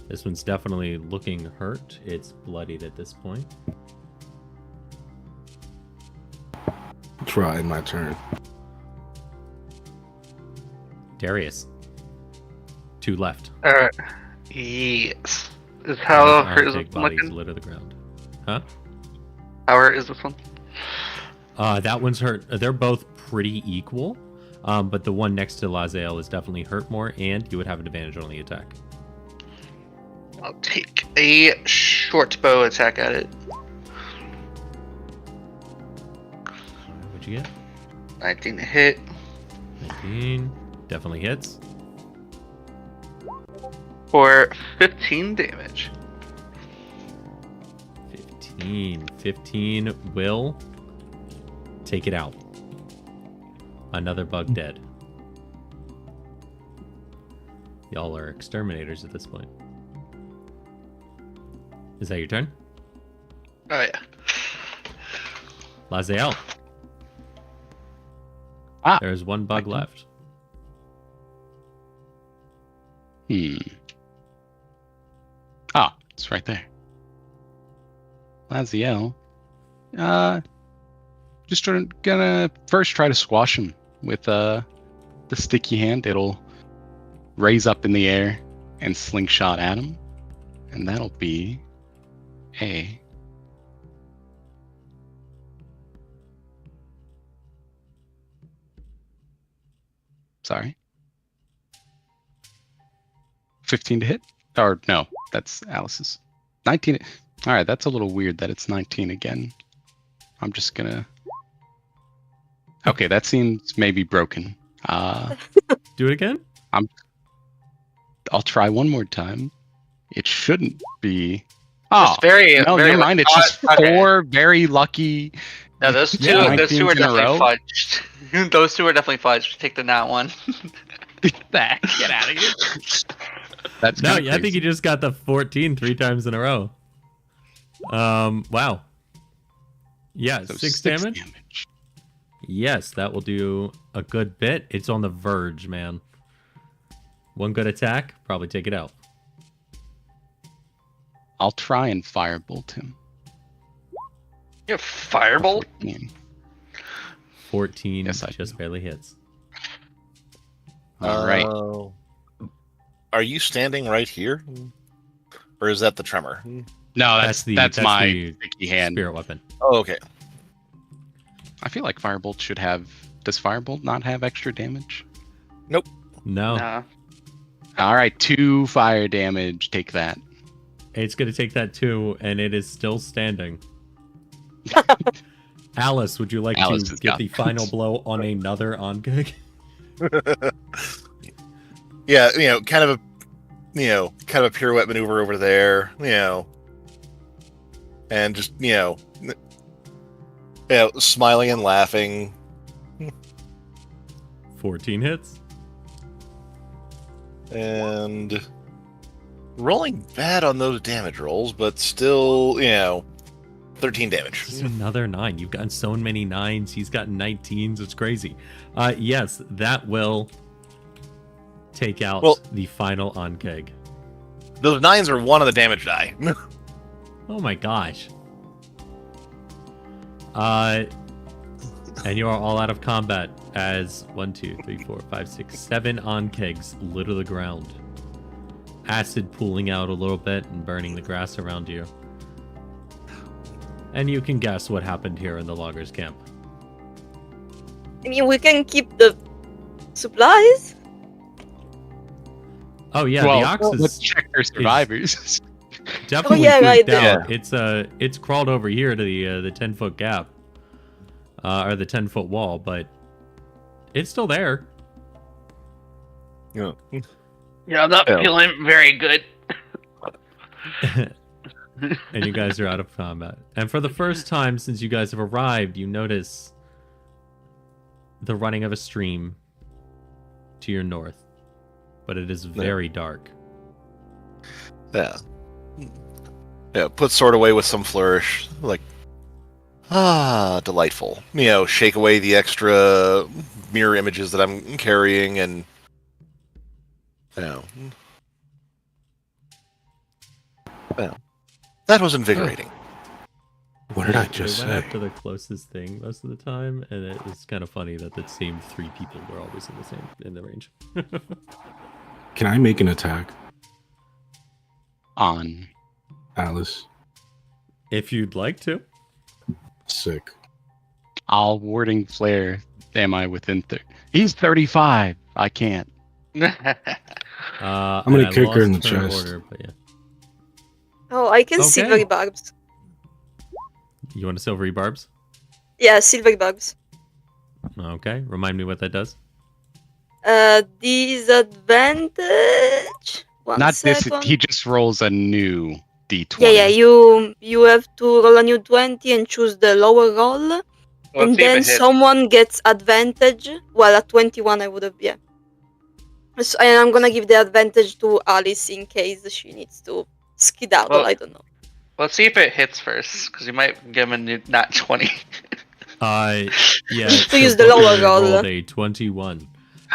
This one's definitely looking hurt. It's bloodied at this point. Try my turn. Darius. 2 left. Alright. Yes. Is how All hurt is big it bodies looking? litter the ground. Huh? How hurt is this one? That one's hurt. They're both pretty equal. But the one next to Laziel is definitely hurt more, and you would have an advantage on the attack. I'll take a short bow attack at it. What'd you get? 19 to hit. 19. Definitely hits. For 15 damage. 15. 15 will take it out. Another bug dead. Y'all are exterminators at this point. Is that your turn? Oh yeah. Laziel. Ah. There's one bug left. Ah, it's right there. Laziel. Just gonna first try to squash him with the sticky hand. It'll raise up in the air and slingshot at him. And that'll be a... Sorry. 15 to hit? Or no, that's Alice's. 19. All right, that's a little weird that it's 19 again. I'm just gonna. Okay, that seems maybe broken. Do it again. I'll try one more time. It shouldn't be. It's very, no, very never mind. It's just okay. 4 very lucky. No, those two Yeah, are 19s in a definitely row. fudged. Those two are definitely fudged. Take the nat one. Get out of here. That's No, kinda I think crazy. you just got the 14 3 times in a row. Wow. Yeah, So 6 damage. Yes, that will do a good bit. It's on the verge, man. One good attack, probably take it out. I'll try and firebolt him. You have firebolt? 14 Yes, I just do. barely hits. All right. Are you standing right here, or is that the tremor? No, that's my the sticky hand. spirit weapon. Oh, okay. I feel like firebolt should have. Does firebolt not have extra damage? No. Nah. All right, 2 fire damage. Take that. It's going to take that too, and it is still standing. Alice, would you like Alice to has get got the this. final blow on another on-gig? Yeah, kind of a pirouette maneuver over there, and just smiling and laughing. 14 hits. And rolling bad on those damage rolls, but still, 13 damage. This is another 9. You've gotten so many 9s. He's gotten 19s. It's crazy. Yes, that will take out the final on-keg. Those 9s are one of the damage die. Oh my gosh. And you are all out of combat as 1, 2, 3, 4, 5, 6, 7 on-kegs litter the ground. Acid pooling out a little bit and burning the grass around you. And you can guess what happened here in the loggers' camp. I mean, we can keep the supplies. Oh yeah, well, the ox is let's check their survivors. definitely yeah, right freaked there. out. It's crawled over here to the 10-foot gap, or the 10-foot wall, but it's still there. Yeah. Yeah, I'm not feeling very good. And you guys are out of combat. And for the first time since you guys have arrived, you notice the running of a stream to your north, but it is very dark. Yeah. Yeah, put sword away with some flourish. Like, delightful. Shake away the extra mirror images that I'm carrying and, that was invigorating. What did I They just went say? up to the closest thing most of the time, and it was kind of funny that the same 3 people were always in the range. Can I make an attack, On. Alice? If you'd like to. Sick. I'll warding flare. Am I within? He's 35. I can't. I'm gonna kick her in the chest. Order, but yeah. Oh, I can Okay. silvery barbs. You want a silvery barbs? Yeah, silvery barbs. Okay, remind me what that does. Disadvantage. One Not this. second. He just rolls a new d20. Yeah. You have to roll a new 20 and choose the lower roll, and then someone gets advantage. Well, at 21, I would have So, and I'm gonna give the advantage to Alice in case she needs to skedaddle. Well, I don't know. Let's see if it hits first, because you might give him a new nat 20. Yeah. To use the lower roll. Rolled a 21.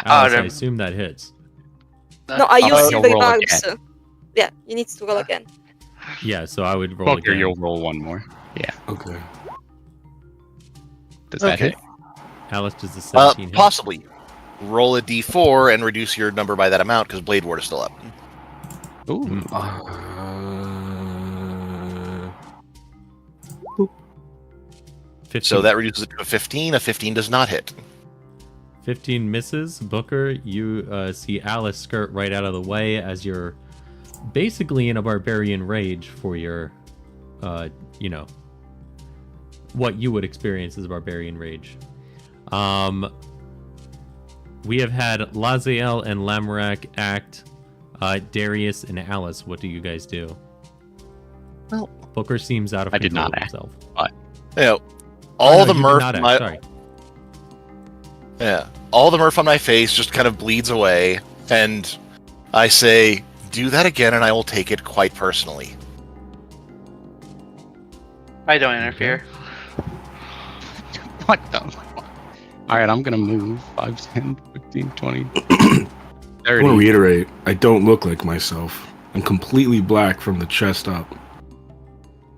Alice, I never- assume that hits. No, I use you'll silvery roll barbs. again. Yeah, you need to roll again. Yeah, so I would roll Booker, again. you'll roll one more. Yeah. Okay. Does that Okay. hit? Alice, does the 17 hit? Possibly. Roll a d4 and reduce your number by that amount because Blade Ward is still up. Ooh. 15. So that reduces it to a 15. A 15 does not hit. 15 misses. Booker, you see Alice skirt right out of the way as you're basically in a barbarian rage for your you know, what you would experience as barbarian rage. We have had Laziel and Lamorak act. Darius and Alice, what do you guys do? Well, Booker seems out of I did control not of act. himself. You know, Oh, all no, the you did mirth, not act, my, sorry. yeah, all the mirth on my face just kind of bleeds away, and I say, "Do that again, and I will take it quite personally." I don't interfere. What the? Alright, I'm gonna move 5, 10, 15, 20, 30. I want to reiterate, I don't look like myself. I'm completely black from the chest up.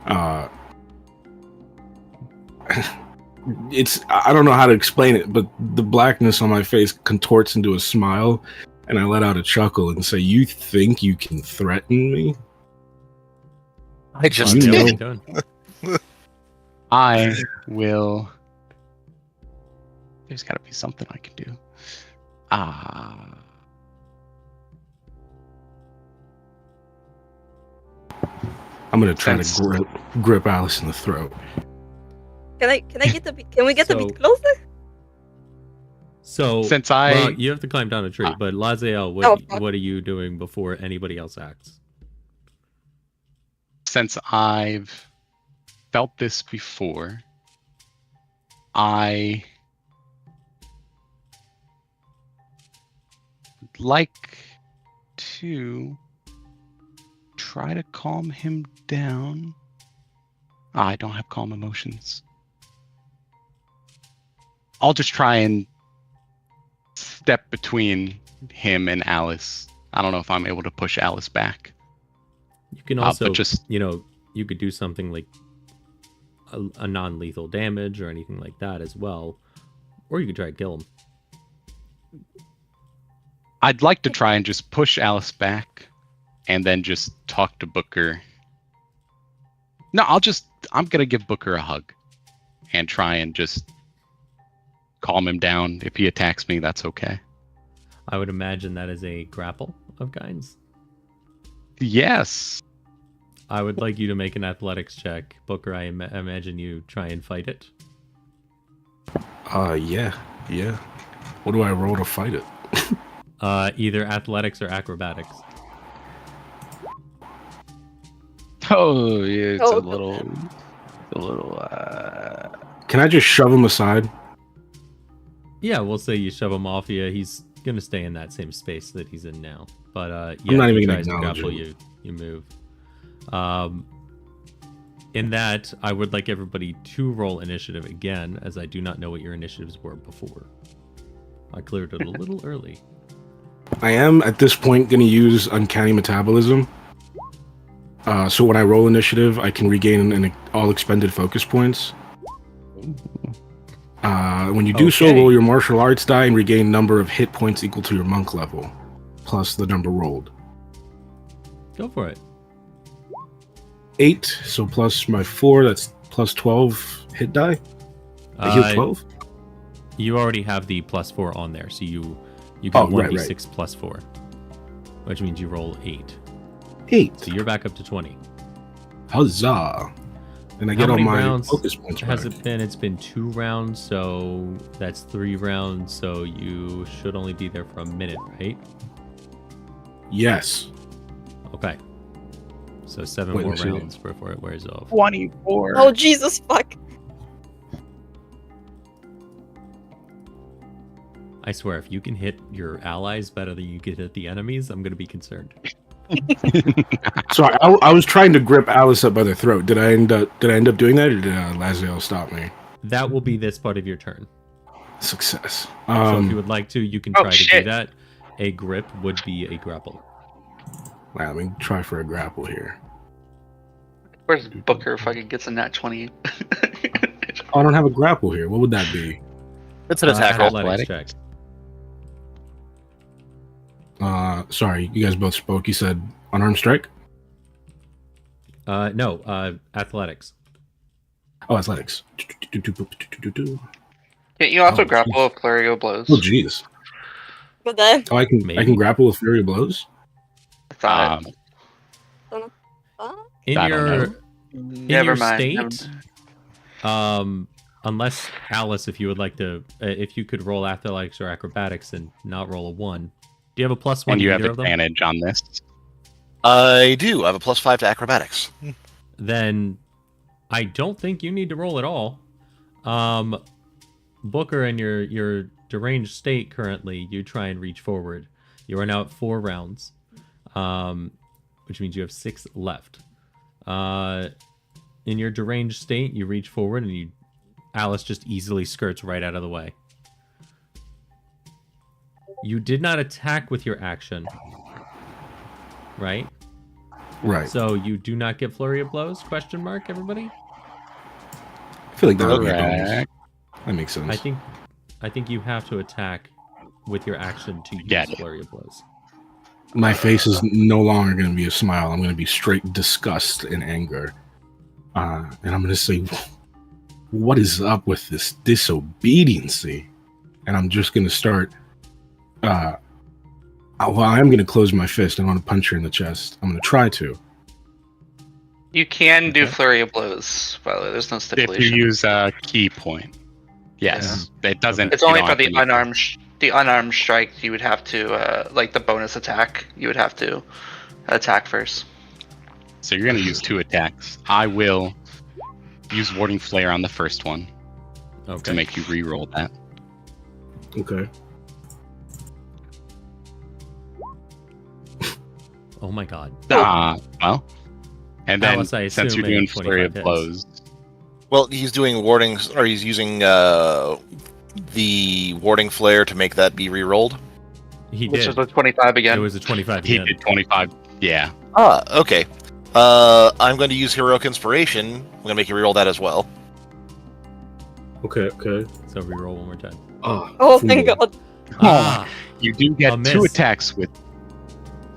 I don't know how to explain it, but the blackness on my face contorts into a smile, and I let out a chuckle and say, "You think you can threaten me?" I just You did. know. I will. There's got to be something I can do. I'm gonna try to grip Alice in the throat. Can I get a bit? Can we get a So- bit closer? So, Since well, you have to climb down a tree, but Laziel, fuck. what are you doing before anybody else acts? Since I've felt this before, I would like to try to calm him down. I don't have calm emotions. I'll just try and step between him and Alice. I don't know if I'm able to push Alice back. You can also, but just you know, you could do something like a non-lethal damage or anything like that as well, or you could try to kill him. I'd like to try and just push Alice back and then just talk to Booker. No, I'm going to give Booker a hug and try and just calm him down. If he attacks me, that's okay. I would imagine that is a grapple of kinds. Yes. I would like you to make an athletics check. Booker, I imagine you try and fight it. Yeah. What do I roll to fight it? Either athletics or acrobatics. Oh, yeah, it's Oh, a little. Can I just shove him aside? Yeah, we'll say you shove him off you. He's gonna stay in that same space that he's in now. But yeah, I'm not if he even gonna tries to acknowledge grapple him. you move. In that, I would like everybody to roll initiative again, as I do not know what your initiatives were before. I cleared it a little early. I am at this point going to use Uncanny Metabolism. So when I roll initiative, I can regain all expended focus points. When you do so, Okay. roll your martial arts die and regain number of hit points equal to your monk level, plus the number rolled. Go for it. 8, so plus my 4, that's plus 12 hit die. I heal 12? You already have the +4 on there, so you get Oh, 1d6 plus 4, which means you roll 8. 8. So you're back up to 20. Huzzah. And I How get all many my rounds focus points back. has it been? It's been 2 rounds, so that's 3 rounds, so you should only be there for a minute, right? Yes. Okay. So 7 Wait, more let's see. rounds before it wears off. 24. Oh Jesus fuck! I swear, if you can hit your allies better than you can hit the enemies, I'm going to be concerned. So I was trying to grip Alice up by the throat. Did I end up doing that, or did Laziel stop me? That will be this part of your turn. Success. So if you would like to, you can Oh, try to do shit. that. A grip would be a grapple. Let me try for a grapple here. Where's Booker fucking gets a nat 20? Oh, I don't have a grapple here. What would that be? It's an attack roll. Athletics check. Sorry, you guys both spoke. You said unarmed strike? No, athletics. Oh, athletics. Can't you also Oh, grapple with flurry of blows? Oh, jeez. But then, Oh, I can Maybe. grapple with flurry of blows. I thought In I don't your know. Never your mind. state, unless Alice, if you would like to, if you could roll athletics or acrobatics and not roll a 1. Do you have a +1 And to you have either of them? advantage on this. I do. I have a +5 to acrobatics. Then I don't think you need to roll at all. Booker, in your deranged state currently, you try and reach forward. You are now at 4 rounds, which means you have 6 left. In your deranged state, you reach forward and Alice just easily skirts right out of the way. You did not attack with your action, right? Right. So you do not get flurry of blows? Question mark, everybody? I feel like that would be a bonus. Correct. That makes sense. I think you have to attack with your action to use Get it. flurry of blows. My face is no longer going to be a smile. I'm going to be straight disgust and anger. And I'm going to say, what is up with this disobediency? And I'm just going to start... well, I'm going to close my fist. I want to punch her in the chest. I'm going to try to. You can do Okay. flurry of blows, by the way. There's no If stipulation. you use a key point. Yes. It doesn't. It's you only don't for have the to use unarmed strike. You would have to like the bonus attack. You would have to attack first. So you're going to use 2 attacks. I will use Warding Flare on the first one Okay. to make you re-roll that. Okay. Oh my god. Well. And then, Alice, I since you're assume doing a Flurry of 25 hits. Blows, Well, he's doing wardings, or he's using the warding flare to make that be re-rolled. He Which did. is a 25 It again. was a 25 he again. did 25. Yeah. Ah, okay. I'm going to use heroic inspiration. I'm going to make you re-roll that as well. Okay. So reroll one more time. Oh, thank God. Ah, You do A get miss. 2 attacks with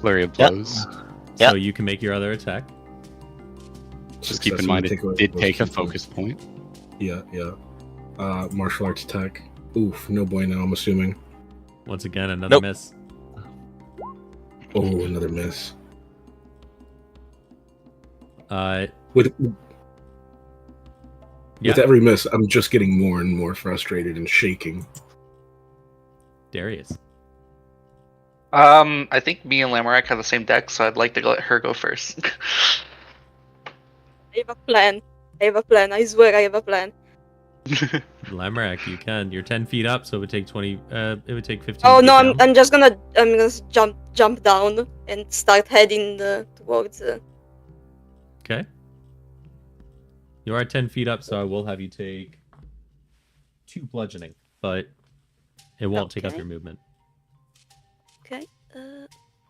Flurry of Yep. Blows. Yeah. so you can make your other attack. Just keep in mind it did take a focus point. Yeah. Martial arts attack. Oof, no bueno, I'm assuming. Once again, another Nope. miss. Oh, another miss. With Yeah, every miss, I'm just getting more and more frustrated and shaking. Darius. I think me and Lamorak have the same deck, so I'd like to let her go first. I have a plan. I swear I have a plan. Lamrak, you can. You're 10 feet up, so it would take 20. It would take 15. Oh to no, get down. I'm just gonna jump down and start heading towards. Okay. You are 10 feet up, so I will have you take 2 bludgeoning, but it won't take up Okay. your movement. Okay.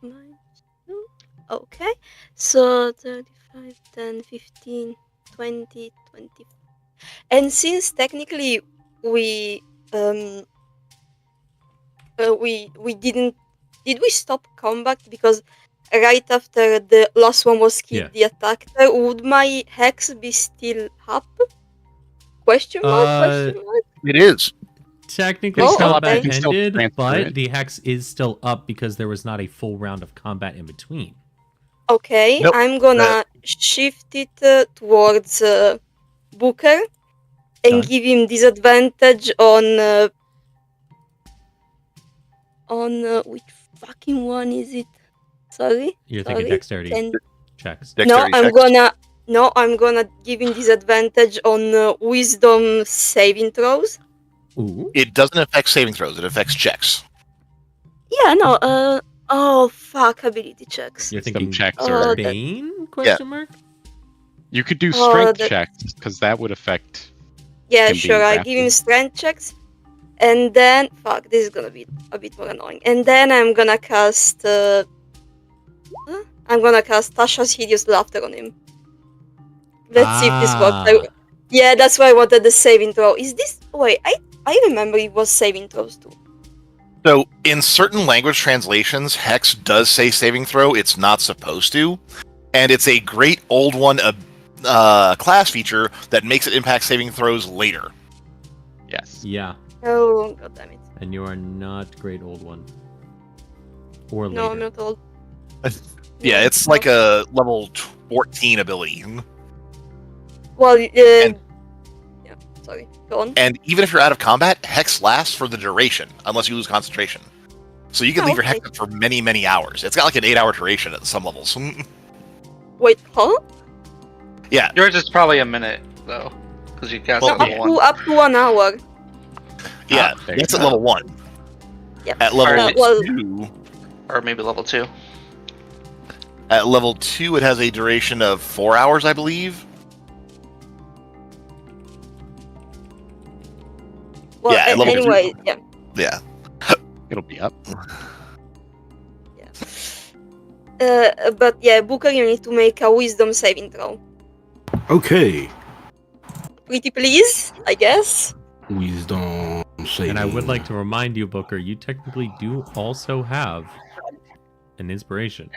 Minus 2. Okay. So 35, 10, 15, 20, 20. And since technically we did we stop combat because right after the last one was killed, the attacker, would my hex be still up? Question mark? It is. Technically, Oh, combat okay. ended, Transfer but it. the hex is still up because there was not a full round of combat in between. Okay, Nope, I'm gonna shift it towards Booker and Done. give him disadvantage on which fucking one is it? Sorry. You're thinking Sorry. dexterity And checks. Dexterity I'm gonna give him disadvantage on wisdom saving throws. Ooh. It doesn't affect saving throws. It affects checks. Yeah, no. Oh fuck, ability checks. You're Some thinking checks Oh, are. that- Bane? Question mark? You could do Oh, strength that- checks because that would affect. Yeah, Him sure. being I give him grappled. strength checks, and then fuck, this is gonna be a bit more annoying. And then I'm gonna cast. I'm gonna cast Tasha's hideous laughter on him. Let's see if this works. Yeah, that's why I wanted the saving throw. Is this? Wait, I remember it was saving throws too. So, in certain language translations, Hex does say saving throw. It's not supposed to. And it's a great old one class feature that makes it impact saving throws later. Yes. Yeah, Oh god damn it! and you are not great old one. Or No, I'm later. not old. Yeah, it's like a level 14 ability. Well, And- yeah. Sorry. Go on. And even if you're out of combat, Hex lasts for the duration, unless you lose concentration. So you can leave your Hex up for many, many hours. It's got like an 8-hour duration at some levels. Wait, huh? Yeah. Yours is probably a minute though, because you cast Well, level 1. Up to 1 hour. Yeah, there you that's at go. level 1. Yep. At level well- 2, Or maybe level 2. at level 2, it has a duration of 4 hours, I believe. Well, Yeah, level two. anyway, yeah. Yeah. It'll be up. But yeah, Booker, you need to make a wisdom saving throw. Okay. Pretty please, I guess. Wisdom saving. And I would like to remind you, Booker, you technically do also have an inspiration.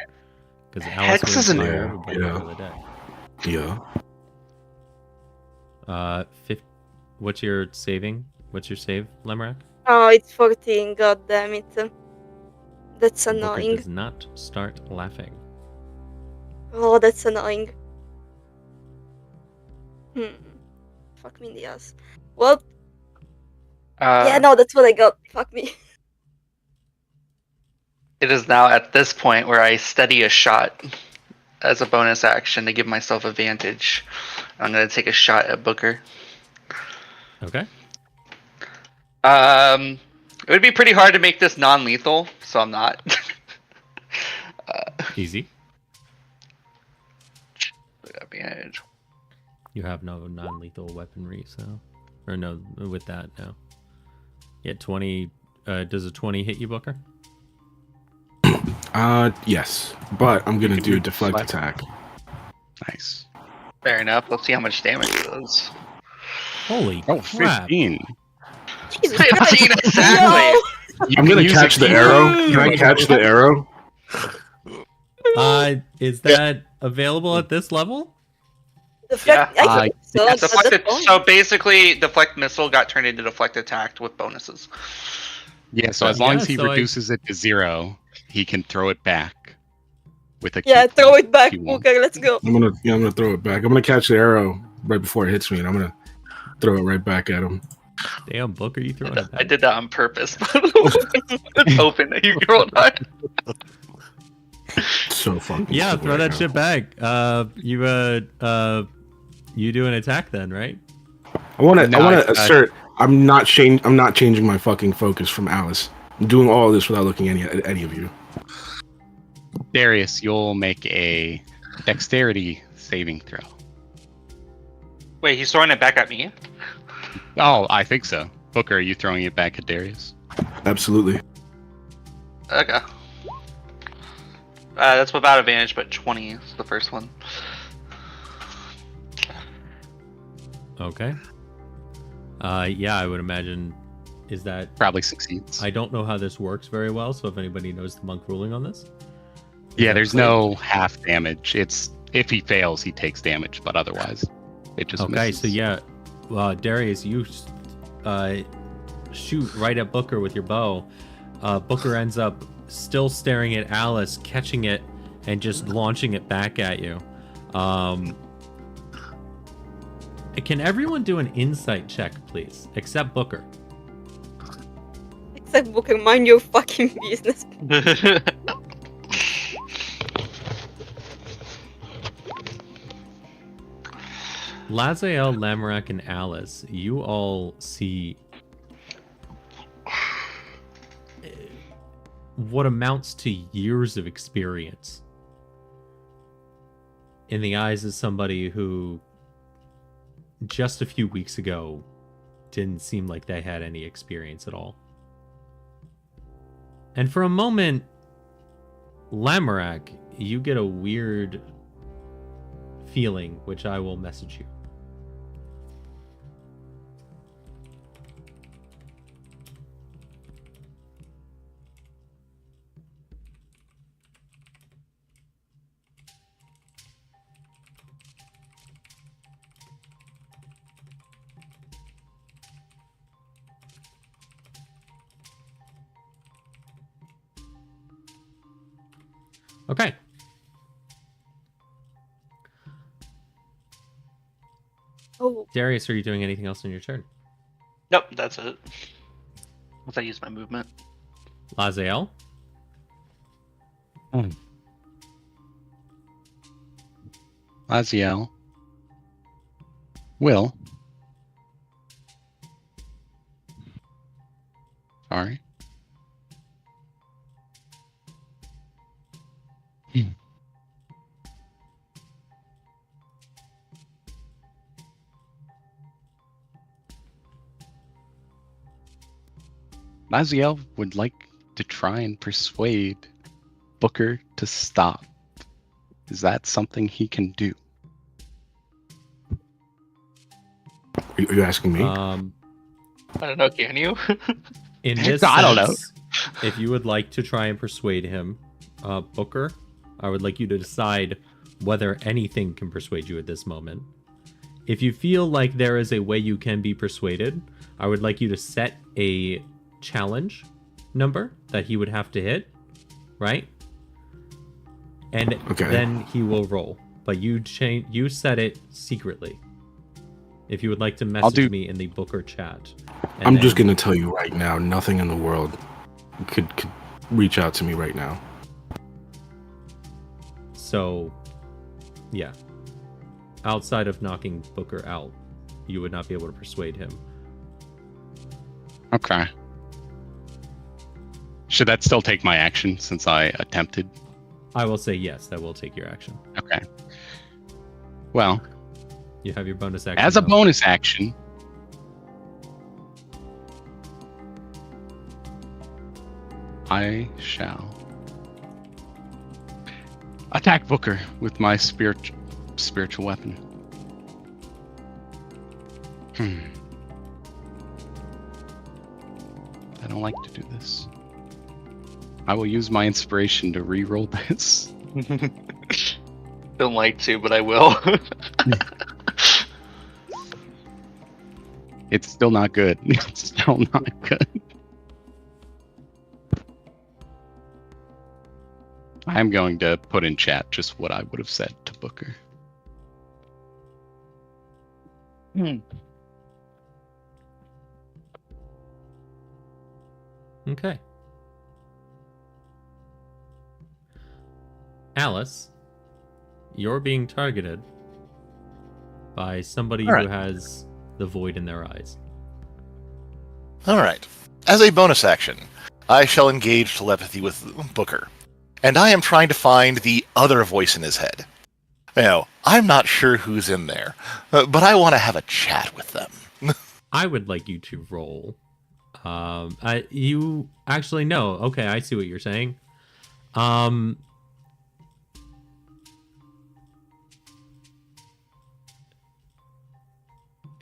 Because Alice Hex will is an- inspire Yeah, everybody yeah. over the day. Yeah. What's your saving? What's your save, Lemrak? Oh, it's 14, god damn it. That's Booker annoying. does not start laughing. Oh, that's annoying. Fuck me in the ass. Well, yeah, no, that's what I got. Fuck me. It is now at this point where I steady a shot as a bonus action to give myself advantage. I'm gonna take a shot at Booker. Okay. It would be pretty hard to make this non-lethal, so I'm not. Easy. Advantage. You have no non-lethal weaponry, so... Or no, with that, no. Yeah, 20... does a 20 hit you, Booker? Yes. But I'm gonna can do do deflect deflect. attack. Nice. Fair enough. Let's see how much damage it does. Holy Oh, crap. 15. Jesus 15 Christ. exactly. No! I'm gonna use catch a the key. arrow. Can I catch the arrow? Is that available at this level? Deflect, Yeah. I think so. Yeah, at this deflected, point. so basically, deflect missile got turned into deflect attack with bonuses. Yeah, so as long Yeah, as he so I- reduces it to 0, he can throw it back with a Yeah, key throw point it back, if you want. Booker. Let's go. I'm gonna throw it back. I'm gonna catch the arrow right before it hits me, and I'm gonna throw it right back at him. Damn, Booker, you throwing it I back. did that on purpose. It's hoping that you rolled high. So fucking. Yeah, stupid throw right that now. shit back. You do an attack then, right? I want to No, I- assert. I'm not changing my fucking focus from Alice. I'm doing all of this without looking at any of you. Darius, you'll make a dexterity saving throw. Wait, he's throwing it back at me? Oh, I think so. Booker, are you throwing it back at Darius? Absolutely. Okay. That's without advantage, but 20 is the first one. Okay. Yeah, I would imagine. Is that? Probably succeeds. I don't know how this works very well, so if anybody knows the monk ruling on this. Yeah, there's no half damage. It's if he fails, he takes damage, but otherwise, it just Okay, misses. so yeah, Darius, you shoot right at Booker with your bow. Booker ends up still staring at Alice, catching it, and just launching it back at you. Can everyone do an insight check, please? Except Booker. Except Booker, mind your fucking business. Lazael, Lamorak, and Alice, you all see what amounts to years of experience in the eyes of somebody who just a few weeks ago didn't seem like they had any experience at all. And for a moment, Lamorak, you get a weird feeling, which I will message you. Okay. Oh, Darius, are you doing anything else on your turn? Nope, that's it. Once I use my movement. Laziel? Laziel will. Sorry. Laziel would like to try and persuade Booker to stop. Is that something he can do? Are you asking me? I don't know, can you? In this I don't know. sense, if you would like to try and persuade him, Booker, I would like you to decide whether anything can persuade you at this moment. If you feel like there is a way you can be persuaded, I would like you to set a challenge number that he would have to hit, right? And then he will roll. But you set it secretly. If you would like to message me in the Booker chat. I'm just gonna tell you right now, nothing in the world could reach out to me right now. So, yeah. Outside of knocking Booker out, you would not be able to persuade him. Okay. Should that still take my action since I attempted? I will say yes, that will take your action. Okay. Well, you have your bonus action. As a bonus action, I shall attack Booker with my spiritual weapon. I don't like to do this. I will use my inspiration to re-roll this. Don't like to, but I will. It's still not good. It's still not good. I'm going to put in chat just what I would have said to Booker. Okay. Alice, you're being targeted by somebody who has the void in their eyes. All right. As a bonus action, I shall engage telepathy with Booker. And I am trying to find the other voice in his head. Now, I'm not sure who's in there, but I want to have a chat with them. I would like you to roll. You actually no. Okay, I see what you're saying.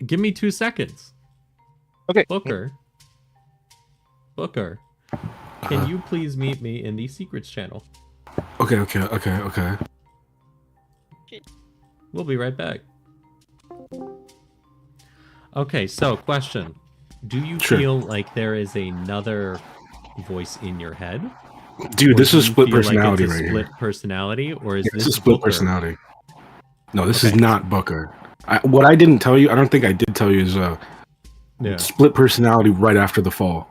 Give me 2 seconds. Okay. Booker, can you please meet me in the secrets channel? Okay. We'll be right back. Okay, so question. Do you feel like there is another voice in your head? Dude, Or this do is you split feel like personality it's a right split here. personality, or is This this is split Booker? personality. No, this is not Booker. What I didn't tell you, I don't think I did tell you, is split personality right after the fall.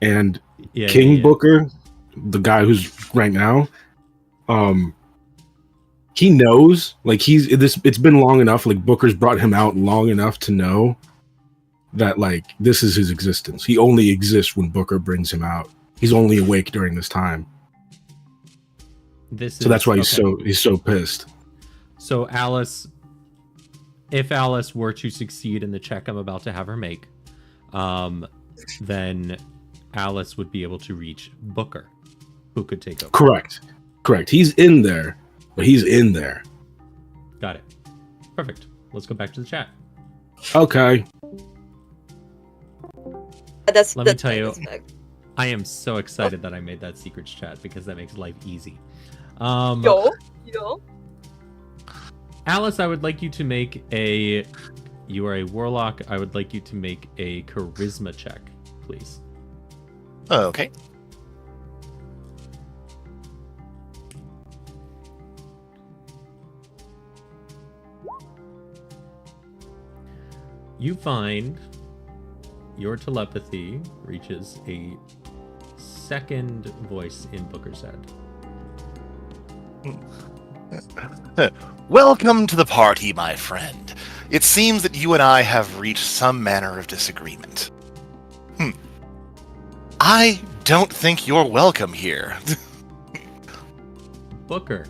And King Booker, the guy who's right now, he knows, like it's been long enough, like Booker's brought him out long enough to know that like this is his existence. He only exists when Booker brings him out. He's only awake during this time. So that's why he's so pissed. So Alice, if Alice were to succeed in the check I'm about to have her make, then Alice would be able to reach Booker, who could take over. Correct. He's in there, but he's in there. Got it. Perfect. Let's go back to the chat. Okay. Let me tell you, I am so excited that I made that secrets chat because that makes life easy. Yo. Alice, I would like you to make you are a warlock. I would like you to make a charisma check, please. Okay. You find your telepathy reaches a second voice in Booker's head. Welcome to the party, my friend. It seems that you and I have reached some manner of disagreement. I don't think you're welcome here. Booker.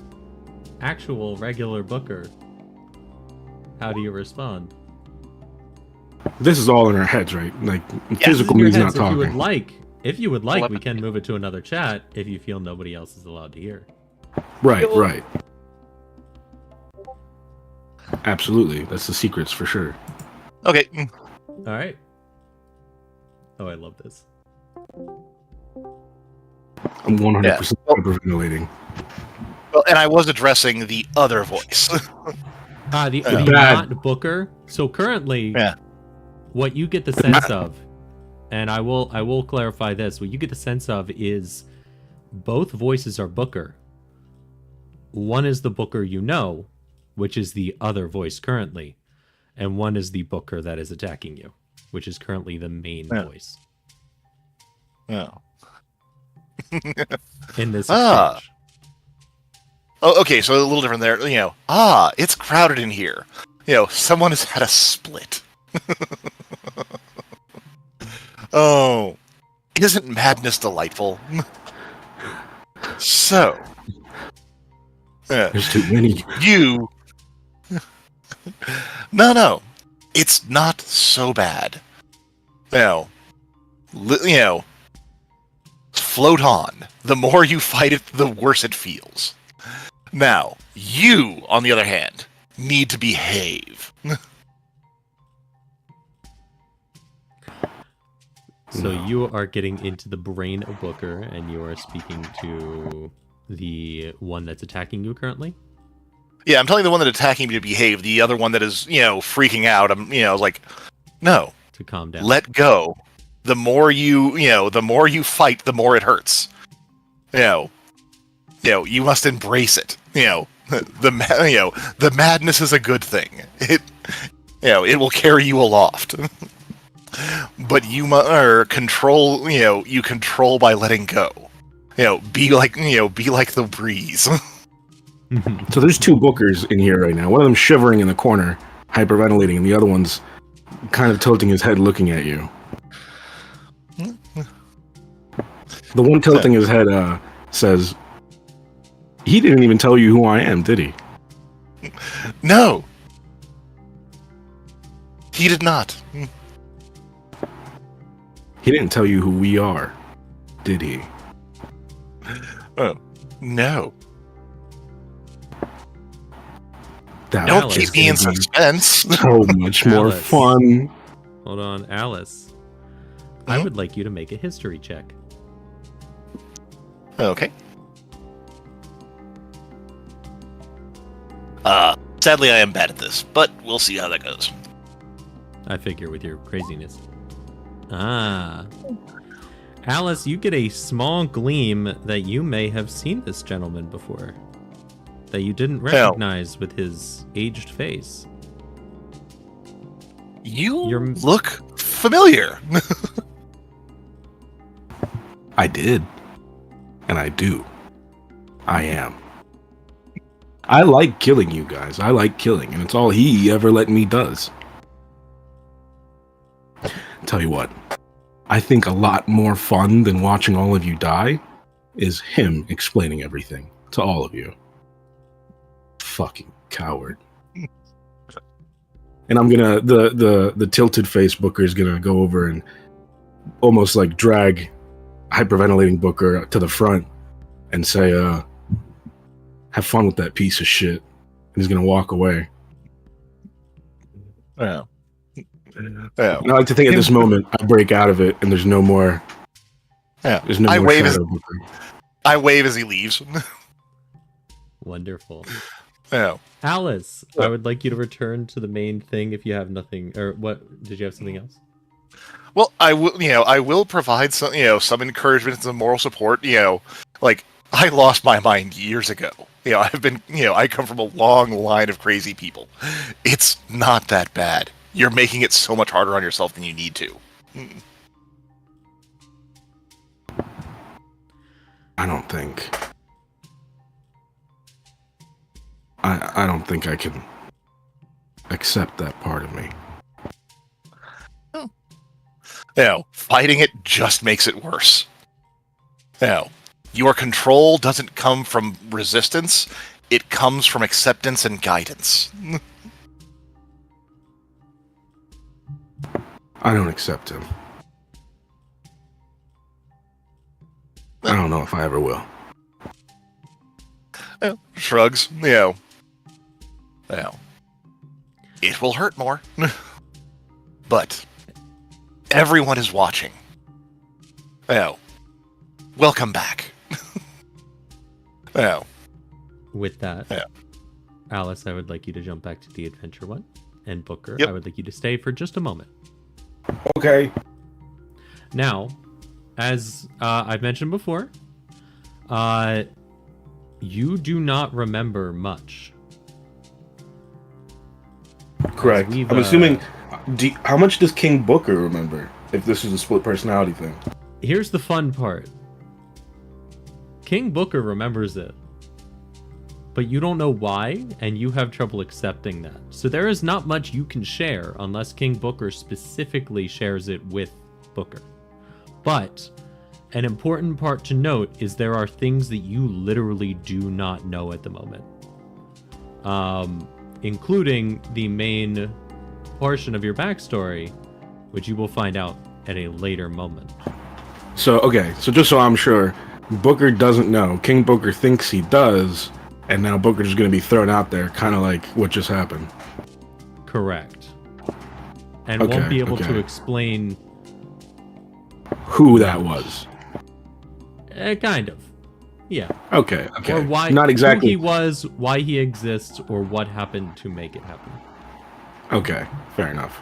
Actual, regular Booker. How do you respond? This is all in our heads, right? Like, Yeah, physical means not talking. If you would like, we can move it to another chat if you feel nobody else is allowed to hear. Right. Absolutely. That's the secrets for sure. Okay. All right. Oh, I love this. I'm 100% hyperventilating. Well, and I was addressing the other voice. The not Booker. So currently, what you get the sense of, and I will clarify this. What you get the sense of is both voices are Booker. One is the Booker you know, which is the other voice currently, and one is the Booker that is attacking you, which is currently the main voice. Oh. In this exchange. Oh, okay, so a little different there. It's crowded in here. Someone has had a split. Oh, isn't madness delightful? So, there's too many. No, it's not so bad. Float on. The more you fight it, the worse it feels. Now, you, on the other hand, need to behave. So you are getting into the brain of Booker, and you are speaking to the one that's attacking you currently? Yeah, I'm telling the one that's attacking me to behave. The other one that is, freaking out, I'm, like, no. To calm down. Let go. The more the more you fight, the more it hurts. You must embrace it. The madness is a good thing. It will carry you aloft. But you control. You control by letting go. Be like the breeze. So there's two Bookers in here right now. One of them shivering in the corner, hyperventilating, and the other one's kind of tilting his head, looking at you. The one tilting his head says, "He didn't even tell you who I am, did he?" No. He did not. He didn't tell you who we are, did he? Oh, no. Don't keep me in suspense. So much more fun. Hold on, Alice. I would like you to make a history check. Okay. Sadly, I am bad at this, but we'll see how that goes. I figure with your craziness. Alice, you get a small gleam that you may have seen this gentleman before. That you didn't recognize with his aged face. You look familiar. I did. And I do. I am. I like killing you guys. I like killing, and it's all he ever let me does. Tell you what, I think a lot more fun than watching all of you die is him explaining everything to all of you. Fucking coward. And I'm gonna the tilted face Booker is gonna go over and almost like drag hyperventilating Booker to the front and say, have fun with that piece of shit. And he's gonna walk away. Yeah. And I like to think at this moment I break out of it and there's no more. Yeah. There's no more shadow Booker. I wave as he leaves. Wonderful. Yeah. Alice, I would like you to return to the main thing if you have nothing, or what? Did you have something else? Well, I will provide some, some encouragement and some moral support. Like I lost my mind years ago. I come from a long line of crazy people. It's not that bad. You're making it so much harder on yourself than you need to. I don't think. I don't think I can accept that part of me. Fighting it just makes it worse. Your control doesn't come from resistance, it comes from acceptance and guidance. I don't accept him. I don't know if I ever will. Shrugs, it will hurt more. But everyone is watching. Welcome back. With that, Alice, I would like you to jump back to the adventure one. And Booker, Yep. I would like you to stay for just a moment. Okay. Now, as I've mentioned before, you do not remember much. Correct. We've, I'm assuming. How much does King Booker remember? If this is a split personality thing. Here's the fun part. King Booker remembers it. But you don't know why, and you have trouble accepting that. So there is not much you can share unless King Booker specifically shares it with Booker. But an important part to note is there are things that you literally do not know at the moment. Including the main portion of your backstory, which you will find out at a later moment. So just so I'm sure, Booker doesn't know. King Booker thinks he does, and now Booker's just going to be thrown out there, kind of like what just happened. Correct. And won't be able to okay. explain Who that was. kind of. Yeah. Okay. Or why, Not exactly. who he was, why he exists, or what happened to make it happen. Okay, fair enough.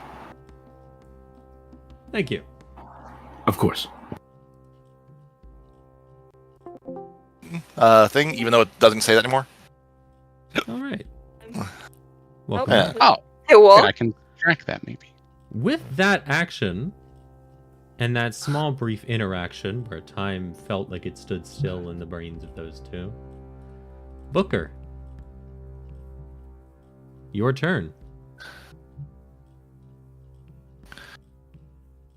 Thank you. Of course. Thing, even though it doesn't say that anymore. All right. Nope. Welcome. Yeah. Oh, Hey, what? yeah, I can track that maybe. With that action and that small brief interaction where time felt like it stood still in the brains of those two, Booker, your turn.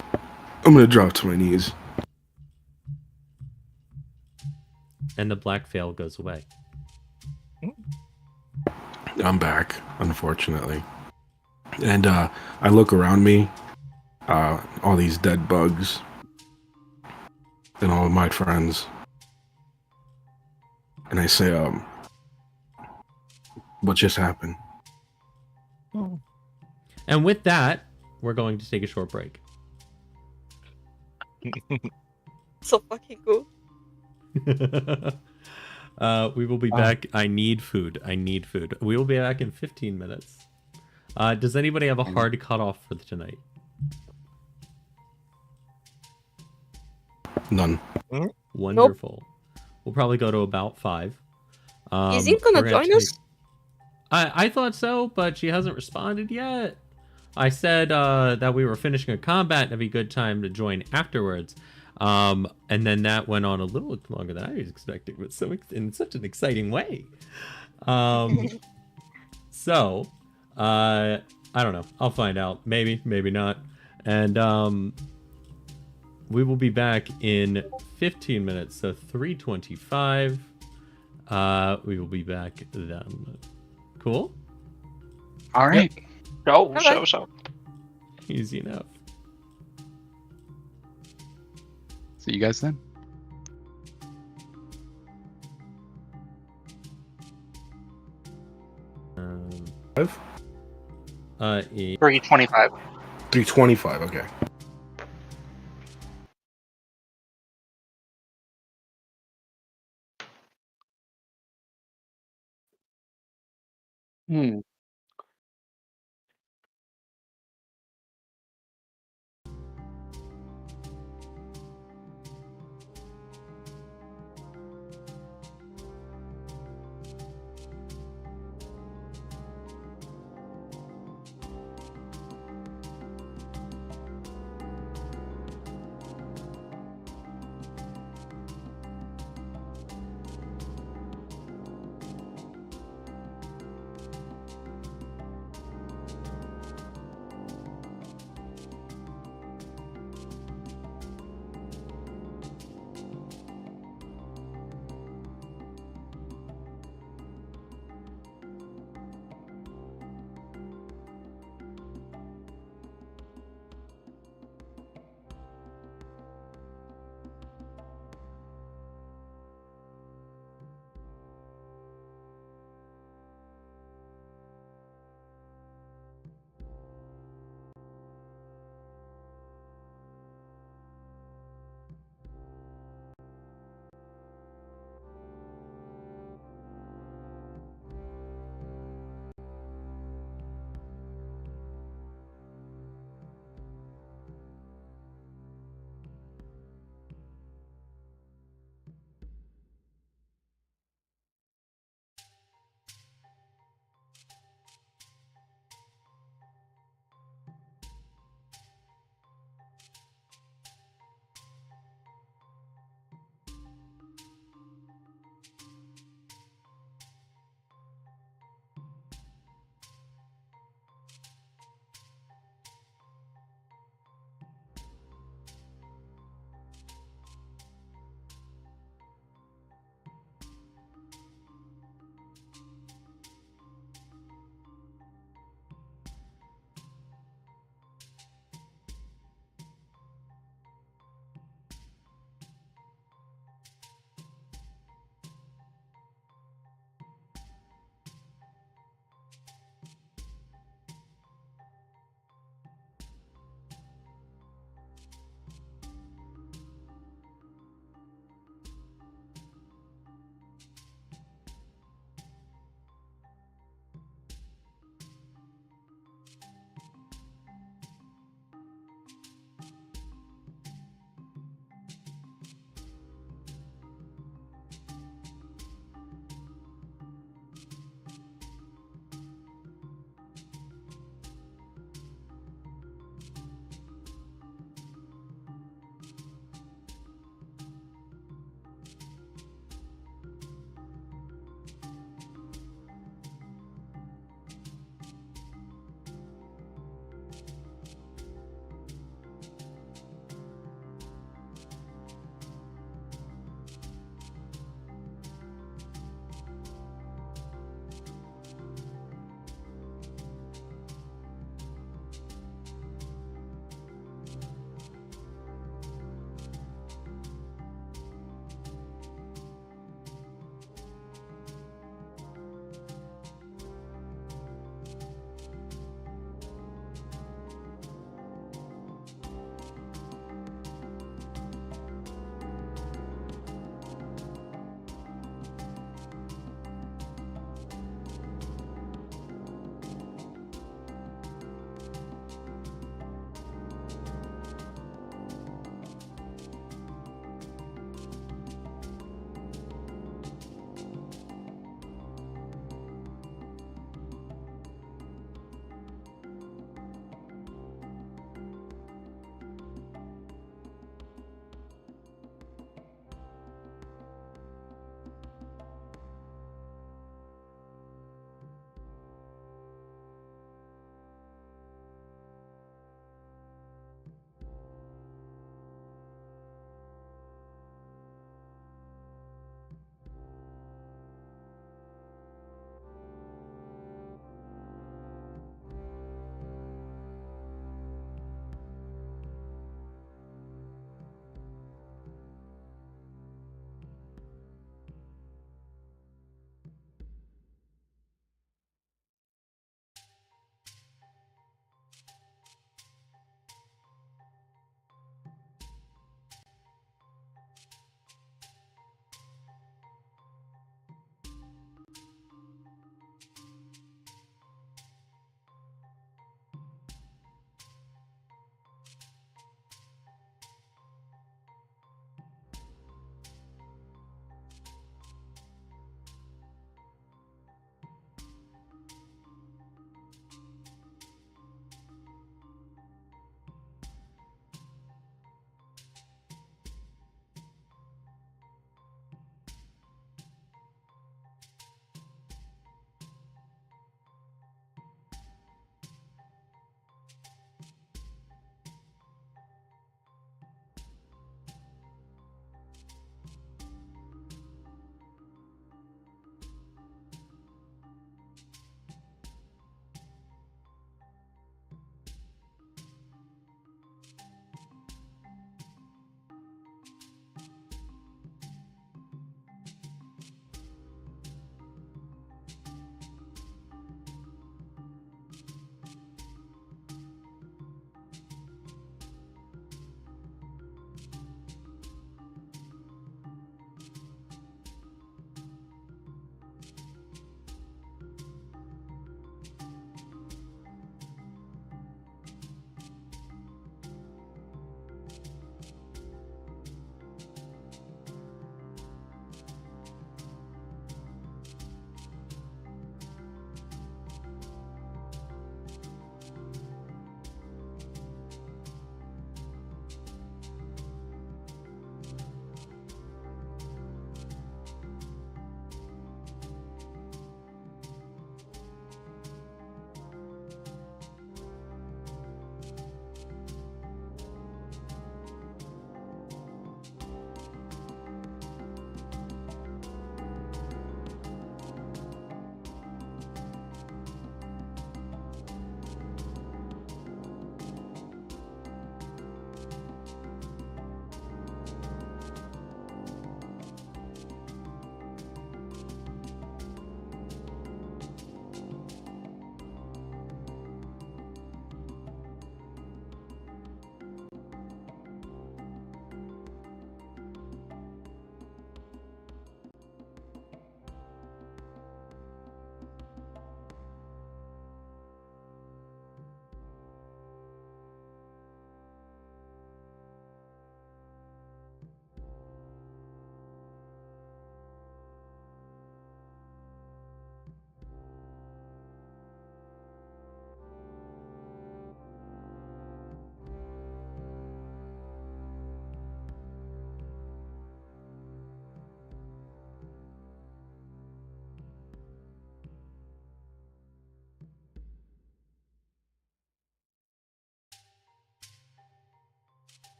I'm going to drop to my knees. And the black veil goes away. I'm back, unfortunately. And I look around me, all these dead bugs, and all of my friends. And I say, what just happened? And with that, we're going to take a short break. So fucking cool. We will be back. I need food. We will be back in 15 minutes. Does anybody have a hard cutoff for tonight? None. Wonderful. We'll probably go to about 5. Is he gonna join us? I thought so, but she hasn't responded yet. I said that we were finishing a combat and it'd be a good time to join afterwards. And then that went on a little longer than I was expecting, but in such an exciting way. So, I don't know. I'll find out. Maybe, maybe not. And we will be back in 15 minutes, so 3:25. We will be back then. Cool? All right. Go, Alright. so. Easy enough. See you guys then. Five? 325. 325, okay. Hmm.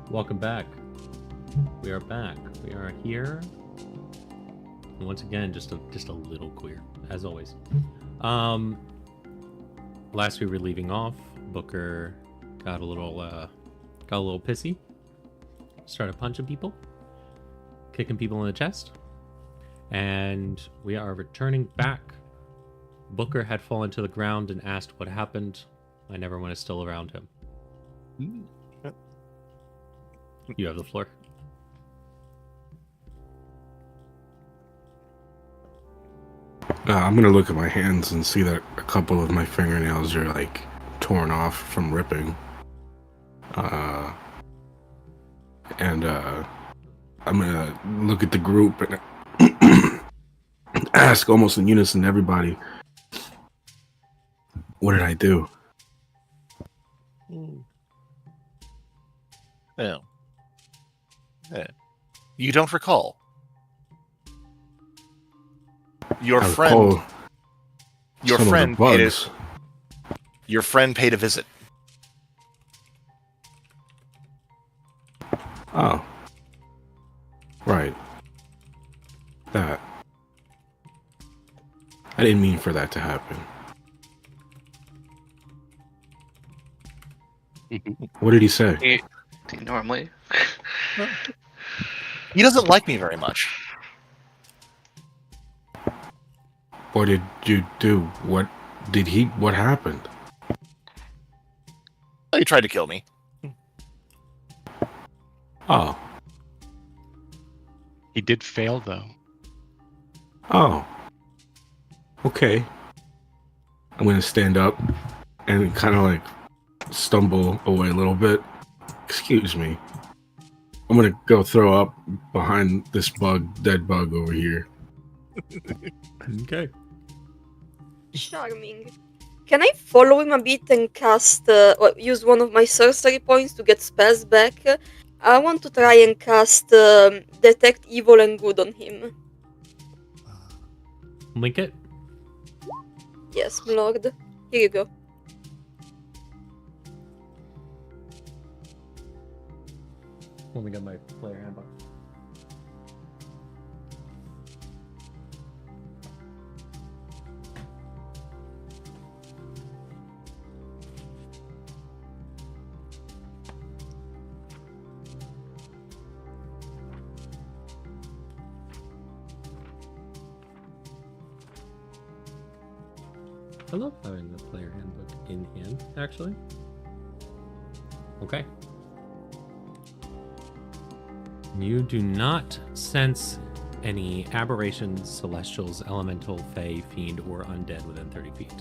Welcome back. We are back. We are here. And once again, just a little queer, as always. Last we were leaving off, Booker got a little pissy. Started punching people, kicking people in the chest, and we are returning back. Booker had fallen to the ground and asked what happened. Everyone is still around him. You have the floor. I'm gonna look at my hands and see that a couple of my fingernails are like torn off from ripping. And I'm gonna look at the group and ask almost in unison everybody, what did I do? No. You don't recall. Your friend paid a visit. Oh. Right. That. I didn't mean for that to happen. What did he say? Normally. He doesn't like me very much. What did you do? What happened? He tried to kill me. Oh. He did fail, though. Oh. Okay. I'm gonna stand up and kind of like stumble away a little bit. Excuse me. I'm gonna go throw up behind this dead bug over here. Okay. Charming. Can I follow him a bit and cast, use one of my sorcery points to get spells back? I want to try and cast Detect Evil and Good on him. Link it. Yes, my lord. Here you go. Let me get my player handbook. I love having the player handbook in hand, actually. Okay. You do not sense any aberrations, celestials, elemental, fae, fiend, or undead within 30 feet.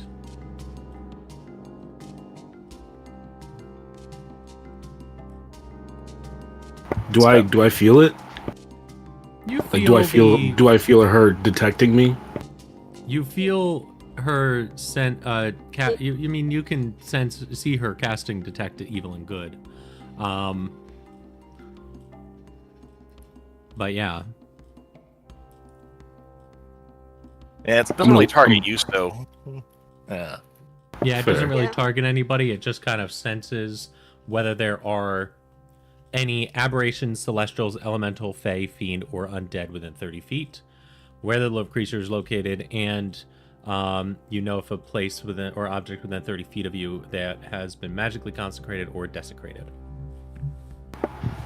Do I feel it? You Like, feel do I feel her detecting me? You feel her you can see her casting Detect Evil and Good. But yeah. Yeah, it doesn't really target you, so. Yeah. Yeah, it doesn't really Yeah. target anybody. It just kind of senses whether there are any aberrations, celestials, elemental, fae, fiend, or undead within 30 feet, where the creature is located, and you know if a place within or object within 30 feet of you that has been magically consecrated or desecrated.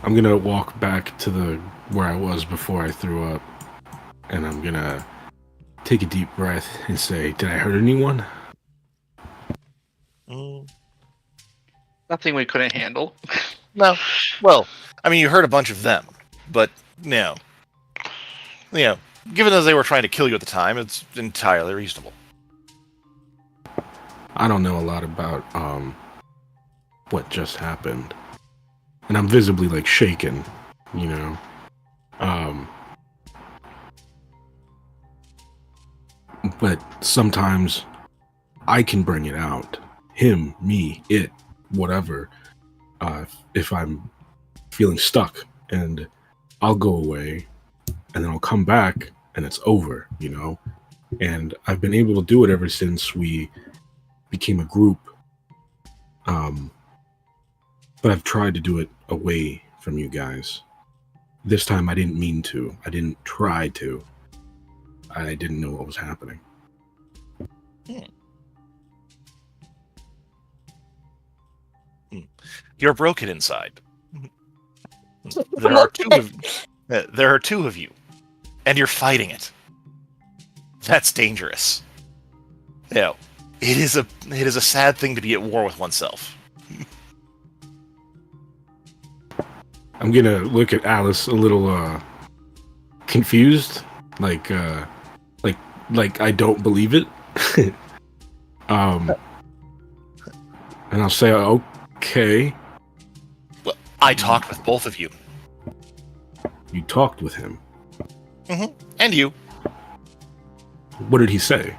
I'm gonna walk back to where I was before I threw up, and I'm gonna take a deep breath and say, "Did I hurt anyone?" Nothing we couldn't handle. No. Well, I mean, you hurt a bunch of them, but given that they were trying to kill you at the time, it's entirely reasonable. I don't know a lot about what just happened, and I'm visibly like shaken, you know. But sometimes I can bring it out. Him, me, it, whatever. If I'm feeling stuck, and I'll go away, and then I'll come back, and it's over, you know. And I've been able to do it ever since we became a group. But I've tried to do it away from you guys. This time I didn't mean to. I didn't try to. I didn't know what was happening. You're broken inside. There are two of you, and you're fighting it. That's dangerous. You know, it is a sad thing to be at war with oneself. I'm gonna look at Alice a little confused, like I don't believe it. And I'll say, okay. Well, I talked with both of you. You talked with him? Mm-hmm. And you. What did he say?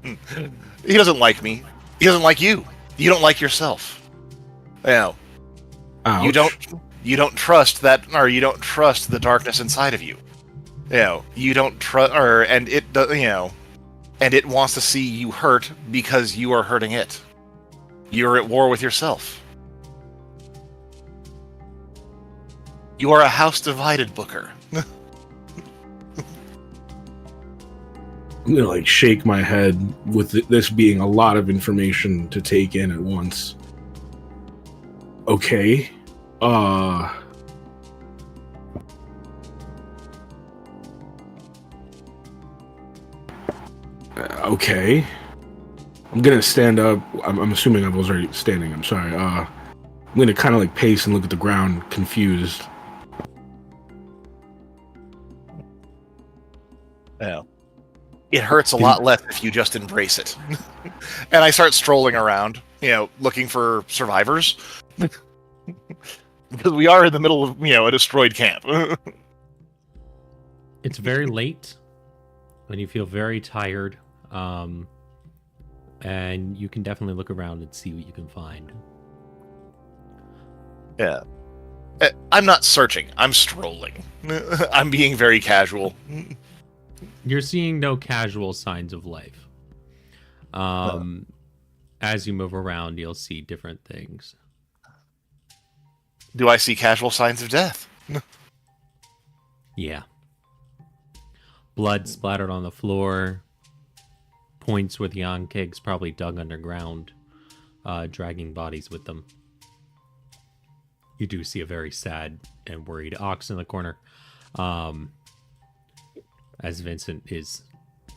He doesn't like me. He doesn't like you. You don't like yourself. You know, Ouch. you don't trust that, or you don't trust the darkness inside of you. You know, you don't trust, and it, you know, and it wants to see you hurt because you are hurting it. You're at war with yourself. You are a house divided, Booker. I'm gonna like shake my head with this being a lot of information to take in at once. Okay. Okay. I'm gonna stand up. I'm assuming I was already standing. I'm sorry. I'm gonna kind of like pace and look at the ground, confused. Yeah. It hurts a lot less if you just embrace it. And I start strolling around, you know, looking for survivors. Because we are in the middle of, you know, a destroyed camp. It's very late, and you feel very tired. And you can definitely look around and see what you can find. Yeah. I'm not searching. I'm strolling. I'm being very casual. You're seeing no casual signs of life. As you move around, you'll see different things. Do I see casual signs of death? Yeah. Blood splattered on the floor. Points where the Ankegs probably dug underground, dragging bodies with them. You do see a very sad and worried ox in the corner. As Vincent is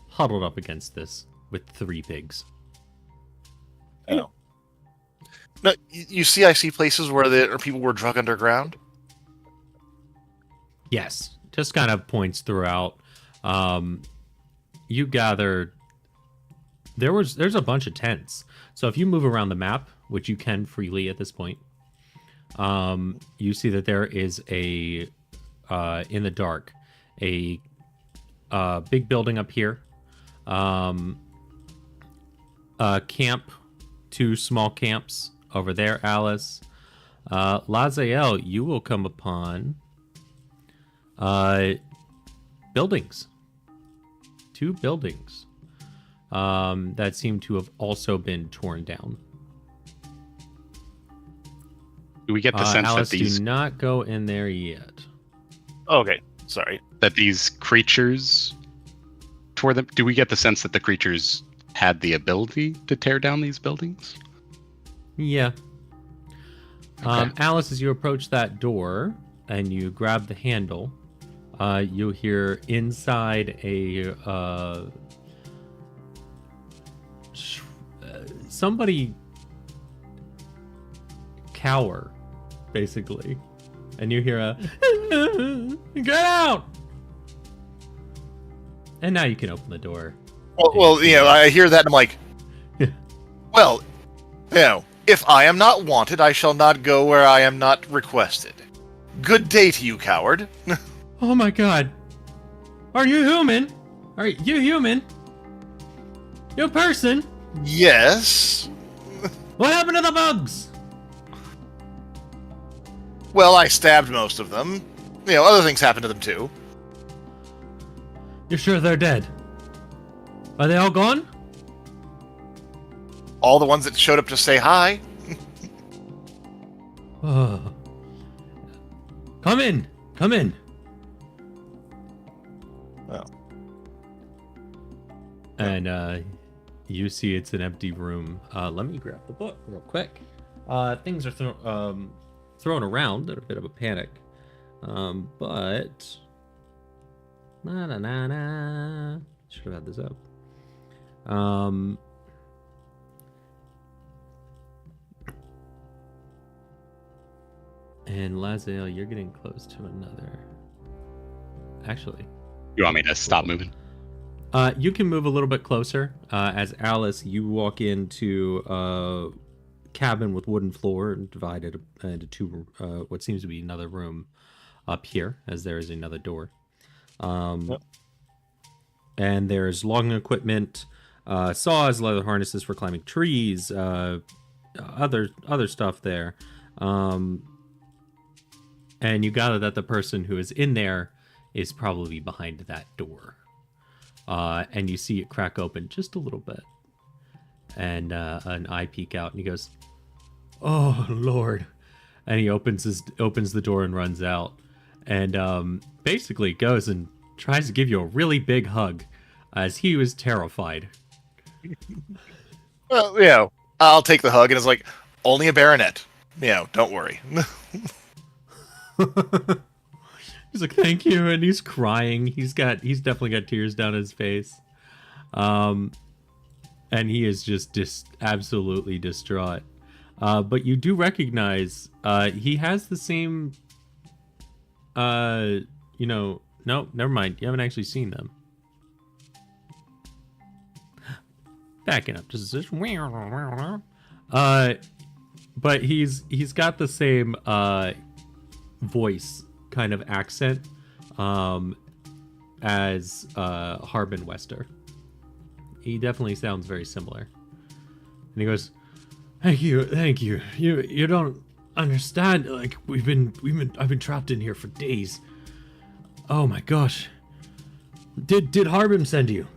huddled up against this with 3 pigs. Oh. No, you see, I see places where people were drug underground. Yes, just kind of points throughout. You gather there's a bunch of tents. So if you move around the map, which you can freely at this point, you see that there is in the dark, a big building up here. Camp, 2 small camps over there, Alice. Lazael, you will come upon buildings. 2 buildings that seem to have also been torn down. Do we get the sense Alice, that these do not go in there yet. Okay, sorry. That these creatures tore them? Do we get the sense that the creatures had the ability to tear down these buildings? Yeah. Okay. Alice, as you approach that door and you grab the handle, you hear inside somebody cower, basically, and you hear a "Get out!" And now you can open the door. Well, you know, I hear that and I'm like, well, you know, if I am not wanted, I shall not go where I am not requested. Good day to you, coward. Oh my god. Are you human? Are you human? You a person? Yes. What happened to the bugs? Well, I stabbed most of them. You know, other things happened to them too. You're sure they're dead? Are they all gone? All the ones that showed up to say hi. Oh. Come in. Come in. Oh. And you see it's an empty room. Let me grab the book real quick. Things are thrown around in a bit of a panic. But should have had this up. And Lazael, you're getting close to another. Actually, You want me to stop moving? you can move a little bit closer. As Alice, you walk into a cabin with wooden floor and divided into two, what seems to be another room up here, as there is another door. Yep. And there's logging equipment, saws, leather harnesses for climbing trees, other stuff there. And you gather that the person who is in there is probably behind that door. And you see it crack open just a little bit. And an eye peek out, and he goes, "Oh, Lord." And he opens the door and runs out. And basically goes and tries to give you a really big hug, as he was terrified. Well, I'll take the hug, and it's like, only a baronet. Don't worry. He's like, "Thank you," and he's crying. He's definitely got tears down his face. And he is just absolutely distraught. But you do recognize he has the same no, never mind. You haven't actually seen them. Backing up just but he's got the same voice kind of accent as Harbin Wester. He definitely sounds very similar. And he goes, Thank you. You don't understand. Like I've been trapped in here for days. Oh my gosh. Did Harbin send you?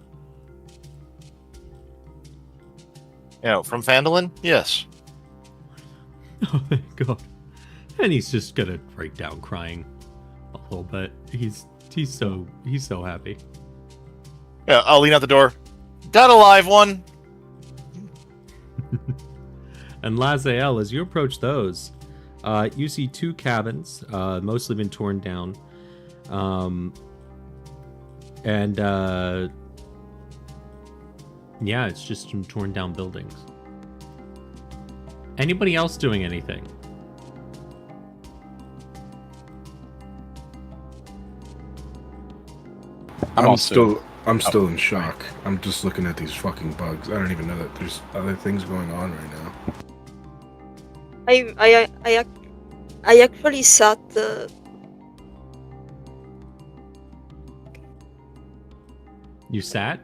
From Phandalin? Yes. Oh thank God. And he's just gonna break down crying a little bit. He's so happy. Yeah, I'll lean out the door. Got a live one. And Lazael, as you approach those, you see two cabins, mostly been torn down. Yeah, it's just some torn down buildings. Anybody else doing anything? I'm still in shock. I'm just looking at these fucking bugs. I don't even know that there's other things going on right now. I actually sat. You sat?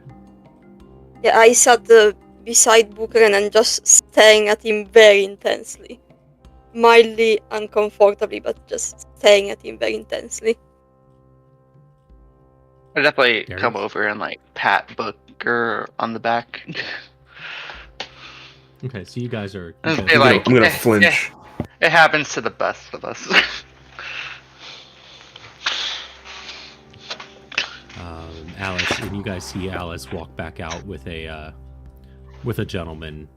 Yeah, I sat beside Booker and just staring at him very intensely, mildly uncomfortably, but just staring at him very intensely. I definitely Derek? come over and pat Booker on the back. Okay, so you guys are. And Okay. say, I'm gonna flinch. It happens to the best of us. Alice, and you guys see Alice walk back out with a gentleman,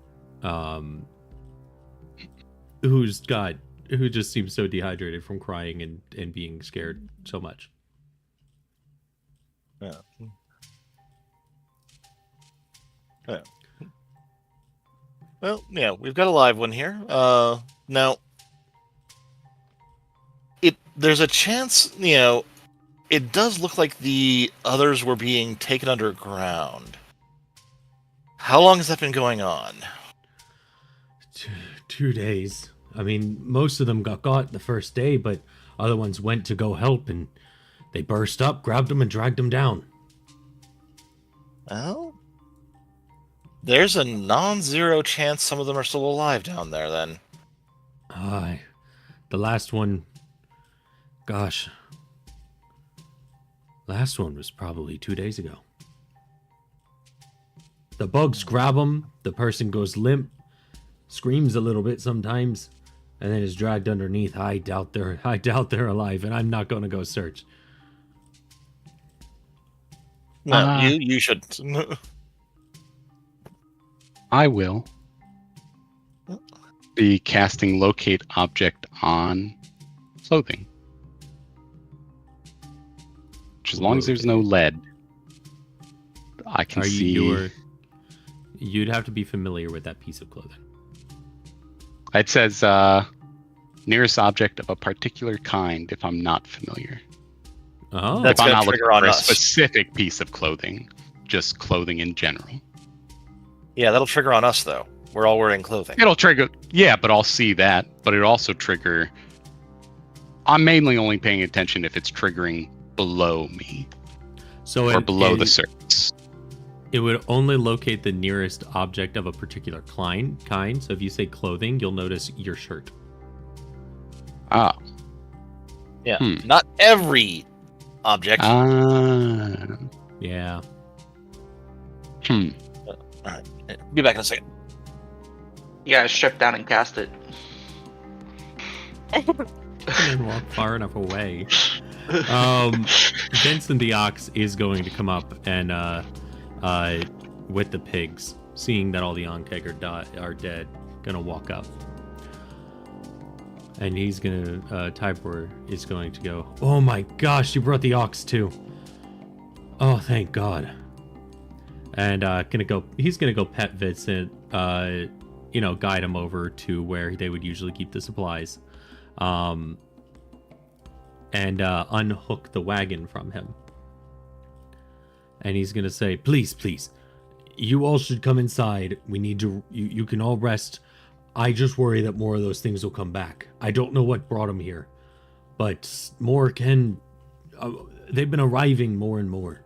who just seems so dehydrated from crying and being scared so much. Yeah. Well, yeah, we've got a live one here. Now, there's a chance, it does look like the others were being taken underground. How long has that been going on? 2 days. I mean, most of them got the first day, but other ones went to go help, and they burst up, grabbed them, and dragged them down. Well, there's a non-zero chance some of them are still alive down there, then. The last one... Gosh. Last one was probably 2 days ago. The bugs grab them, the person goes limp, screams a little bit sometimes, and then is dragged underneath, I doubt they're alive, and I'm not going to go search. No, you shouldn't. I will be casting locate object on clothing. Which, as long as there's no lead, I can see. You'd have to be familiar with that piece of clothing. It says nearest object of a particular kind if I'm not familiar. Oh, That's if I'm gonna not looking trigger on for a us. specific piece of clothing, just clothing in general. Yeah, that'll trigger on us though. We're all wearing clothing. It'll trigger, yeah, but I'll see that. But it'll also trigger. I'm mainly only paying attention if it's triggering below me, or below the surface. It would only locate the nearest object of a particular kind. So if you say clothing, you'll notice your shirt. Ah. Yeah, not every object. Yeah. All right, be back in a second. You gotta strip down and cast it. And then walk far enough away. Vincent the Ox is going to come up and with the pigs, seeing that all the Onkeg are dead, gonna walk up. And he's gonna Tybor is going to go, oh my gosh, you brought the ox too. Oh, thank God. And he's gonna go pet Vincent, guide him over to where they would usually keep the supplies. And unhook the wagon from him. And he's gonna say, please, you all should come inside. We need to, you can all rest. I just worry that more of those things will come back. I don't know what brought them here, but more can, they've been arriving more and more.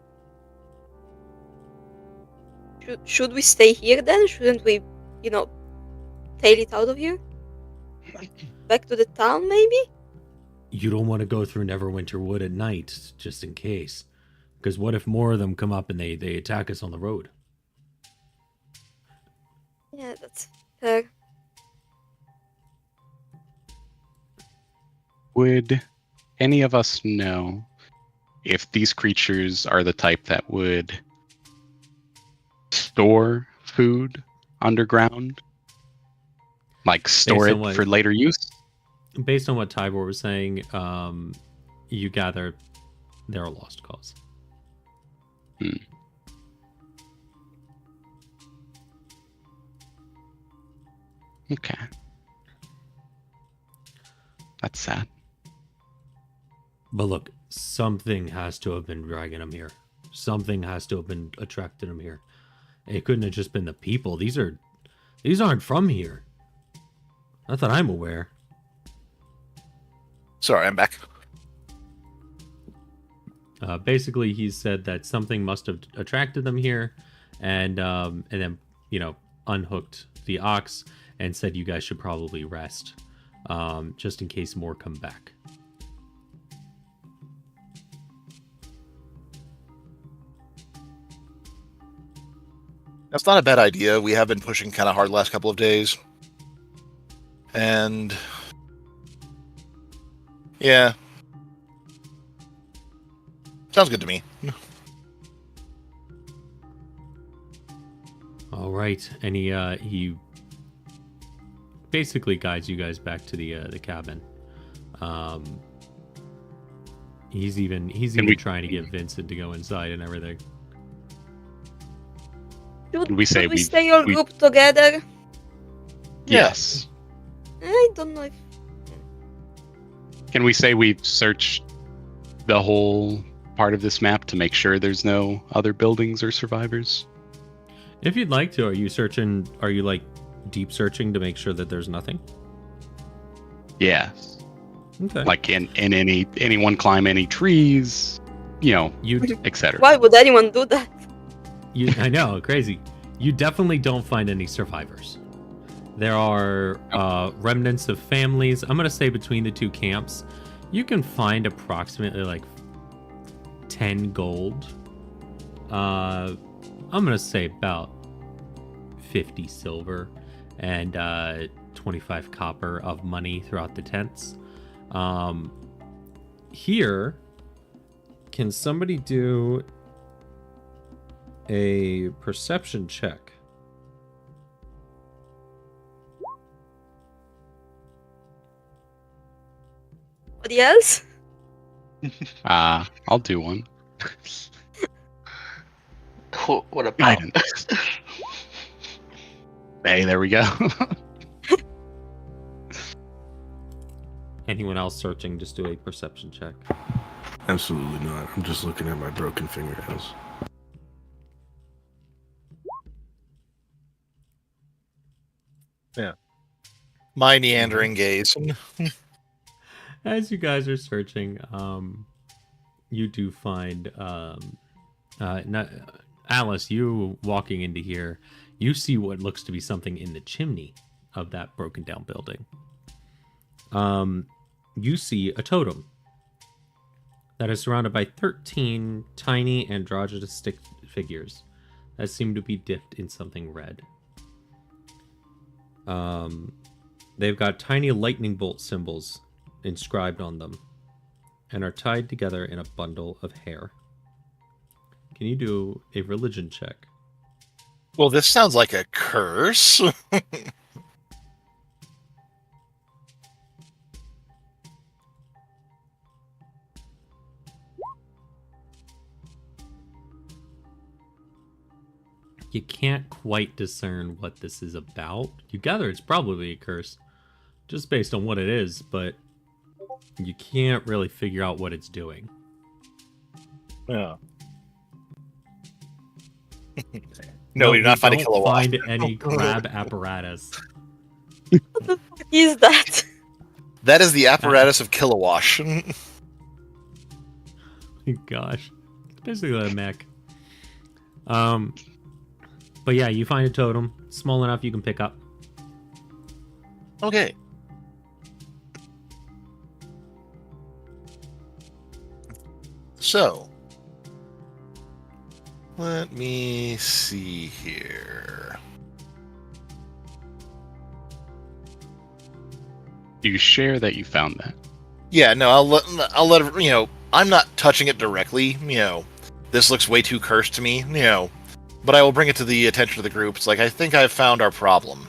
Should we stay here then? Shouldn't we, tail it out of here? Back to the town, maybe? You don't want to go through Neverwinter Wood at night, just in case. Because what if more of them come up and they attack us on the road? Yeah, that's fair. Would any of us know if these creatures are the type that would store food underground? Like store it for later use? Based on what Tybor was saying, you gather they're a lost cause. Okay. That's sad. But look, something has to have been dragging them here. Something has to have been attracting them here. It couldn't have just been the people. These aren't from here. Not that I'm aware. Sorry, I'm back. Basically, he said that something must have attracted them here, and then unhooked the ox and said you guys should probably rest, just in case more come back. That's not a bad idea. We have been pushing kind of hard the last couple of days. And yeah. Sounds good to me. All right, and he basically guides you guys back to the cabin. He's even trying to get Vincent to go inside and everything. Should we stay all grouped together? Yes. I don't know if... Can we say we've searched the whole part of this map to make sure there's no other buildings or survivors? If you'd like to, are you like deep searching to make sure that there's nothing? Yes. Okay. Like in anyone climb any trees, etc. Why would anyone do that? I know, crazy. You definitely don't find any survivors. There are remnants of families. I'm gonna say between the two camps, you can find approximately like 10 gold. I'm gonna say about 50 silver, and 25 copper of money throughout the tents. Here, can somebody do a perception check? Anybody else? I'll do one. What about? Guidance. Hey, there we go. Anyone else searching, just do a perception check. Absolutely not. I'm just looking at my broken fingernails. Yeah. My neandering gaze. As you guys are searching, you do find Alice, you walking into here, you see what looks to be something in the chimney of that broken down building. You see a totem that is surrounded by 13 tiny androgynous stick figures that seem to be dipped in something red. They've got tiny lightning bolt symbols inscribed on them and are tied together in a bundle of hair. Can you do a religion check? Well, this sounds like a curse. You can't quite discern what this is about. You gather it's probably a curse, just based on what it is, but you can't really figure out what it's doing. Yeah. No, we do not find a kilowatt. Find any grab apparatus. What the fuck is that? That is the apparatus of Kilowash. Gosh, it's basically a mech. But yeah, you find a totem small enough you can pick up. Okay. So, let me see here. You share that you found that. Yeah, no, I'll let it, you know, I'm not touching it directly, you know. This looks way too cursed to me, you know. But I will bring it to the attention of the group. It's like, I think I've found our problem.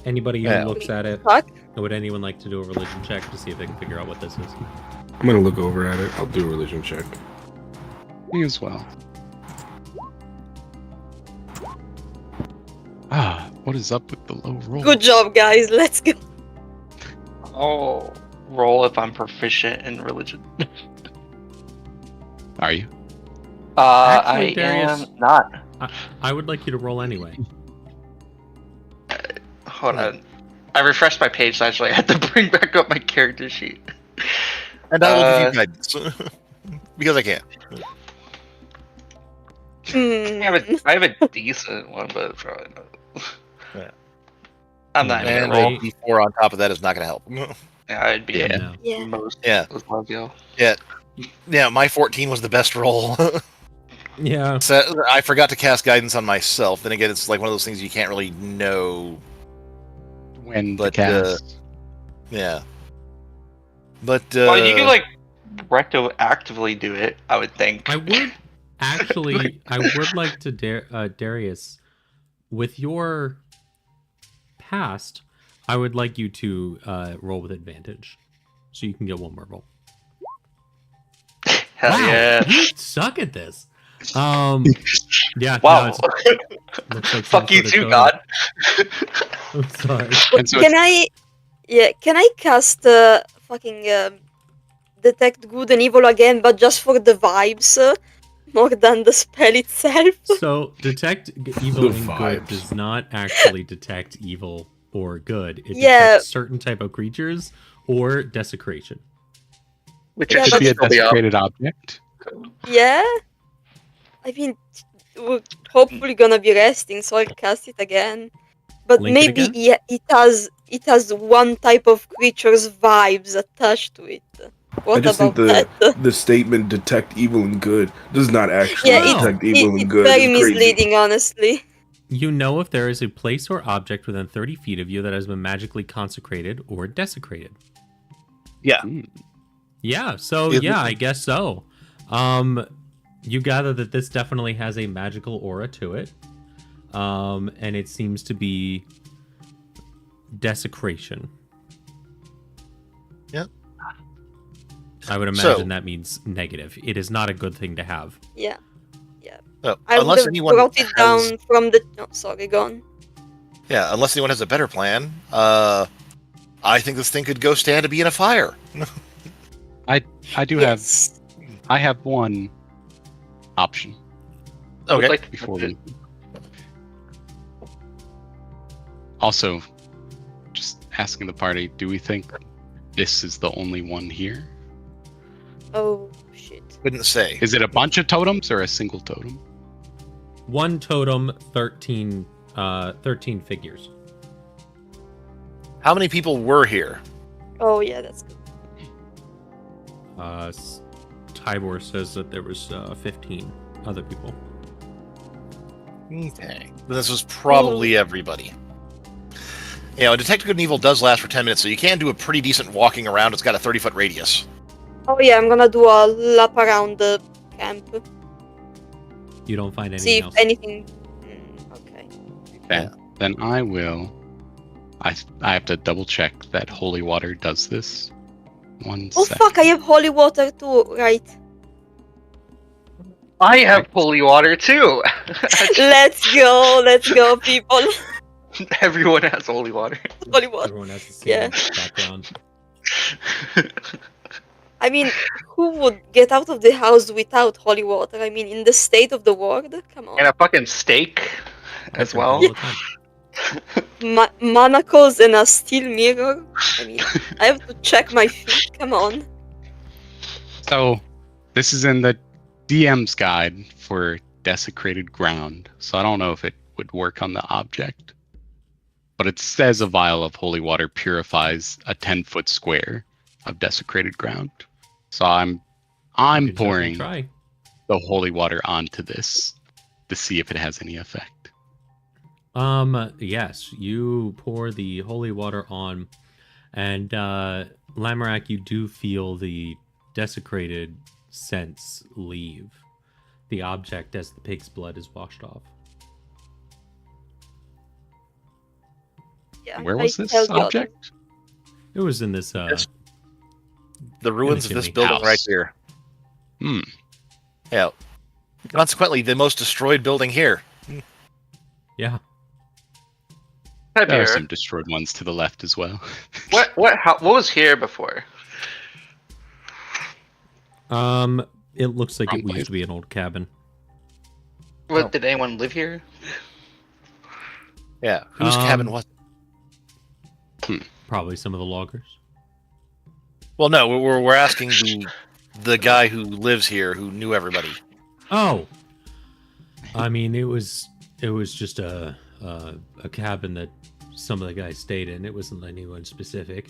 Anybody who Yeah. looks at it, Fuck. would anyone like to do a religion check to see if they can figure out what this is? I'm gonna look over at it. I'll do a religion check. Me as well. What is up with the low roll? Good job, guys. Let's go. I'll roll if I'm proficient in religion. Are you? Actually, I Darius- am not. I would like you to roll anyway. Hold on. I refreshed my page, so actually I had to bring back up my character sheet. And I will give you guidance. Because I can. I have a decent one, but probably not. Yeah. I'm not even And gonna roll. roll D4 on top of that is not going to help. Yeah, I'd be Yeah. No. Yeah. most Yeah. as well, yo. Yeah, my 14 was the best roll. Yeah. So I forgot to cast guidance on myself. Then again, it's like one of those things you can't really know. When But, to cast. Yeah. But Well, you can like retroactively do it. I would think. I would actually, I would like to, Darius, with your past, I would like you to roll with advantage. So you can get one more roll. Hell Wow, yeah! you suck at this. Yeah. Wow. No, looks like some Fuck you sort of too, totem. God. I'm sorry. And so Can I cast fucking detect good and evil again, but just for the vibes, more than the spell itself? So detect evil The and good vibes. does not actually detect evil or good. It Yeah. detects certain type of creatures or desecration. Which Yeah, it should could be a still be up. desecrated object. Yeah. I mean, we're hopefully gonna be resting, so I'll cast it again. But Link it maybe again? it has one type of creature's vibes attached to it. What I just about think that? the statement "detect evil and good" does not actually Yeah, detect evil and it's good. very It's crazy. misleading, honestly. You know if there is a place or object within 30 feet of you that has been magically consecrated or desecrated. Yeah. Yeah, so It- yeah, I guess so. You gather that this definitely has a magical aura to it. And it seems to be desecration. Yeah. I would imagine that means negative. It is not a good thing to have. Yeah. Oh, I would unless have anyone brought it has, down from the. Oh, sorry, go on. yeah, unless anyone has a better plan. I think this thing could go stand to be in a fire. I do Yes. I have one option Okay. Like, before we. Also, just asking the party, do we think this is the only one here? Oh shit. Couldn't say. Is it a bunch of totems or a single totem? One totem, 13 figures. How many people were here? Oh yeah, that's good. Tybor says that there was 15 other people. Okay. This was probably everybody. You know, Detect Good and Evil does last for 10 minutes, so you can do a pretty decent walking around. It's got a 30-foot radius. Oh yeah, I'm gonna do a lap around the camp. You don't find See anything if else. anything. Okay. Okay. Then I will. I have to double check that holy water does this. One Oh sec. fuck! I have holy water too. Right. I have holy water too. Let's go, people. Everyone has holy water. Holy water. Everyone has the same Yeah. background. I mean, who would get out of the house without holy water? I mean, in the state of the world, come on. And a fucking steak I as drink well. all the time. Manacles and a steel mirror. I mean, I have to check my feet. Come on. So, this is in the DM's guide for desecrated ground. So I don't know if it would work on the object. But it says a vial of holy water purifies a 10-foot square of desecrated ground. So I'm You can certainly pouring try. the holy water onto this to see if it has any effect. Yes, you pour the holy water on, and Lamorak, you do feel the desecrated scents leave the object as the pig's blood is washed off. Yeah, Where I was this tell the others. object? It was in this Yes. The ruins of this chimney. building House. right here. Hmm. Yeah. Consequently, the most destroyed building here. yeah. There are Here. some destroyed ones to the left as well. What was here before? It looks like Wrong it used place. to be an old cabin. What, Oh. did anyone live here? Yeah. Whose cabin was it? Probably some of the loggers. Well, no, we're asking the guy who lives here, who knew everybody. Oh, I mean, it was just a cabin that some of the guys stayed in. It wasn't anyone specific.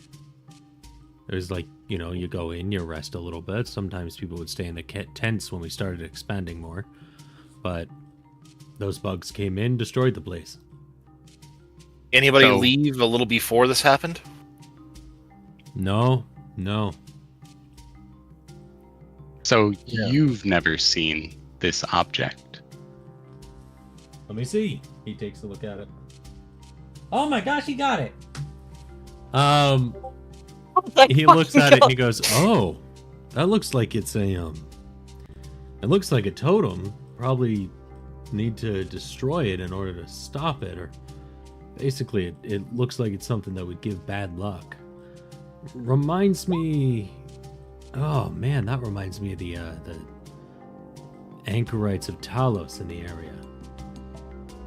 It was like, you know, you go in, you rest a little bit. Sometimes people would stay in the tents when we started expanding more, but those bugs came in, destroyed the place. Anybody So- leave a little before this happened? No. So you've never seen this object. Let me see. He takes a look at it. Oh my gosh, he got it. Oh my He looks fucking at it and God. he goes, "Oh, that looks like it's a it looks like a totem. Probably need to destroy it in order to stop it, or basically it looks like it's something that would give bad luck. Reminds me, oh man, that reminds me of the anchorites of Talos in the area.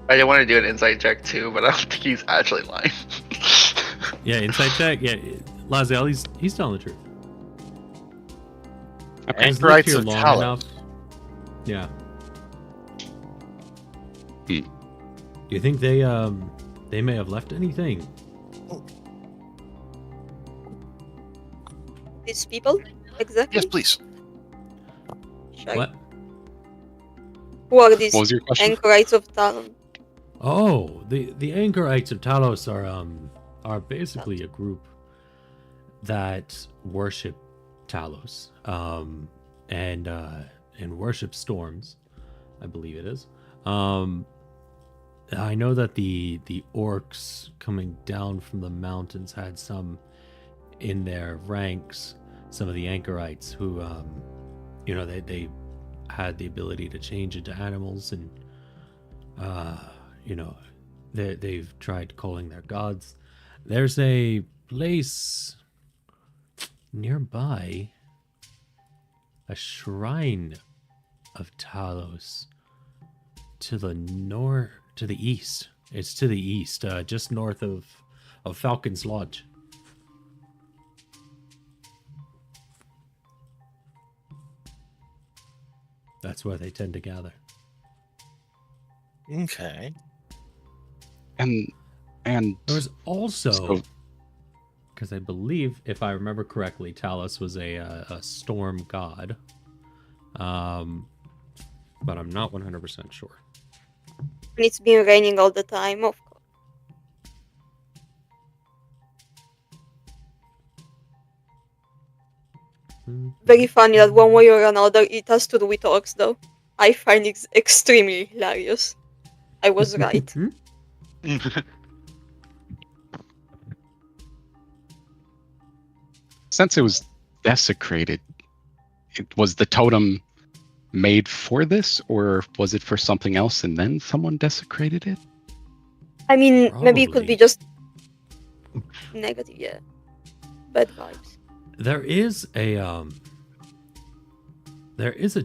I didn't want to do an insight check too, but I don't think he's actually lying. Yeah, insight check. Yeah, Lazel, he's telling the truth. Okay. He's lived Anchorites here of long Talos. enough. Yeah. Hmm. Do you think they may have left anything? These people? exactly? Yes, please. Sure. What? Who are these What was your question? anchorites of Talon? Oh, the anchorites of Talos are basically a group that worship Talos, and worship storms, I believe it is. I know that the orcs coming down from the mountains had some in their ranks, some of the anchorites who, they had the ability to change into animals, and they've tried calling their gods. There's a place nearby, a shrine of Talos to the east. It's to the east, just north of Falcon's Lodge. That's where they tend to gather. Okay. And There was also, So- because I believe, if I remember correctly, Talos was a storm god, but I'm not 100% sure. And it's been raining all the time, of course. Very funny that one way or another it has to do with orcs, though. I find it extremely hilarious. I was right. since it was desecrated, was the totem made for this, or was it for something else and then someone desecrated it? I mean, maybe it could Probably. be just negative, yeah. Bad vibes. There is a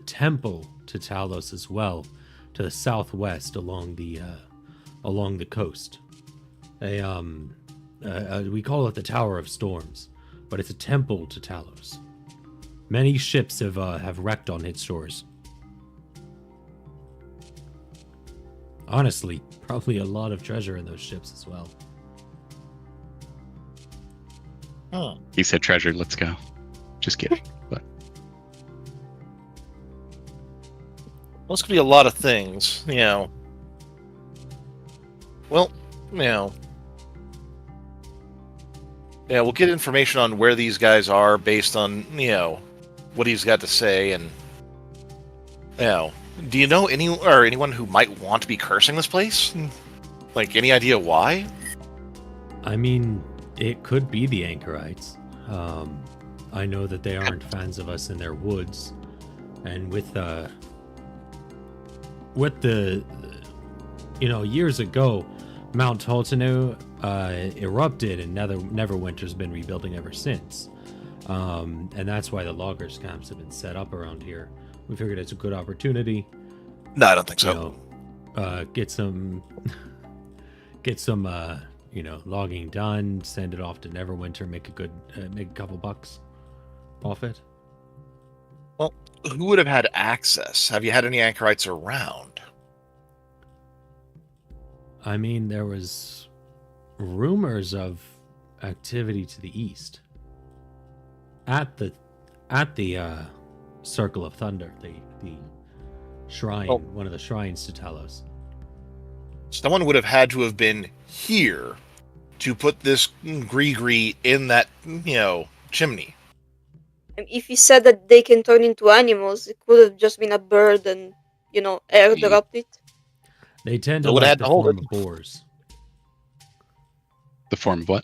temple to Talos as well, to the southwest along the coast. We call it the Tower of Storms, but it's a temple to Talos. Many ships have wrecked on its shores. Honestly, probably a lot of treasure in those ships as well. Huh. He said treasure, let's go. Just kidding. But Well, this could be a lot of things, Well, Yeah, we'll get information on where these guys are based on, what he's got to say, and, do you know anyone who might want to be cursing this place? Like, any idea why? I mean, it could be the anchorites. I know that they aren't fans of us in their woods, and with the years ago, Mount Toltanu erupted, and Neverwinter's been rebuilding ever since. And that's why the loggers camps have been set up around here. We figured it's a good opportunity. No, I don't think so. Get some logging done, send it off to Neverwinter, make a couple bucks off it. Well, who would have had access? Have you had any anchorites around? I mean, there was rumors of activity to the east. At the Circle of Thunder, the shrine, one of the shrines to Talos. Someone would have had to have been here to put this Gree in that, chimney. And if he said that they can turn into animals, it could have just been a bird and, airdropped it. They tend They to would've like had the to hold form it. of boars. the form of what?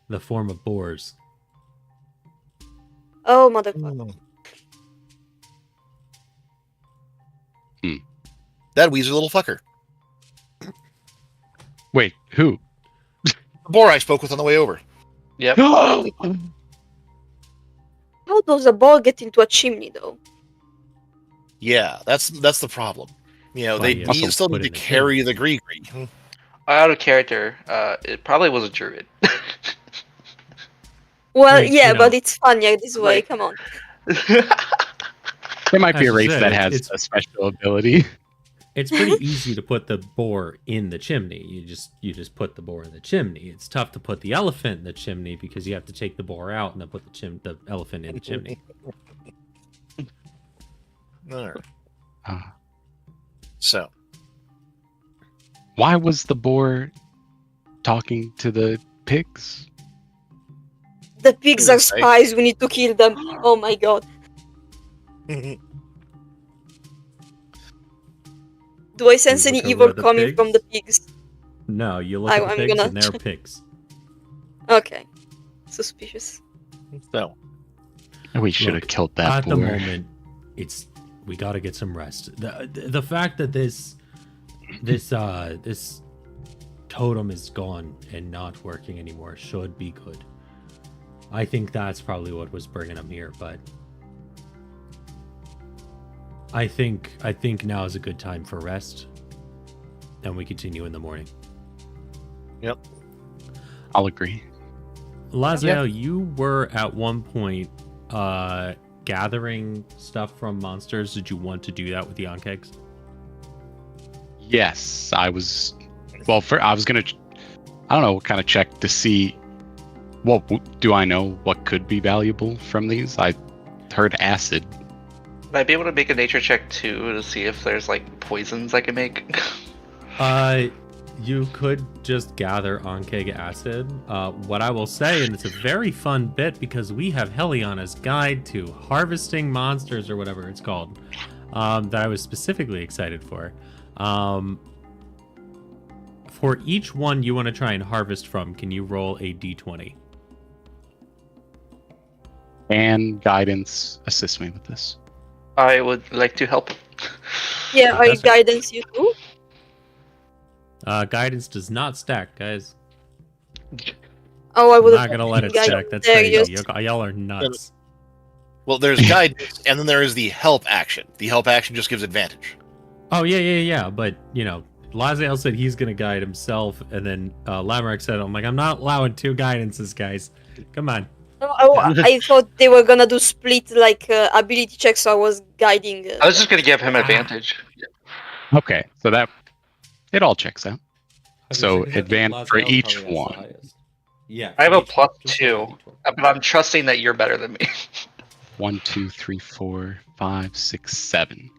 The form of boars. Oh, motherfucker. That wheezy little fucker. Wait, who? The boar I spoke with on the way over. Yep. How does a ball get into a chimney, though? Yeah, that's the problem. They you also still put need it to in a carry the Gree. Out of character, it probably was a druid. Well, Like, yeah, but it's funnier this way. like- Come on. There might be As a you race said, that has it's- a special ability. It's pretty easy to put the boar in the chimney. You just put the boar in the chimney. It's tough to put the elephant in the chimney because you have to take the boar out and then put the elephant in the chimney. All right. So, why was the boar talking to the pigs? The pigs are spies. We need to kill them. Oh my god. Do I sense any evil coming from the pigs? No, you look at the pigs and they're pigs. Okay. Suspicious. So, we should have killed that boar. At the moment, we got to get some rest. The fact that this totem is gone and not working anymore should be good. I think that's probably what was bringing him here, but I think now is a good time for rest, and we continue in the morning. Yep, I'll agree. Laziel, you were at one point gathering stuff from monsters. Did you want to do that with the Onkegs? Yes, I was. Well, I was gonna. I don't know, kind of check to see. What do I know? What could be valuable from these? I heard acid. Would I be able to make a nature check too to see if there's like poisons I can make? You could just gather Onkeg acid. What I will say, and it's a very fun bit because we have Heliana's guide to harvesting monsters or whatever it's called, that I was specifically excited for. For each one you want to try and harvest from, can you roll a d20? And guidance assist me with this. I would like to help. Yeah, I guidance you too. Guidance does not stack, guys. Oh, I would. I'm not gonna let it stack. That's crazy. Y'all are nuts. Well, there's guidance, and then there is the help action. The help action just gives advantage. Oh yeah. But Laziel said he's gonna guide himself, and then Lamarck said, "I'm not allowing 2 guidances, guys. Come on." Oh, I thought they were gonna do split ability checks, so I was guiding. I was just gonna give him advantage. Okay, so that it all checks out. So advantage for each one. Yeah, I have a +2, but I'm trusting that you're better than me. 1, 2, 3, 4, 5, 6, 7.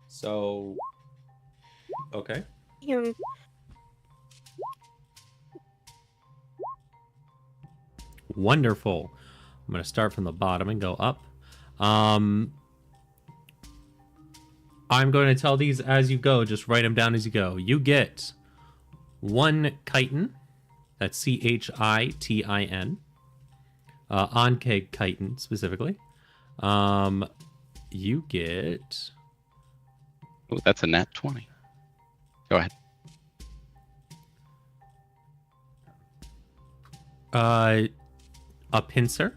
So, okay. Wonderful. I'm going to start from the bottom and go up. I'm going to tell these as you go. Just write them down as you go. You get 1 chitin. That's Chitin. Onkeg chitin, specifically. You get... Oh, that's a nat 20. Go ahead. A pincer,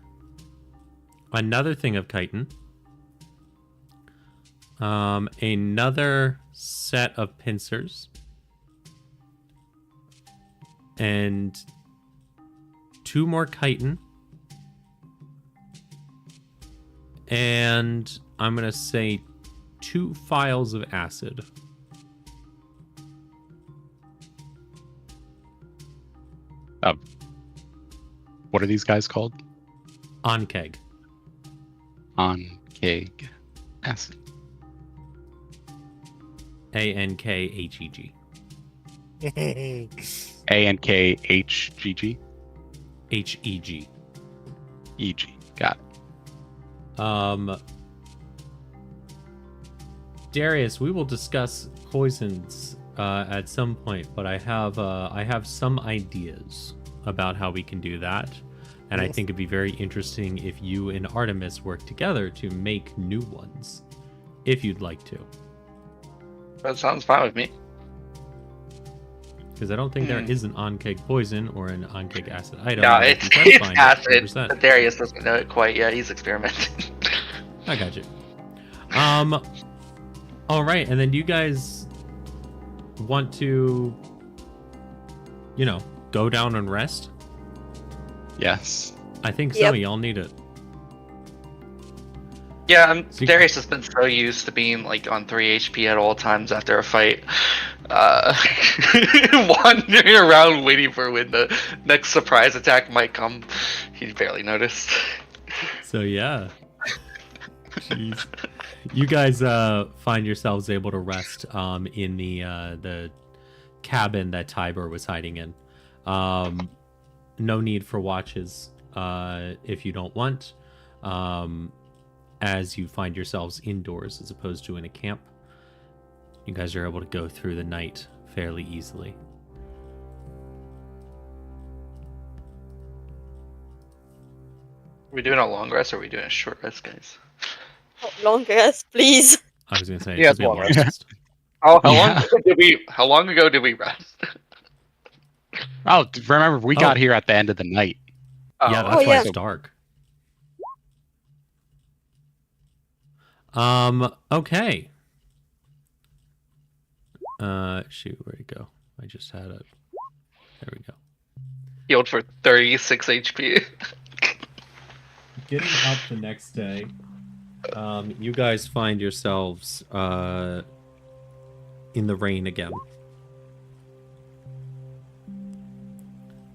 another thing of chitin, another set of pincers, and 2 more chitin, and I'm gonna say 2 phials of acid. What are these guys called? Onkeg. Onkeg acid. Ankheg. Ankhgg. Heg. EG. Got it. Darius, we will discuss poisons at some point, but I have some ideas about how we can do that, and I think it'd be very interesting if you and Artemis work together to make new ones, if you'd like to. That sounds fine with me. Because I don't think there is an Onkeg poison or an Onkeg acid item. No, it's acid. But Darius doesn't know it quite yet. He's experimenting. I got you. All right, and then do you guys want to, go down and rest? Yes. I think some of y'all need it. Yeah, Darius has been so used to being like on 3 HP at all times after a fight, wandering around waiting for when the next surprise attack might come. He barely noticed. So yeah, jeez. You guys find yourselves able to rest in the cabin that Tybor was hiding in. No need for watches if you don't want. As you find yourselves indoors as opposed to in a camp, you guys are able to go through the night fairly easily. Are we doing a long rest or are we doing a short rest, guys? Long rest, please. I was gonna say Yeah, it should be a long long rest. rest. How long ago did we rest? Oh, remember we got here at the end of the night. Yeah, that's why yeah. it's dark. Okay. Shoot, where'd it go? I just had it. There we go. Healed for 36 HP. Getting up the next day, you guys find yourselves in the rain again.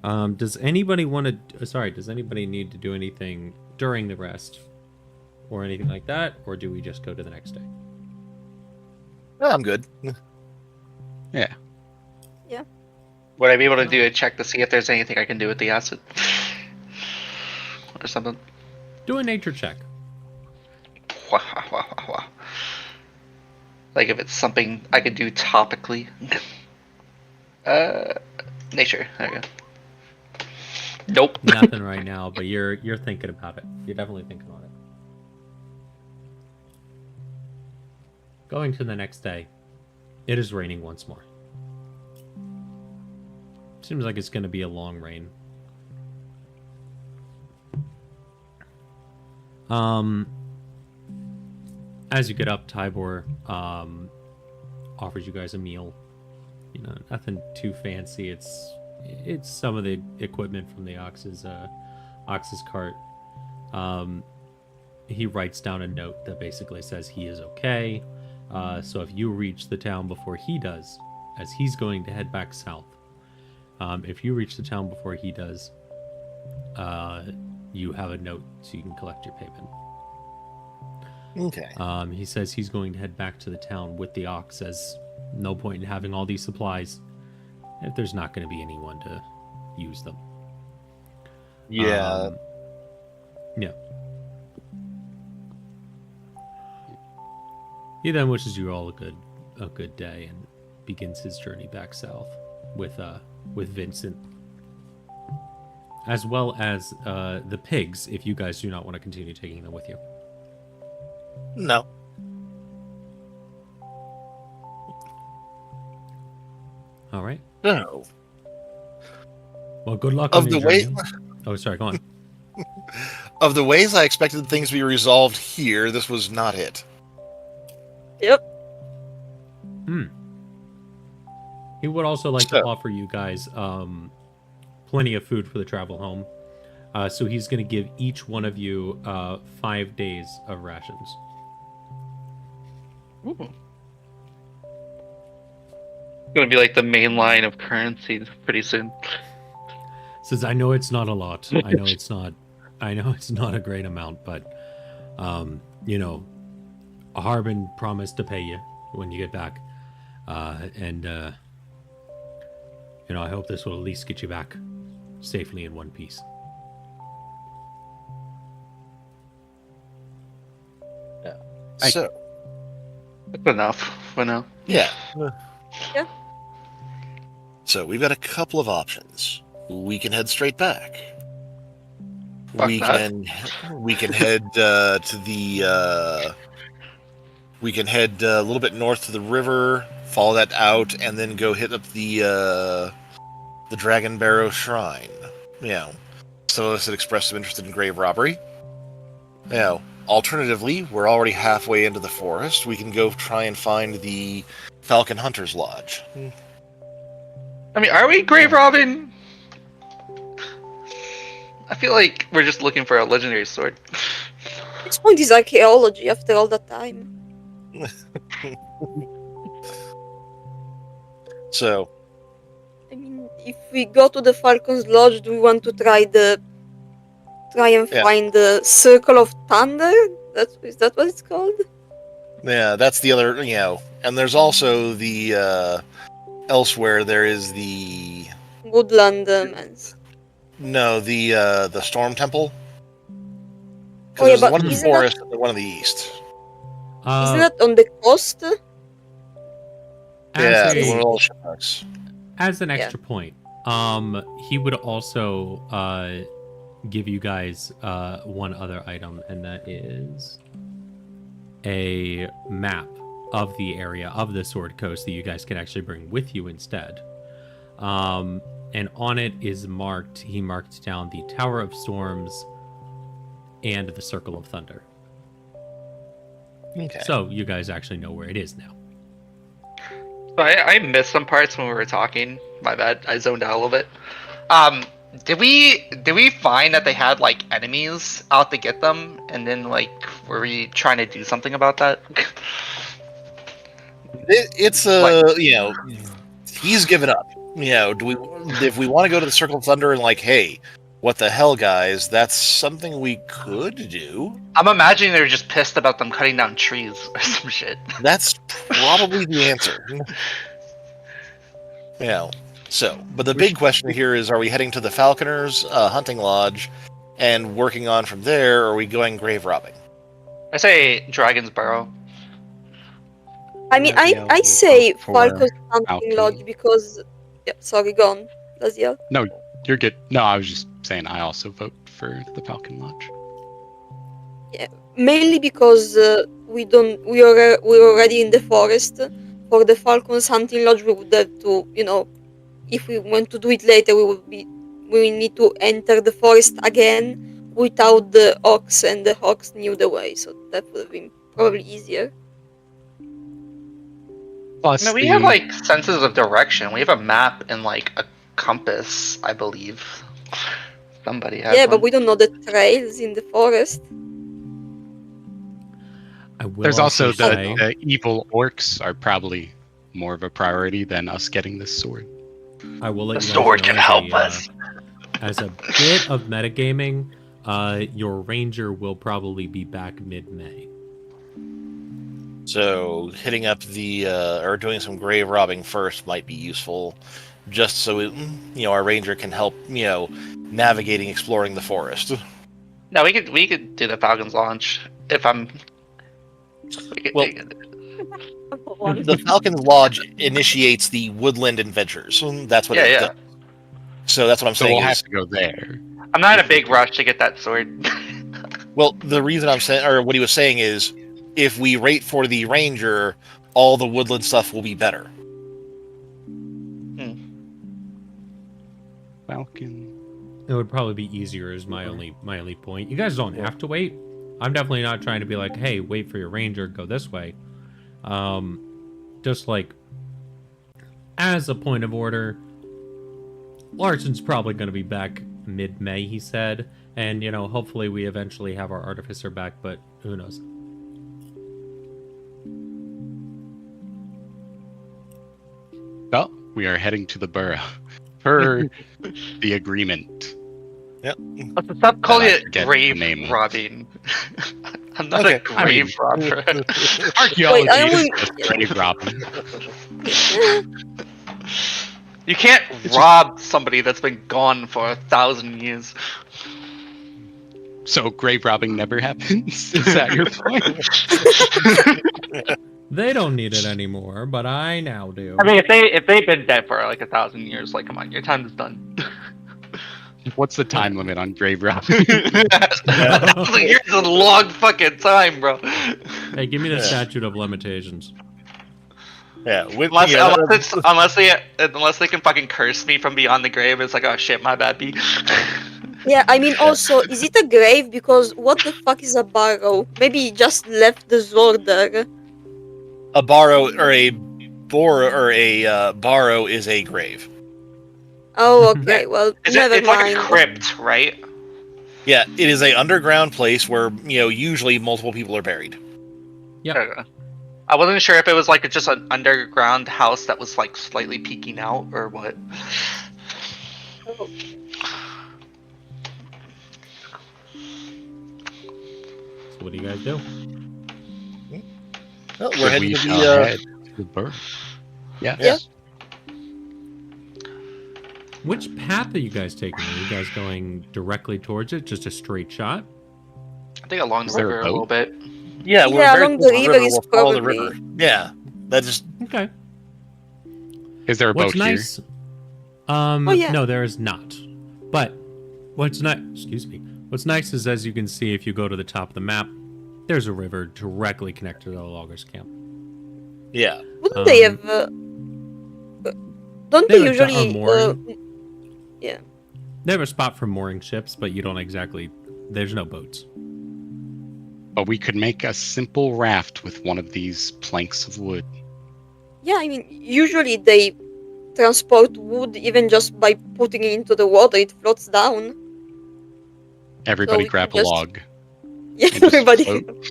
Does anybody want to? Sorry, does anybody need to do anything during the rest, or anything like that, or do we just go to the next day? Yeah, I'm good. Yeah. Would I be able to do a check to see if there's anything I can do with the acid? Or something? Do a nature check. Like if it's something I could do topically. Nature. There you go. Nope. Nothing right now, but you're thinking about it. You're definitely thinking on it. Going to the next day, it is raining once more. Seems like it's going to be a long rain. As you get up, Tybor offers you guys a meal. You know, nothing too fancy. It's some of the equipment from the Ox's cart. He writes down a note that basically says he is okay. So if you reach the town before he does, as he's going to head back south, if you reach the town before he does, you have a note so you can collect your payment. Okay. He says he's going to head back to the town with the ox, as no point in having all these supplies if there's not going to be anyone to use them. Yeah. Yeah. He then wishes you all a good day and begins his journey back south with Vincent, as well as the pigs, if you guys do not want to continue taking them with you. No. All right. No. Well, good luck Of on your the way- journey. Oh, sorry. Go on. Of the ways I expected things to be resolved here, this was not it. Yep. He would also like to offer you guys plenty of food for the travel home. So he's going to give each one of you 5 days of rations. Ooh. Gonna be like the main line of currency pretty soon. Says, I know it's not a lot. I know it's not a great amount, but you know, Harbin promised to pay you when you get back. And you know, I hope this will at least get you back safely in one piece. So, That's enough for now. yeah. Yeah. So we've got a couple of options. We can head straight back. Fuck we that. can head to the. We can head a little bit north to the river, follow that out, and then go hit up the Dragon Barrow Shrine. You know, some of us had expressed some interest in grave robbery. You know, alternatively, we're already halfway into the forest. We can go try and find the Falcon Hunter's Lodge. I mean, are we grave robbing? I feel like we're just looking for a legendary sword. This point is archaeology after all that time. So, I mean, if we go to the Falcon's Lodge, do we want to try and Yeah. find the Circle of Thunder? Is that what it's called? yeah, that's the other, and there's also the, elsewhere there is the, Woodland Man's. no, the Storm Temple. Oh, yeah, There's but one in the isn't forest and one in the east. Isn't that on the coast? Yeah, as, the one a, with all the shipwrecks. as an extra point, he would also give you guys one other item, and that is a map of the area of the Sword Coast that you guys can actually bring with you instead. And on it is he marked down the Tower of Storms and the Circle of Thunder. Okay. So you guys actually know where it is now. So I missed some parts when we were talking. My bad. I zoned out a little bit. Did we find that they had like enemies out to get them, and then like were we trying to do something about that? It's he's given up. If we want to go to the Circle of Thunder and like, hey, what the hell, guys? That's something we could do. I'm imagining they're just pissed about them cutting down trees or some shit. That's probably the answer. But the big question here is: are we heading to the Falconers hunting lodge and working on from there, or are we going grave robbing? I say Dragon's Burrow. I mean, I say Falcon's Hunting Lodge because... Yeah, sorry, go on, Laziel. No, you're good. No, I was just saying I also vote for the Falcon Lodge. Yeah, mainly because we're already in the forest. For the Falcon's Hunting Lodge, we would have to, if we want to do it later, we need to enter the forest again without the ox, and the ox knew the way, so that would have been probably easier. Plus, No, we have like senses of direction. We have a map and like a compass, I believe. Somebody has Yeah, but one. we don't know the trails in the forest. There's also the evil orcs are probably more of a priority than us getting this sword. I will let The you sword guys know can help us. As a bit of metagaming, your ranger will probably be back mid-May. So hitting up or doing some grave robbing first might be useful, just so our ranger can help navigating, exploring the forest. No, we could do the Falcon's launch if I'm. Well, the Falcon's Lodge initiates the woodland adventures. That's what it does. So that's what I'm saying. We'll have to go there. I'm not in a big rush to get that sword. Well, the reason I'm saying, or what he was saying is, if we rate for the ranger, all the woodland stuff will be better. Falcon. It would probably be easier is my only point. You guys don't have to wait. I'm definitely not trying to be like, hey, wait for your ranger, go this way. Just like, as a point of order, Larson's probably going to be back mid-May, he said. And, hopefully we eventually have our artificer back, but who knows. Well, we are heading to the burrow per the agreement. Yep. Stop calling it forget the grave name. robbing. I'm not a grave robber. Archaeology Wait, is just grave robbing. You can't rob somebody that's been gone for 1,000 years. So grave robbing never happens? Is that your point? They don't need it anymore, but I now do. I mean, if they've been dead for like 1,000 years, like, come on, your time is done. What's the time limit on grave robbing? 1,000 years is a long fucking time, bro. Hey, give me the statute of limitations. Yeah, unless they can fucking curse me from beyond the grave, it's like, oh shit, my bad, B. Yeah, I mean, also, is it a grave? Because what the fuck is a barrow? Maybe he just left the sword there. A barrow or a barrow is a grave. Oh, okay. Well, never It's mind. like a crypt, right? Yeah, it is a underground place where usually multiple people are buried. Yep. Okay. I wasn't sure if it was like just an underground house that was like slightly peeking out or what. Oh. So what do you guys do? Well, we're Should heading we to shall the. head to the bird? Yes. Yeah. Which path are you guys taking? Are you guys going directly towards it? Just a straight shot? I think along Is the there a river a boat? little bit. Yeah, we're Yeah, very along close the to river is We'll follow the probably- river. Yeah, that just. Okay. Is there a What's boat nice? yeah. No, there is not. But what's nice? Excuse me. What's nice is, as you can see, if you go to the top of the map, there's a river directly connected to the loggers' camp. Yeah. Wouldn't they have? Don't They they have a usually? mooring. Yeah. They have a spot for mooring ships, but you don't exactly. There's no boats. But we could make a simple raft with one of these planks of wood. Yeah, I mean, usually they transport wood even just by putting it into the water. It floats down. Everybody we grab could a just- log. Yeah, And just everybody. float.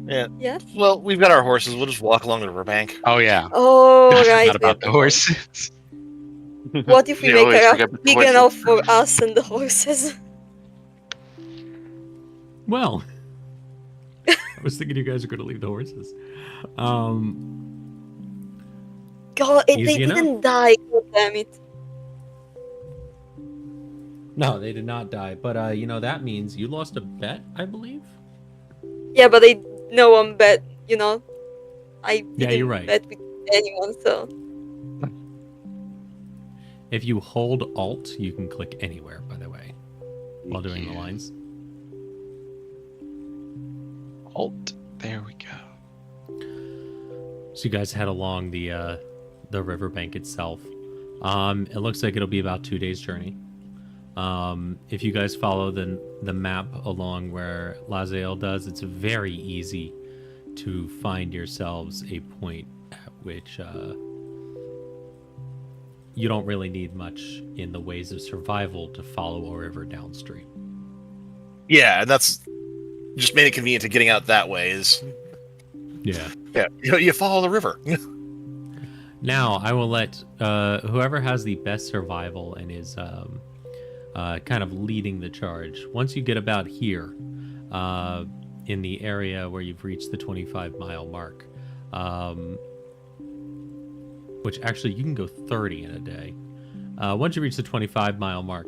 Yeah. Yes. Well, we've got our horses. We'll just walk along the riverbank. Oh yeah. Oh, I right. forgot about the horses. What if we You make always a forget raft the big horses. enough for us and the horses? Well, I was thinking you guys are going to leave the horses. God, they Easy enough. didn't die. God damn it. No, they did not die. But that means you lost a bet, I believe. Yeah, but no one bet. I Yeah, didn't you're right. bet with anyone. So If you hold Alt, you can click anywhere. By the way, while doing the lines. Alt. There we go. So you guys head along the riverbank itself. It looks like it'll be about 2 days' journey. If you guys follow the map along where Lazael does, it's very easy to find yourselves a point at which you don't really need much in the ways of survival to follow a river downstream. Yeah, and that's just made it convenient to getting out that way. Yeah. Yeah, you follow the river. Now I will let whoever has the best survival and is kind of leading the charge. Once you get about here, in the area where you've reached the 25-mile mark, which actually you can go 30 in a day. Once you reach the 25-mile mark,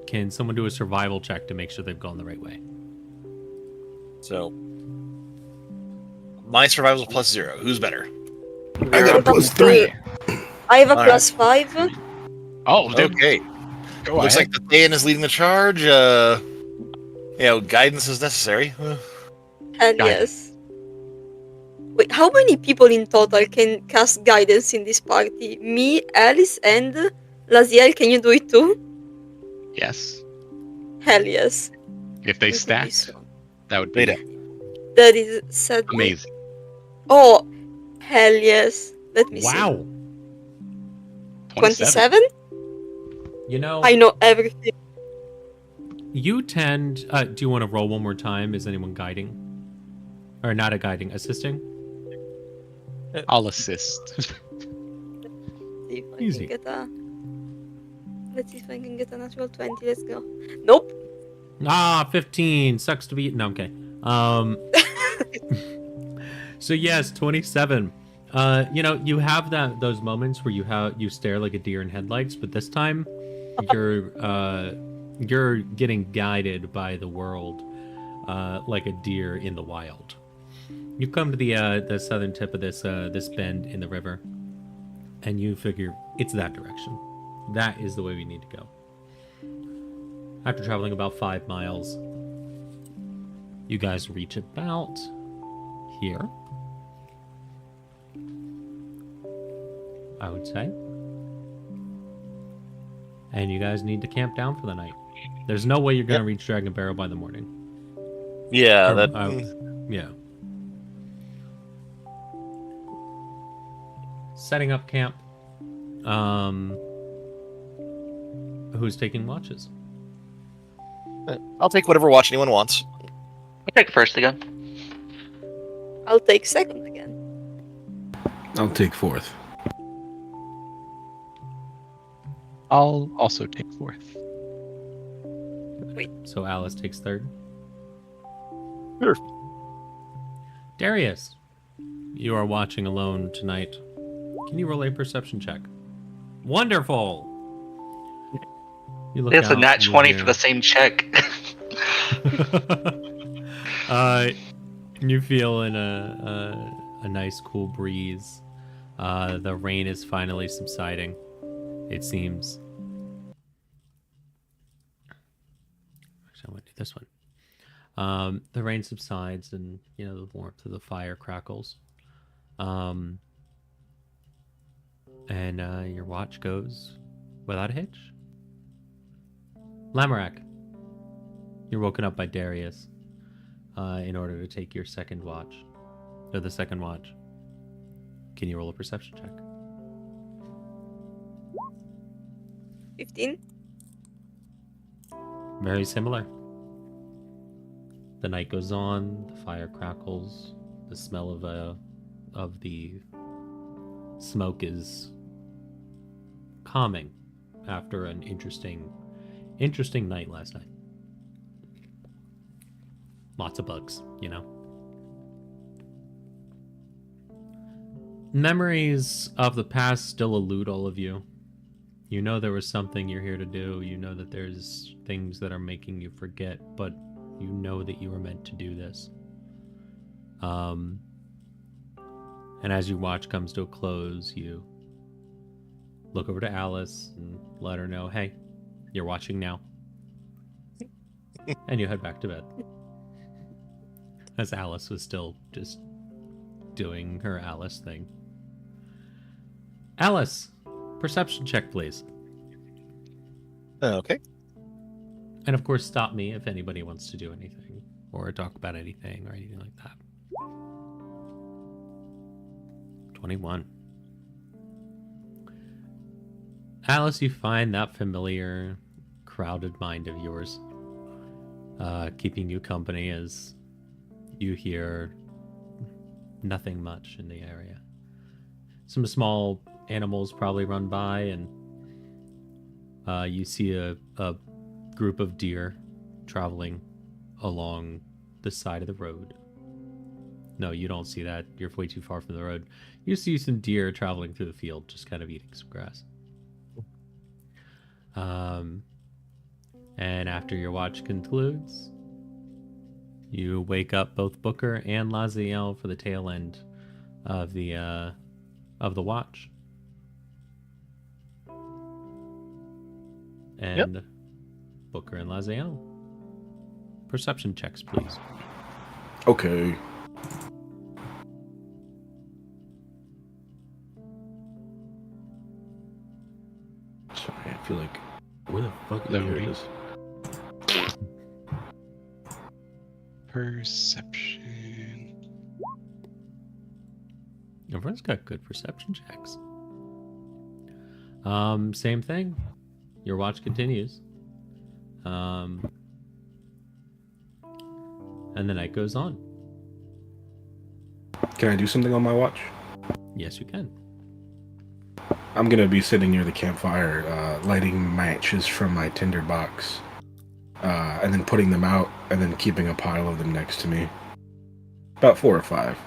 can someone do a survival check to make sure they've gone the right way? So, my survival is +0. Who's better? I got a +3. I have a Alright. +5. Oh, dude, Okay. go Looks ahead. like the Thayan is leading the charge. Guidance is necessary. And Guidance. yes. Wait, how many people in total can cast guidance in this party? Me, Alice, and Laziel. Can you do it too? Yes. Hell yes. If they It would be stacked, so- that would be Wait That is sad. amazing. Oh, hell yes. Let me see. Wow. 27? You know, I know everything. you tend. Do you want to roll one more time? Is anyone guiding? Or not a guiding, assisting? I'll assist. See if I Easy. can get a. Let's see if I can get a natural 20. Let's go. Nope. 15. Sucks to be. No, I'm kidding. So yes, 27. You have those moments where you stare like a deer in headlights, but this time you're getting guided by the world like a deer in the wild. You come to the southern tip of this bend in the river, and you figure it's that direction. That is the way we need to go. After traveling about 5 miles, you guys reach about here, I would say. And you guys need to camp down for the night. There's no way you're going to reach Dragon Barrow by the morning. Yeah, Or, that. Yeah. Setting up camp. Who's taking watches? I'll take whatever watch anyone wants. I'll take first again. I'll take second again. I'll take fourth. I'll also take fourth. So Alice takes third. Sure. Darius, you are watching alone tonight. Can you roll a perception check? Wonderful. You look It's a out nat and you 20 hear- for the same check. You feel in a nice cool breeze. The rain is finally subsiding, it seems. Actually, I want to do this one. The rain subsides, and the warmth of the fire crackles. And your watch goes without a hitch. Lamorak, you're woken up by Darius in order to take your second watch. Or the second watch. Can you roll a perception check? 15. Very similar. The night goes on, the fire crackles, the smell of the smoke is calming after an interesting night last night. Lots of bugs, Memories of the past still elude all of you. You know there was something you're here to do. You know that there's things that are making you forget, but you know that you were meant to do this. And as your watch comes to a close, you look over to Alice and let her know, hey, you're watching now. And you head back to bed. As Alice was still just doing her Alice thing. Alice, perception check, please. Okay. And of course, stop me if anybody wants to do anything or talk about anything or anything like that. 21. Alice, you find that familiar, crowded mind of yours keeping you company as you hear nothing much in the area. Some small animals probably run by, and you see a group of deer traveling along the side of the road. No, you don't see that. You're way too far from the road. You see some deer traveling through the field, just kind of eating some grass. And after your watch concludes, you wake up both Booker and Laziel for the tail end of the watch. And Booker and Laziel, perception checks, please. Okay. Sorry, I feel like where the fuck There here we it go. is. Perception. Everyone's got good perception checks. Same thing. Your watch continues. And the night goes on. Can I do something on my watch? Yes, you can. I'm gonna be sitting near the campfire, lighting matches from my tinder box, and then putting them out, and then keeping a pile of them next to me. About 4 or 5.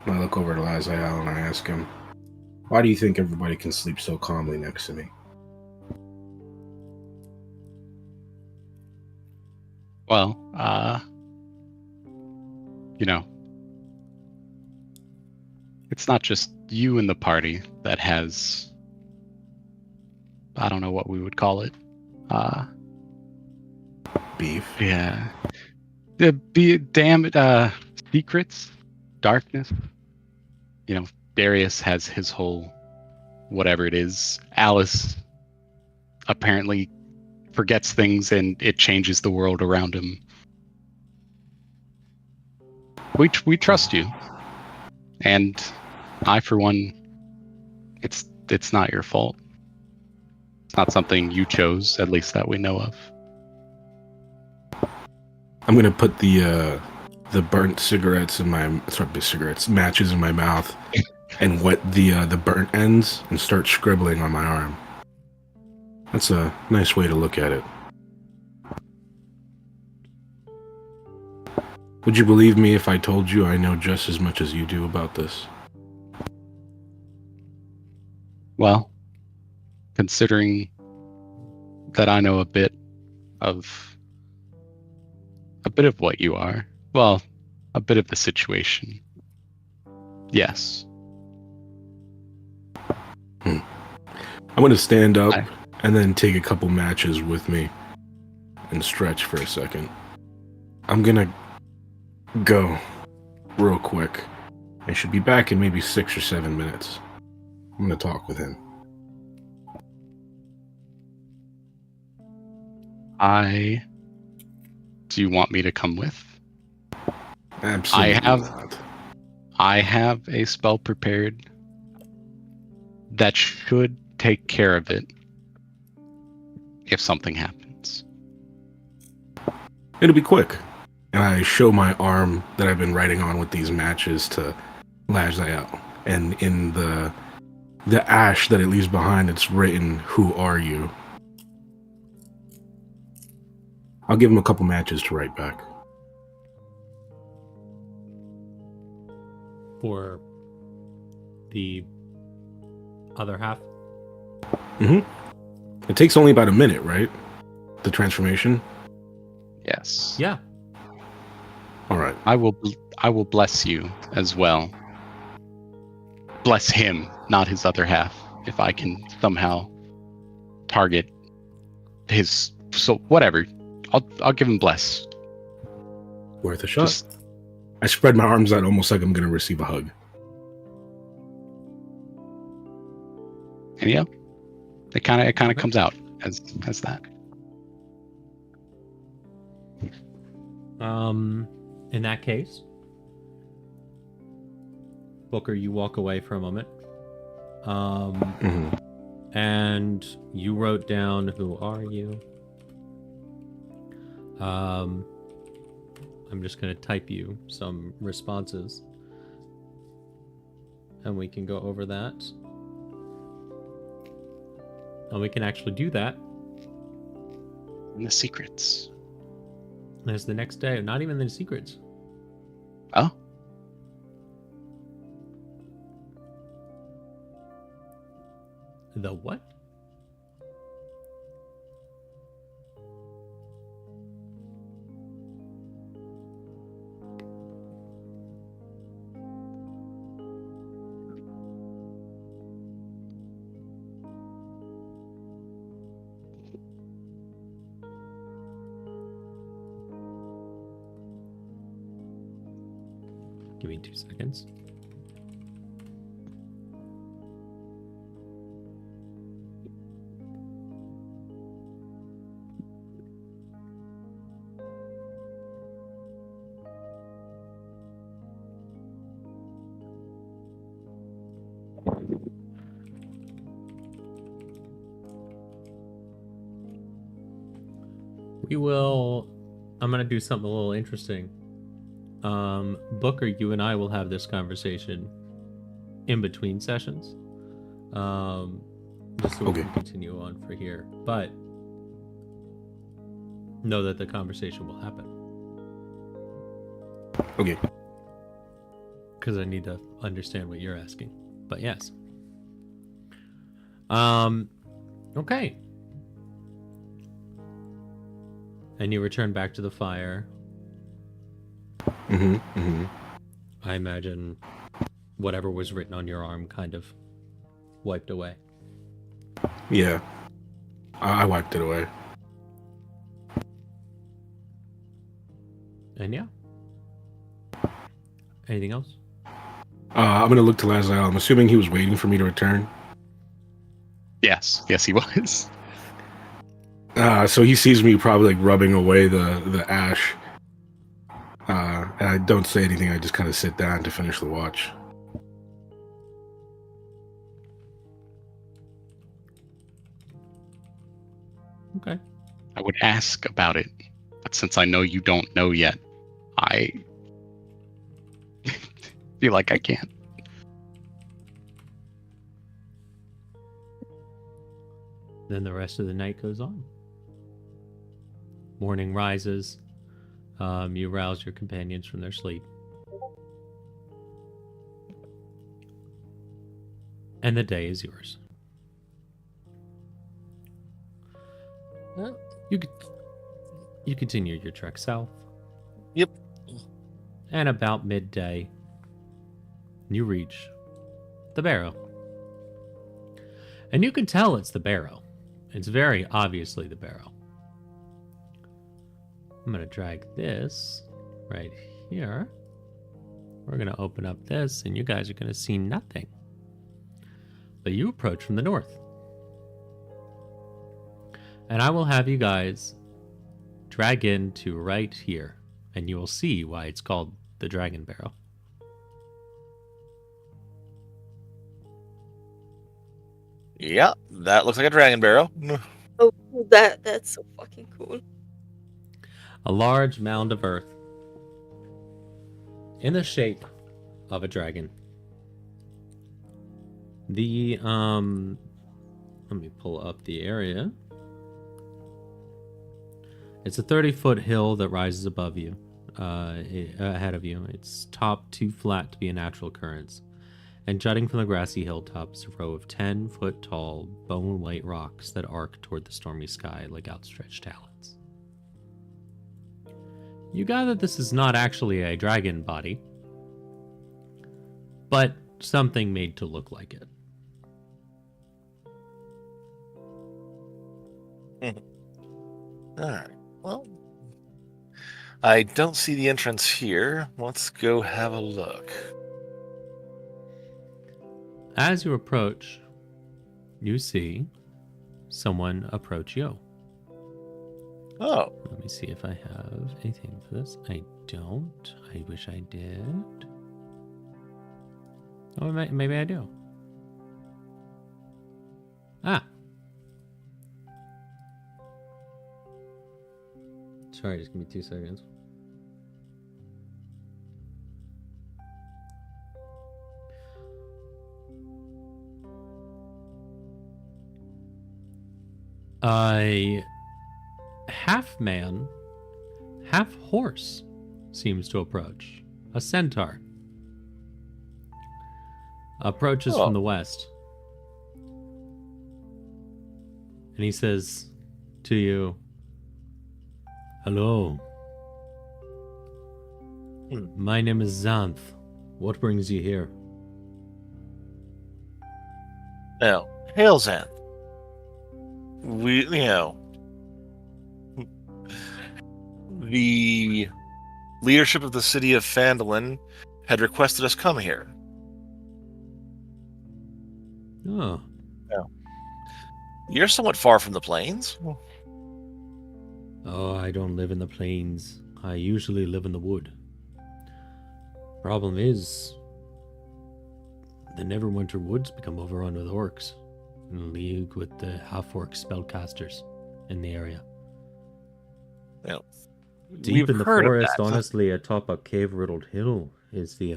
And I look over to Laziel and I ask him, "Why do you think everybody can sleep so calmly next to me?" Well, it's not just you in the party that has, I don't know what we would call it. Beef. Yeah. Secrets, darkness. Darius has his whole whatever it is. Alice apparently forgets things and it changes the world around him. We trust you. And I, for one, it's not your fault. It's not something you chose, at least that we know of. I'm gonna put the burnt matches in my mouth, and wet the burnt ends and start scribbling on my arm. That's a nice way to look at it. Would you believe me if I told you I know just as much as you do about this? Well, considering that I know a bit of what you are, well, a bit of the situation. Yes. I'm going to stand up and then take a couple matches with me and stretch for a second. I'm going to go real quick. I should be back in maybe 6 or 7 minutes. I'm going to talk with him. Do you want me to come with? Absolutely not. I have a spell prepared that should take care of it if something happens. It'll be quick. And I show my arm that I've been writing on with these matches to Lazael. And in the ash that it leaves behind, it's written, "Who are you?" I'll give him a couple matches to write back. For the other half? Mm-hmm. It takes only about a minute, right? The transformation? Yes. Yeah. All right. I will bless you as well. Bless him, not his other half, if I can somehow target his. So whatever, I'll give him bless. Worth a shot. I spread my arms out almost like I'm gonna receive a hug. And yeah, it kind of comes out as that. In that case, Booker, you walk away for a moment. And you wrote down, "Who are you?" I'm just going to type you some responses, and we can go over that. And we can actually do that. And the secrets. As the next day. Not even the secrets. Oh. The what? Give me 2 seconds. I'm going to do something a little interesting. Booker, you and I will have this conversation in between sessions. Just so we can continue on for here. But know that the conversation will happen. Okay. Because I need to understand what you're asking. But yes. Okay. And you return back to the fire. I imagine whatever was written on your arm kind of wiped away. Yeah. I wiped it away. And yeah. Anything else? I'm going to look to Lazael. I'm assuming he was waiting for me to return. Yes, he was. So he sees me probably like rubbing away the ash. And I don't say anything. I just kind of sit down to finish the watch. Okay. I would ask about it But since I know you don't know yet, I feel like I can't. Then the rest of the night goes on. Morning rises. You rouse your companions from their sleep. And the day is yours. You continue your trek south. Yep. And about midday, you reach the barrow. And you can tell it's the barrow. It's very obviously the barrow. I'm going to drag this right here. We're going to open up this, and you guys are going to see nothing. But you approach from the north. And I will have you guys drag into right here, and you will see why it's called the Dragon Barrow. Yeah, that looks like a dragon barrow. Oh, that's so fucking cool. A large mound of earth in the shape of a dragon. The let me pull up the area. It's a 30-foot hill that rises above you, ahead of you. It's top too flat to be a natural occurrence. And jutting from the grassy hilltop is a row of 10-foot-tall, bone-white rocks that arc toward the stormy sky like outstretched talons. You gather this is not actually a dragon body, but something made to look like it. Alright, well, I don't see the entrance here. Let's go have a look. As you approach, you see someone approach you. Oh. Let me see if I have anything for this. I don't. I wish I did. Oh, maybe I do. Ah. Sorry, just give me 2 seconds. A half man, half horse seems to approach. A centaur approaches from the west. And he says to you, "Hello. My name is Xanth. What brings you here?" Now, hail Xanth. The leadership of the city of Phandalin had requested us come here. Oh. Yeah. You're somewhat far from the plains. Oh, I don't live in the plains. I usually live in the wood. Problem is, the Neverwinter Woods become overrun with orcs, in league with the half-orc spellcasters in the area. Yeah. Deep in the forest, honestly, atop a cave-riddled hill, is the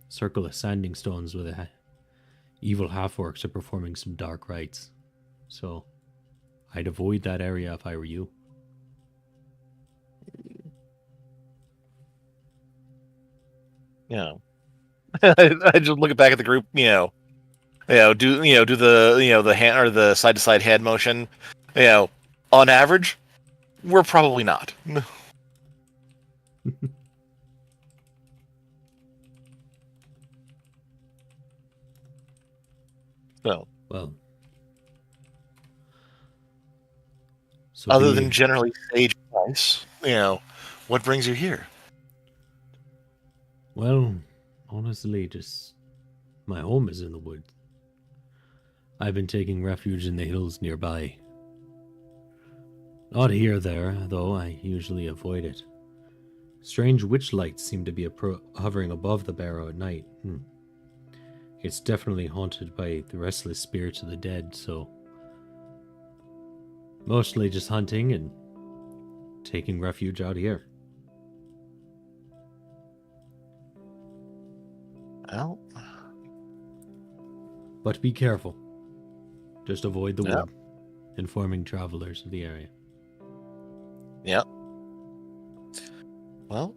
circle of sanding stones where the evil half-orcs are performing some dark rites. So, I'd avoid that area if I were you. Yeah. I just look back at the group, do the hand or the side to side hand motion. On average, we're probably not. Well, so other than generally sage advice, what brings you here? Well, honestly, just my home is in the woods. I've been taking refuge in the hills nearby. Not here there, though I usually avoid it. Strange witch lights seem to be hovering above the barrow at night. It's definitely haunted by the restless spirits of the dead, so mostly just hunting and taking refuge out here. Well, But be careful. Just avoid the Yeah. wood. Informing travelers of the area. yeah. Well,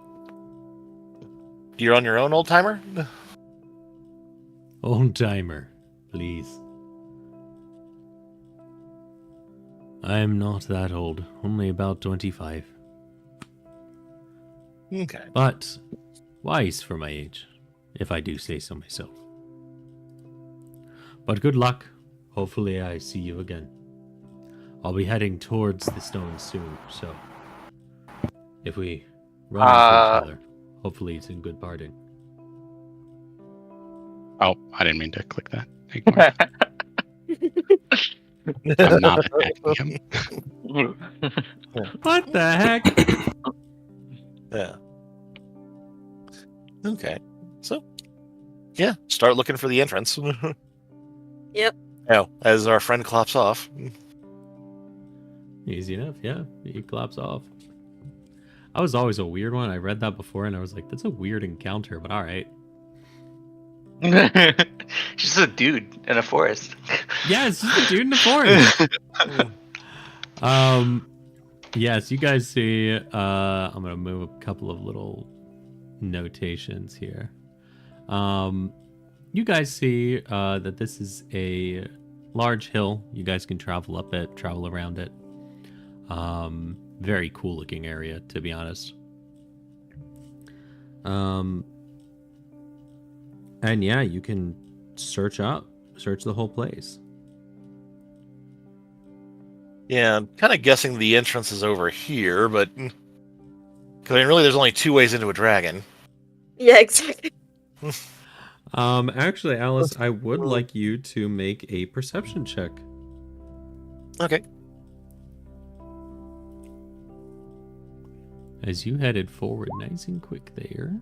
you're on your own, old timer. Old timer, please. I am not that old, only about 25. Okay. But wise for my age, if I do say so myself. But good luck. Hopefully I see you again. I'll be heading towards the stone soon, so if we run into each other, hopefully it's in good parting. Oh, I didn't mean to click that. Ignore it. I'm not attacking him. What the heck? Yeah. Okay. So, yeah, start looking for the entrance. Yep. Now, as our friend clops off. Easy enough, yeah. He claps off. I was always a weird one. I read that before and I was like, that's a weird encounter, but alright. Just a dude in a forest. Yeah, it's just a dude in the forest. Yes, you guys see, I'm gonna move a couple of little notations here. You guys see that this is a large hill. You guys can travel up it, travel around it. Very cool looking area, to be honest. And yeah, you can search the whole place. Yeah, I'm kind of guessing the entrance is over here, but... Because, I mean, really, there's only two ways into a dragon. Yeah, exactly. Actually, Alice, I would like you to make a perception check. Okay. As you headed forward nice and quick there.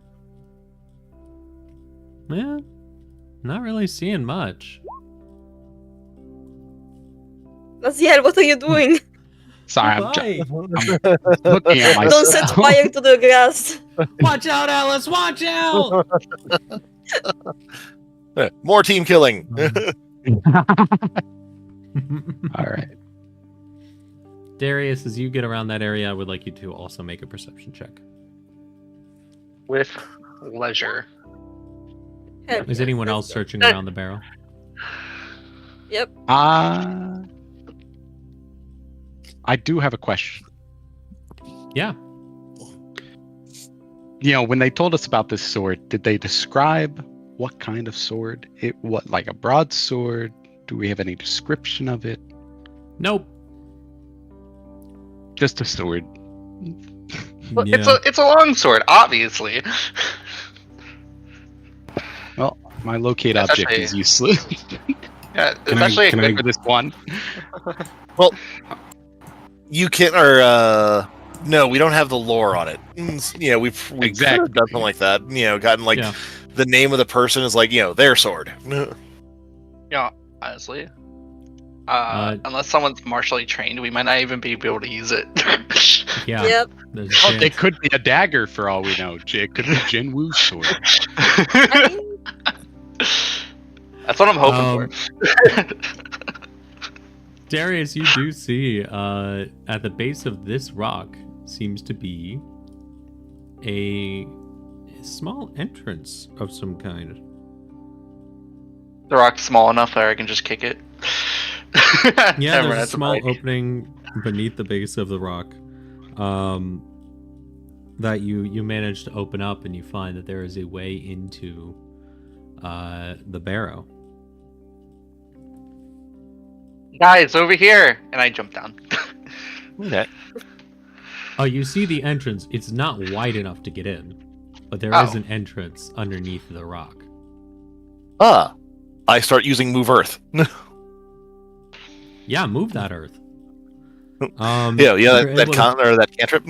Yeah, not really seeing much. Laziel, what are you doing? Sorry, I'm Bye. looking at myself. Don't set fire to the grass. Watch out, Alice! Watch out! More team killing! All right. Darius, as you get around that area, I would like you to also make a perception check. With leisure. Is anyone else searching around the barrel? Yep. I do have a question. Yeah. You know, when they told us about this sword, did they describe what kind of sword? What, like a broadsword? Do we have any description of it? Nope. Just a sword. Well, Yeah. it's a long sword, obviously. Well, my locate That's object actually- is useless. Yeah, Can especially I equipped for this one? You can, or, no, we don't have the lore on it. You know, we've Exactly. done something like that. You know, gotten, like, Yeah. the name of the person is, like, you know, their sword. Yeah, honestly. Unless someone's martially trained, we might not even be able to use it. Yeah. Yep. There's a Oh, chance. it could be a dagger for all we know. It could be Jin Woo's sword. I mean, That's what I'm hoping for. Darius, you do see at the base of this rock seems to be a small entrance of some kind. The rock's small enough that I can just kick it. Yeah, Never mind, there's a that's small bike. opening beneath the base of the rock that you manage to open up, and you find that there is a way into the barrow. Guys, over here! And I jump down. Okay. Oh, you see the entrance. It's not wide enough to get in, but there is Oh. an entrance underneath the rock. I start using Move Earth. Yeah, move that earth. Yeah, you're that able to- or that cantrip.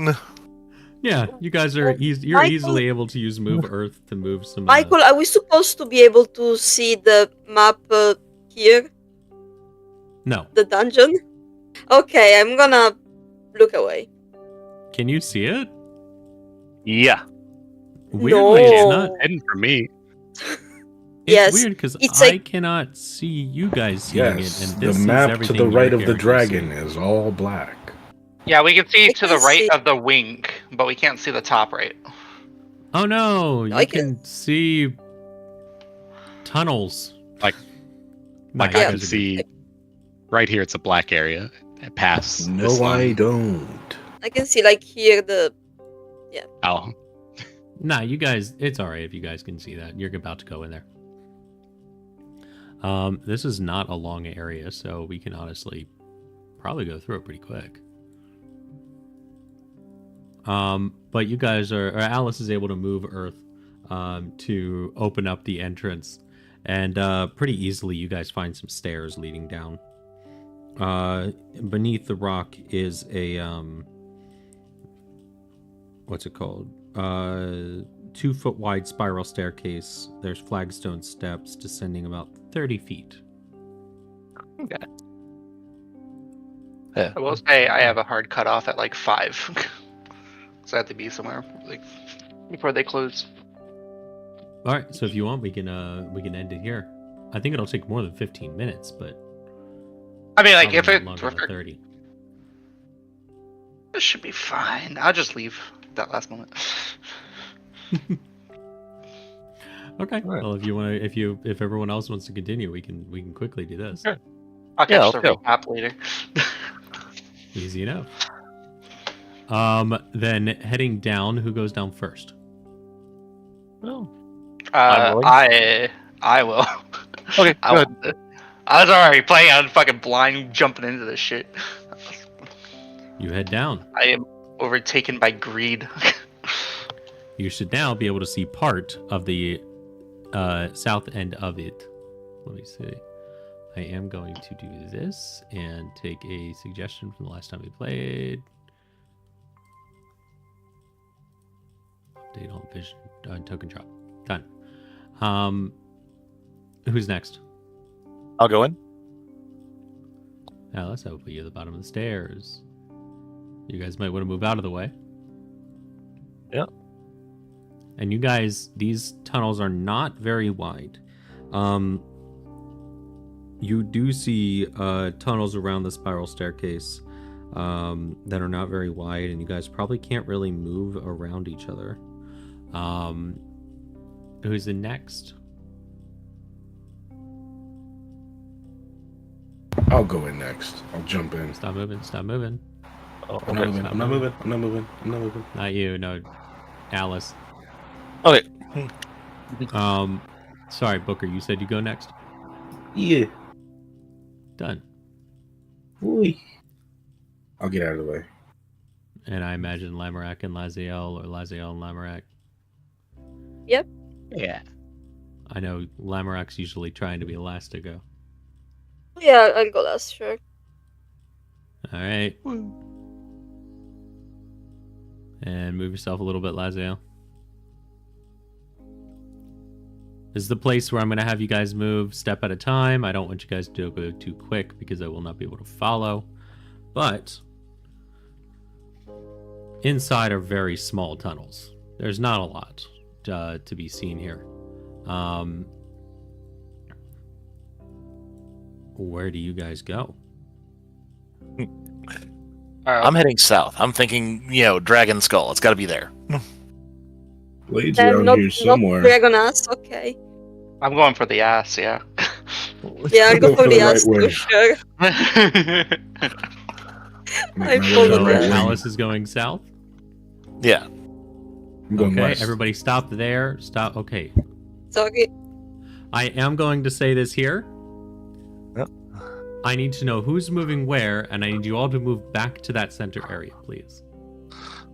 Yeah, you guys are you're Michael- easily able to use move earth to move some. Michael, are we supposed to be able to see the map here? No. The dungeon? Okay, I'm gonna look away. Can you see it? Yeah. Weirdly, it's not. Hidden from me. It's Yes, weird because it's I like- cannot see you guys seeing Yes, it, and the this sees map to everything the right your of the characters dragon see. is all black. Yeah, we can see I to the can right see- of the wing, but we can't see the top right. Oh no! You I can see tunnels. Like- No, Like you I Yeah. can guys are see right here. It's a black area. It passed. No, this I line. don't. I can see like here the Oh, good. Nah, you guys. It's all right if you guys can see that. You're about to go in there. This is not a long area, so we can honestly probably go through it pretty quick. But you guys or Alice is able to move Earth to open up the entrance, and pretty easily you guys find some stairs leading down. Beneath the rock is a what's it called? 2 foot wide spiral staircase. There's flagstone steps descending about 30 feet. I will say I have a hard cutoff at like 5. So I have to be somewhere like before they close. All right, so if you want, we can end it here. I think it'll take more than 15 minutes, but I mean, like probably if not it, longer than 30. it should be fine. I'll just leave that last moment. Okay. right. Well, if you want to, if everyone else wants to continue, we can quickly do this. Sure. I'll Yeah, catch I'll the go. recap later. Easy enough. Then heading down, who goes down first? Well, I'm willing. I will. Okay, I, go ahead. I was already planning on fucking blind jumping into this shit. You head down. I am overtaken by greed. You should now be able to see part of the south end of it. Let me see. I am going to do this and take a suggestion from the last time we played. Update on vision token drop. Done. Who's next? I'll go in. Alice, I will put you at the bottom of the stairs. You guys might want to move out of the way. Yeah. And you guys, these tunnels are not very wide. You do see tunnels around the spiral staircase that are not very wide, and you guys probably can't really move around each other. Who's the next? I'll go in next. I'll jump in. Stop moving. Stop moving. Oh, I'm not okay. moving. I'm not moving. I'm not moving. I'm not moving. Not you. No, Alice. Okay. Sorry, Booker. You said you go next. Yeah. Done. Oi. I'll get out of the way. And I imagine Lamorak and Laziel, or Laziel and Lamorak. yeah. I know Lamorak's usually trying to be last to go. yeah, I'll go last, sure. All right. And move yourself a little bit, Laziel. This is the place where I'm going to have you guys move step at a time. I don't want you guys to go too quick because I will not be able to follow. But inside are very small tunnels. There's not a lot to be seen here. Where do you guys go? I'm heading south. I'm thinking, Dragon Skull. It's got to be there. Blades around Not, here not somewhere. dragon ass, okay. I'm going for the ass, yeah. Yeah, I'll go for the right ass way. for sure. Make I my way followed the right that. way. Alice is going south. Yeah. I'm going Okay, west. everybody stop there. Stop. Okay. Sorry. I am going to say this here. Yep. I need to know who's moving where, and I need you all to move back to that center area, please.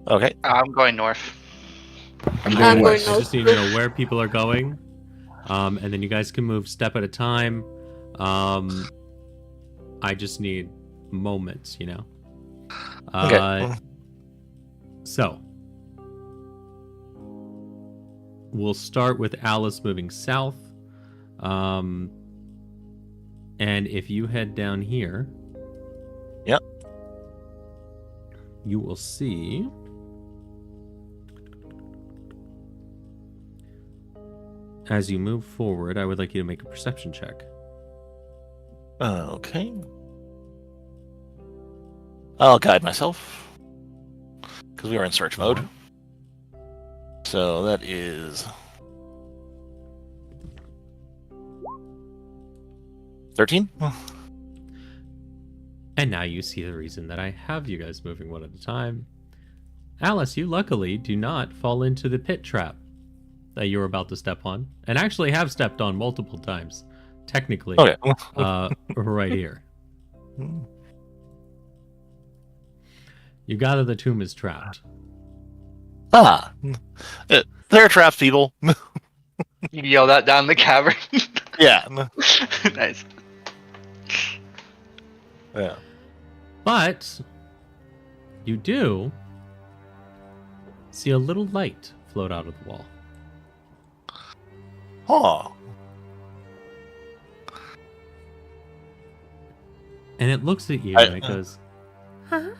Okay. I'm going north. I'm I'm going going west. I north. just need to know where people are going, and then you guys can move step at a time. I just need moments, Okay. So we'll start with Alice moving south. And if you head down here, Yep. you will see as you move forward, I would like you to make a perception check. Okay. I'll guide myself. Because we are in search mode. So that is 13. And now you see the reason that I have you guys moving one at a time. Alice, you luckily do not fall into the pit trap that you were about to step on, and actually have stepped on multiple times, technically. Okay. Right here. You gather the tomb is trapped. Ah. They're trapped, people. You yell that down the cavern. Yeah. Nice. Yeah. But you do see a little light float out of the wall. Oh. And it looks at you and it goes, huh?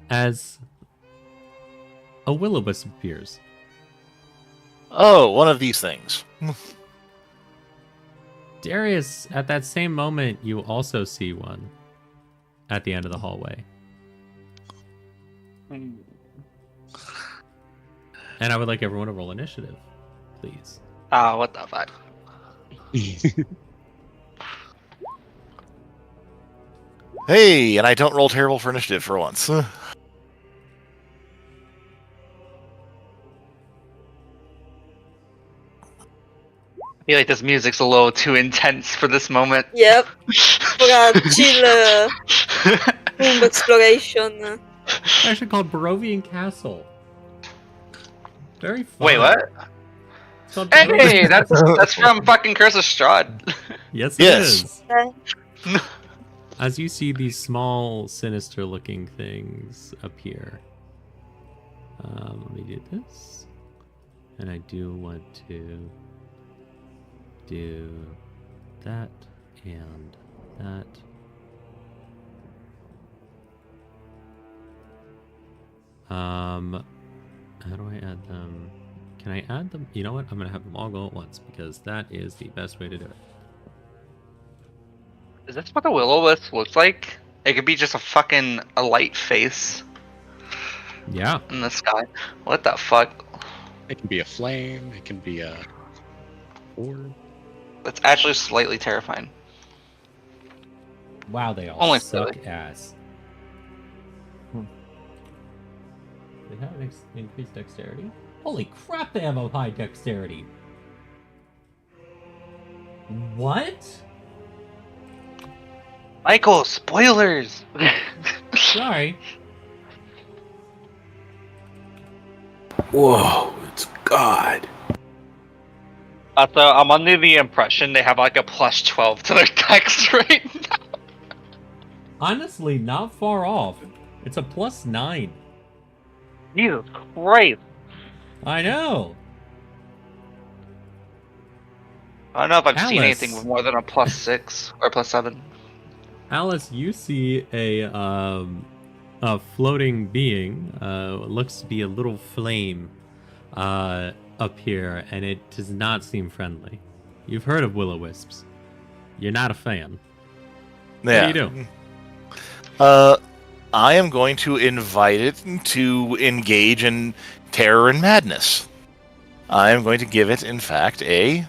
As a will-o-wisp appears. Oh, one of these things. Darius, at that same moment, you also see one at the end of the hallway. And I would like everyone to roll initiative, please. Ah, what the fuck? Hey, and I don't roll terrible for initiative for once. I feel like this music's a little too intense for this moment. Yep. For a chill room exploration. It's actually called Barovian Castle. Very fun. Wait, what? It's called Hey, Barovian- that's from fucking Curse of Strahd. Yes, Yes. it is. As you see these small, sinister-looking things appear. Let me do this. And I do want to do that and that. How do I add them? Can I add them? You know what? I'm gonna have them all go at once because that is the best way to do it. Is this what the will-o-wisp looks like? It could be just a light face Yeah. in the sky. What the fuck? It can be a flame. It can be a orb. That's actually slightly terrifying. Wow, they all Only suck silly. ass. They have increased dexterity? Holy crap, they have a high dexterity. What? Michael, spoilers! Sorry. Whoa, it's God. So I'm under the impression they have like a plus 12 to their dex right now. Honestly, not far off. It's a +9. Jesus Christ. I know. I don't know if I've seen Alice. anything with more than a plus 6 or plus 7. Alice, you see a floating being. Looks to be a little flame up here, and it does not seem friendly. You've heard of will-o-wisps. You're not a fan. Yeah. What do you do? I am going to invite it to engage in terror and madness. I am going to give it, in fact, a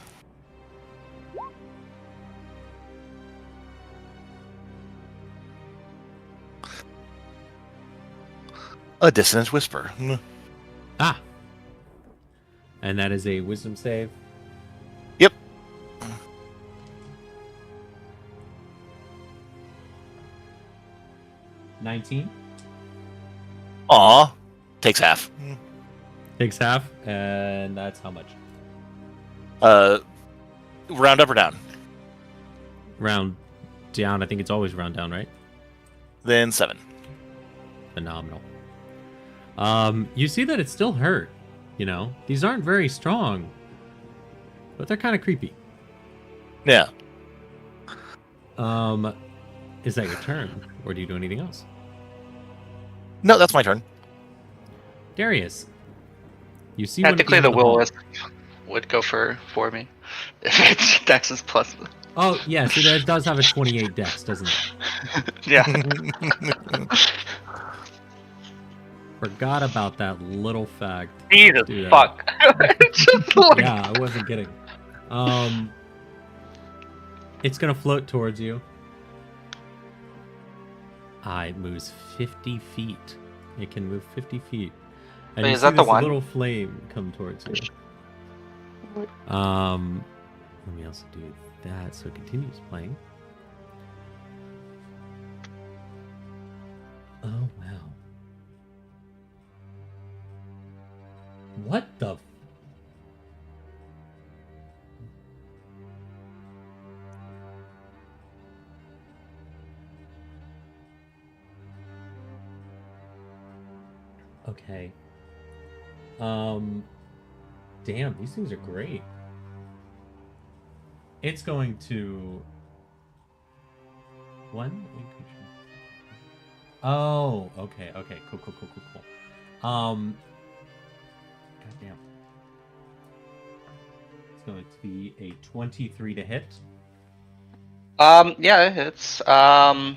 dissonant whisper. Ah. And that is a wisdom save. Yep. 19. Aw. Takes half. Takes half, and that's how much? Round up or down? Round down. I think it's always round down, right? Then 7. Phenomenal. You see that it's still hurt. You know, these aren't very strong, but they're kind of creepy. Yeah. Is that your turn, or do you do anything else? No, that's my turn. Darius, You see Technically, one the in hall. will-o-wisp would go for me if its dex is plus. Oh yes, it does have a 28 dex, doesn't it? Yeah. Forgot about that little fact. Jesus Do that. fuck. Just like, Yeah, I wasn't kidding. It's gonna float towards you. It moves 50 feet. It can move 50 feet. And Wait, you is see that the this one? little flame come towards you. Let me also do that so it continues playing. Oh wow. What the Okay. Damn, these things are great. It's going to one. Oh, okay, cool. Goddamn. It's going to be a 23 to hit. Yeah, it hits. I'm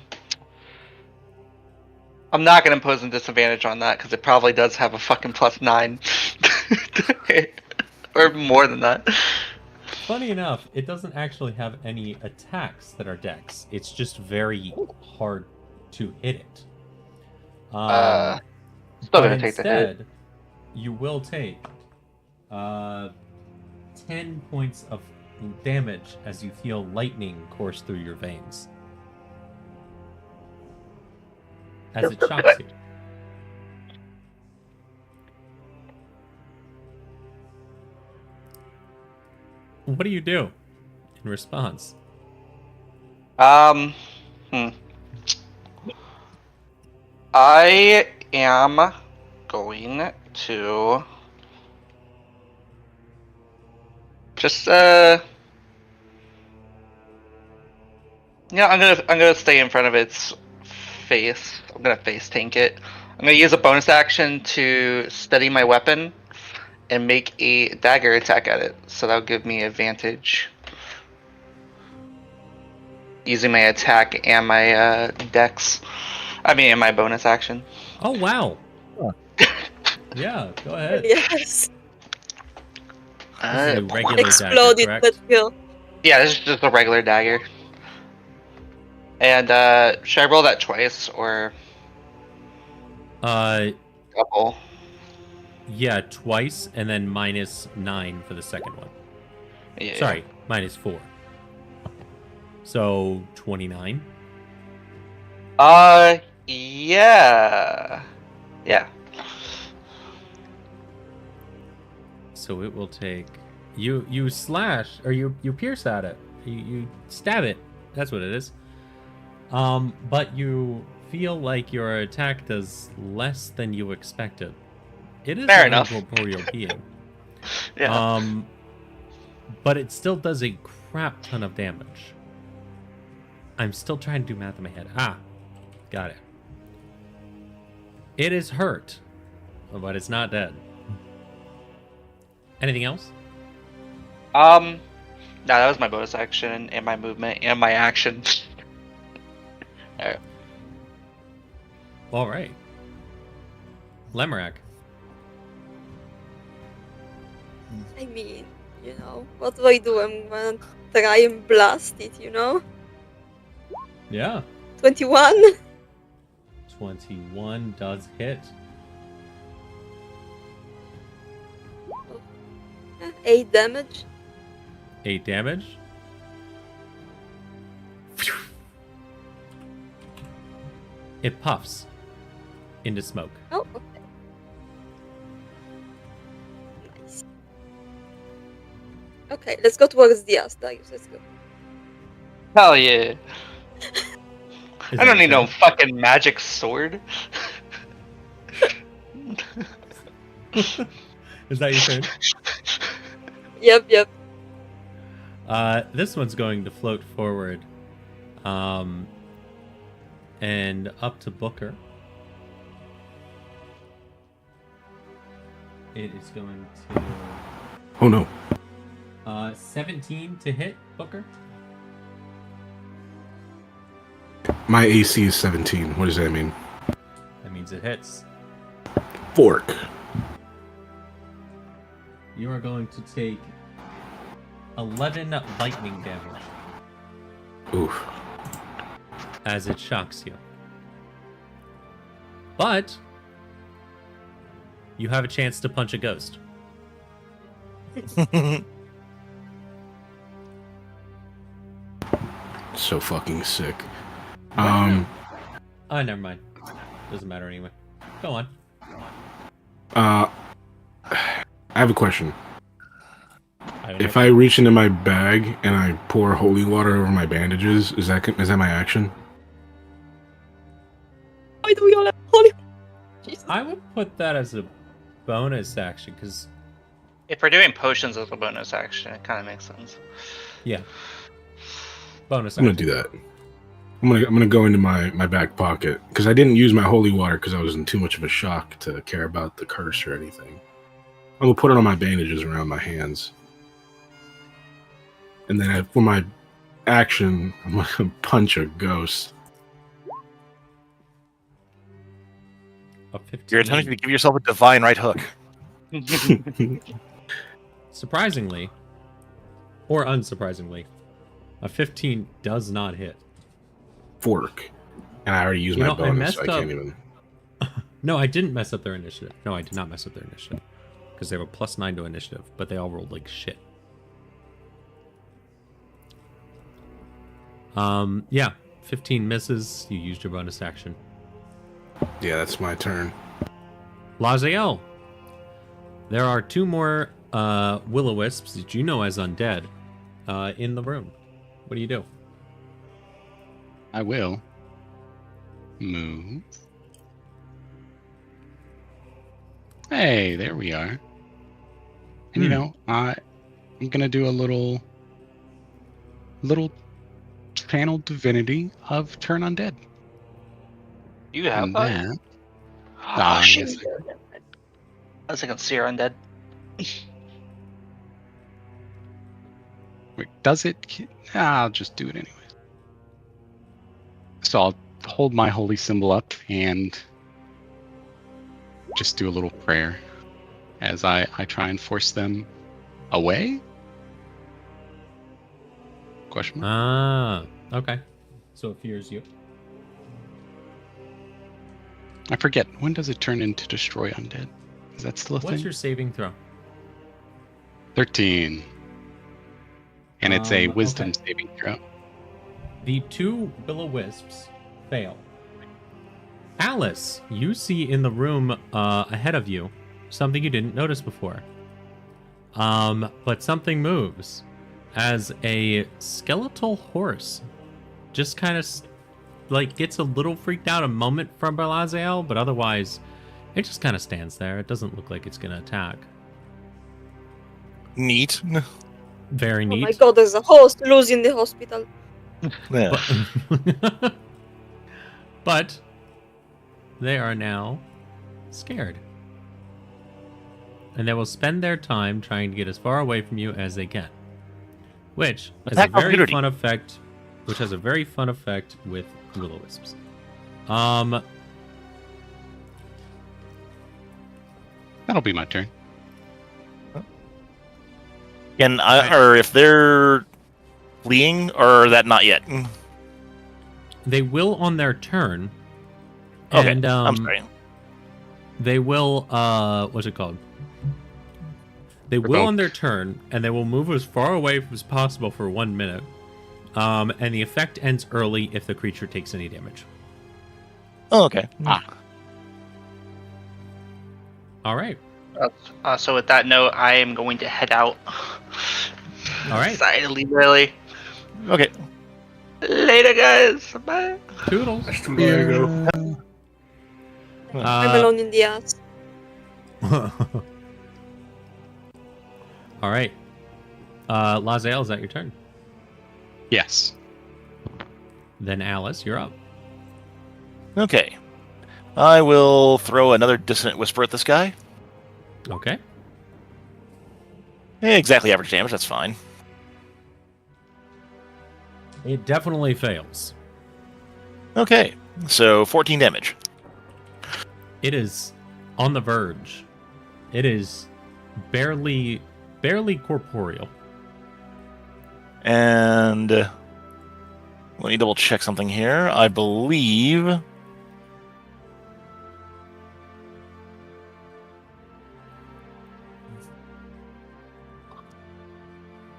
not gonna impose a disadvantage on that because it probably does have a fucking +9, or more than that. Funny enough, it doesn't actually have any attacks that are dex. It's just very hard to hit it. Still But gonna take the hit. instead, you will take 10 points of damage as you feel lightning course through your veins. As it shocks you. What do you do in response? I am going to just I'm gonna stay in front of its face. I'm gonna face tank it. I'm gonna use a bonus action to steady my weapon and make a dagger attack at it. So that'll give me advantage. Using my attack and my dex. And my bonus action. Oh, wow. Yeah, go ahead. Yes. This is a regular Exploded, dagger, but correct? still. Yeah, this is just a regular dagger. And should I roll that twice or double? Yeah, twice, and then -9 for the second one. Yeah. Sorry, -4. So 29. Yeah. Yeah. So it will take you slash or you pierce at it. You stab it. That's what it is. But you feel like your attack does less than you expected. It is Fair a enough. corporeal being. Yeah. But it still does a crap ton of damage. I'm still trying to do math in my head. Got it. It is hurt, but it's not dead. Anything else? No, that was my bonus action and my movement and my action. Alright. All right. Lemrak. I mean, what do I do? I'm gonna try and blast it, Yeah. 21. 21 does hit. 8 damage. 8 damage. It puffs into smoke. Oh, okay. Nice. Okay, let's go towards the Darius. Let's go. Hell yeah. Is I don't that need no your fucking magic sword. turn? Is that your turn? Yep. This one's going to float forward. And up to Booker. It is going to Oh no. 17 to hit, Booker. My AC is 17. What does that mean? That means it hits. Fork. You are going to take 11 lightning damage Oof. as it shocks you. But you have a chance to punch a ghost. So fucking sick. Oh, never mind. Doesn't matter anyway. Go on. I have a question. If I reach into my bag and I pour holy water over my bandages, is that my action? Why do we all have holy? Jesus. I would put that as a bonus action because If we're doing potions as a bonus action, it kind of makes sense. yeah, bonus I'm action. gonna do that. I'm gonna go into my back pocket because I didn't use my holy water because I was in too much of a shock to care about the curse or anything. I'm gonna put it on my bandages around my hands, and then for my action, I'm gonna punch a ghost. A 15. You're attempting to give yourself a divine right hook. Surprisingly, or unsurprisingly, a 15 does not hit. Fork, and I already used You my know, I bonus. messed So I can't up. even. No, I didn't mess up their initiative. No, I did not mess up their initiative because they have a +9 to initiative, but they all rolled like shit. Yeah, 15 misses. You used your bonus action. Yeah, that's my turn. Laziel, there are 2 more will-o-wisps that you know as undead in the room. What do you do? I will move. Hey, there we are. And you know, I'm gonna do a little channel divinity of turn undead. You have And that? that. Oh, shit. Yes. I was thinking Seer Undead. Wait, does it? I'll just do it anyway. So I'll hold my holy symbol up and just do a little prayer as I try and force them away? Question mark? Okay. So it fears you. I forget. When does it turn into destroy undead? Is that still a What's thing? your saving throw? 13. And it's a wisdom okay. saving throw. The 2 will-o-wisps fail. Alice, you see in the room ahead of you something you didn't notice before. But something moves as a skeletal horse just kind of gets a little freaked out a moment from Belaziel, but otherwise it just kind of stands there. It doesn't look like it's going to attack. Neat. Very neat. Oh my god, there's a host losing the hospital. Yeah. But they are now scared. And they will spend their time trying to get as far away from you as they can. Which has a Attack very opportunity. fun effect. Which has a very fun effect with will-o-wisps. That'll be my turn. Or if they're fleeing, or that not yet. They will on their turn. Okay, And I'm sorry. they will what's it called? They will Provoke. on their turn, and they will move as far away as possible for 1 minute. And the effect ends early if the creature takes any damage. Oh, okay. All right. So with that note, I am going to head out. All right. Decided to leave early. Okay. Later, guys. Bye. Toodles. I'm alone in the ass. All right. Laziel, is that your turn? Yes. Then Alice, you're up. Okay. I will throw another dissonant whisper at this guy. Okay. Exactly average damage. That's fine. It definitely fails. Okay, so 14 damage. It is on the verge. It is barely corporeal. And let me double check something here. I believe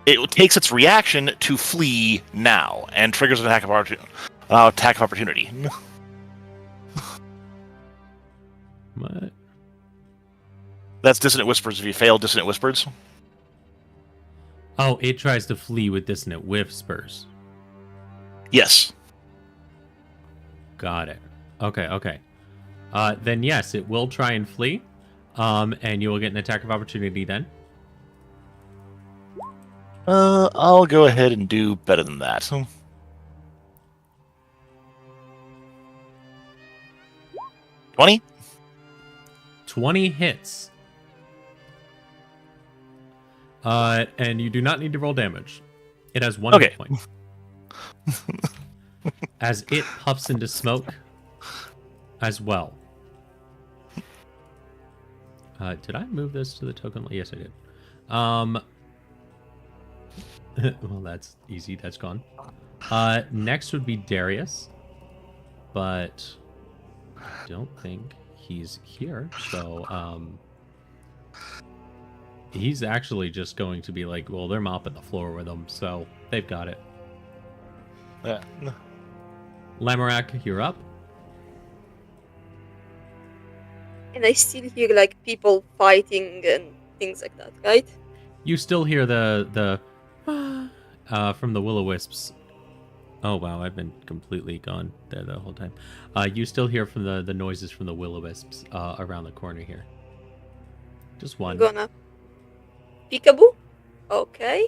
it takes its reaction to flee now and triggers an attack of opportunity. What? That's Dissonant Whispers. If you fail Dissonant Whispers, Oh, it tries to flee with dissonant whispers. yes. Got it. Okay. Then yes, it will try and flee. And you will get an attack of opportunity then. I'll go ahead and do better than that. 20? 20 hits. And you do not need to roll damage. It has 1 hit point. As it puffs into smoke as well. Did I move this to the token? Yes, I did. Well, that's easy. That's gone. Next would be Darius. But I don't think he's here. So, he's actually just going to be like, well, they're mopping the floor with them, so they've got it. Yeah. Lamorak, you're up. And I still hear like people fighting and things like that, right? You still hear the from the will-o-wisps. Oh wow, I've been completely gone there the whole time. You still hear from the noises from the will-o-wisps around the corner here. Just one. I'm gonna peekaboo. Okay.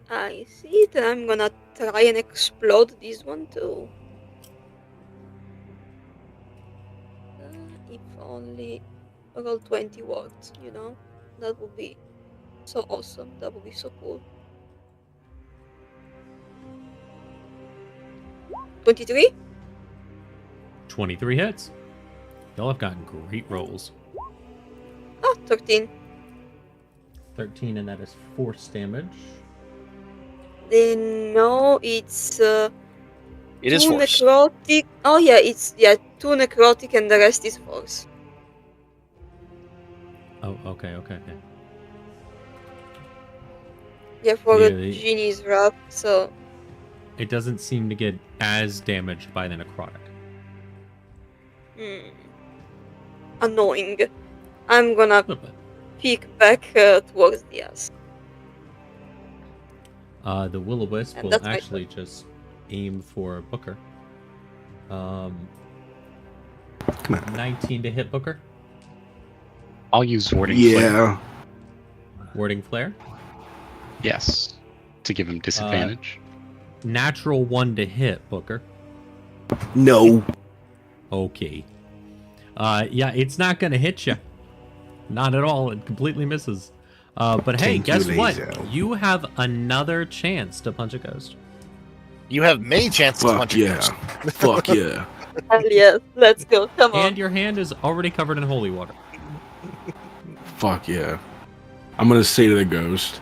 I see it. I'm gonna try and explode this one too. If only roll 20 worked, you know? That would be so awesome. That would be so cool. 23? 23 hits. Y'all have gotten great rolls. Oh, 13. 13, and that is force damage. Then no, it's It is two force. necrotic. Oh yeah, it's 2 necrotic and the rest is force. Oh, okay. Yeah, for Yeah, a genie's wrath, so It doesn't seem to get as damaged by the necrotic. annoying. I'm gonna A little bit. peek back towards the ass. The will-o-wisp And will that's my actually just aim for Booker. Come on. 19 to hit Booker. I'll use warding flare. Yeah. Warding flare. Yes. To give him disadvantage. Natural 1 to hit Booker. No. Okay. Yeah, it's not gonna hit you. Not at all. It completely misses. But hey, Thank you, guess what? Lazo. You have another chance to punch a ghost. You have many chances to Fuck punch a yeah. ghost. Fuck yeah. Hell yes, let's go. Come on. And your hand is already covered in holy water. Fuck yeah. I'm gonna say to the ghost,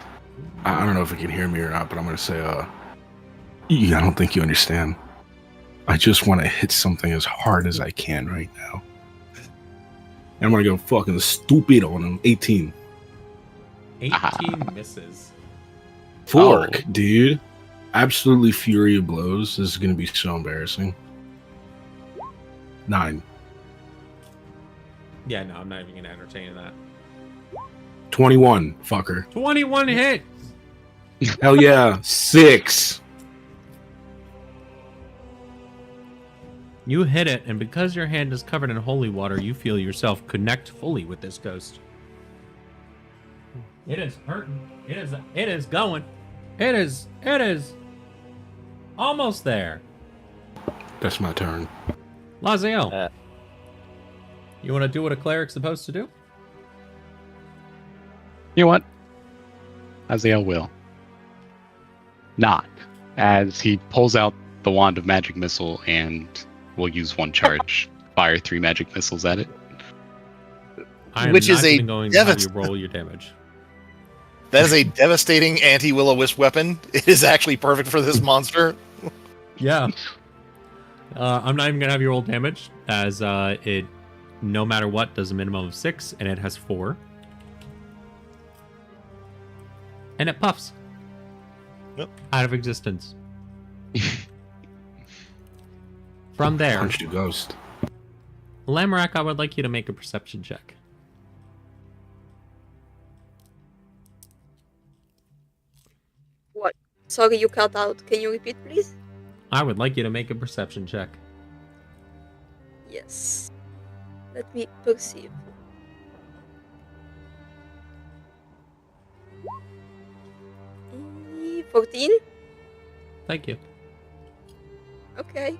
I don't know if it can hear me or not, but I'm gonna say, yeah, I don't think you understand. I just want to hit something as hard as I can right now. And I'm gonna go fucking stupid on him. 18. 18 misses. Fork, dude. Absolutely fury of blows. This is gonna be so embarrassing. 9. Yeah, no, I'm not even gonna entertain that. 21, fucker. 21 hits. Hell yeah. 6. You hit it, and because your hand is covered in holy water, you feel yourself connect fully with this ghost. It is hurting. It is going. It is almost there. That's my turn. Laziel, you want to do what a cleric's supposed to do? You know what? Azael will. Not. As he pulls out the wand of magic missile and will use one charge. Fire 3 magic missiles at it. I am Which is not a even going to have you roll your damage. That is a devastating anti-will-o-wisp weapon. It is actually perfect for this monster. Yeah. I'm not even going to have you roll damage, as it, no matter what, does a minimum of 6, and it has 4. And it puffs. Yep. Out of existence. From there, Punched a ghost. Lamorak, I would like you to make a perception check. What? Sorry, you cut out. Can you repeat, please? I would like you to make a perception check. Yes. Let me perceive. 14? Thank you. Okay.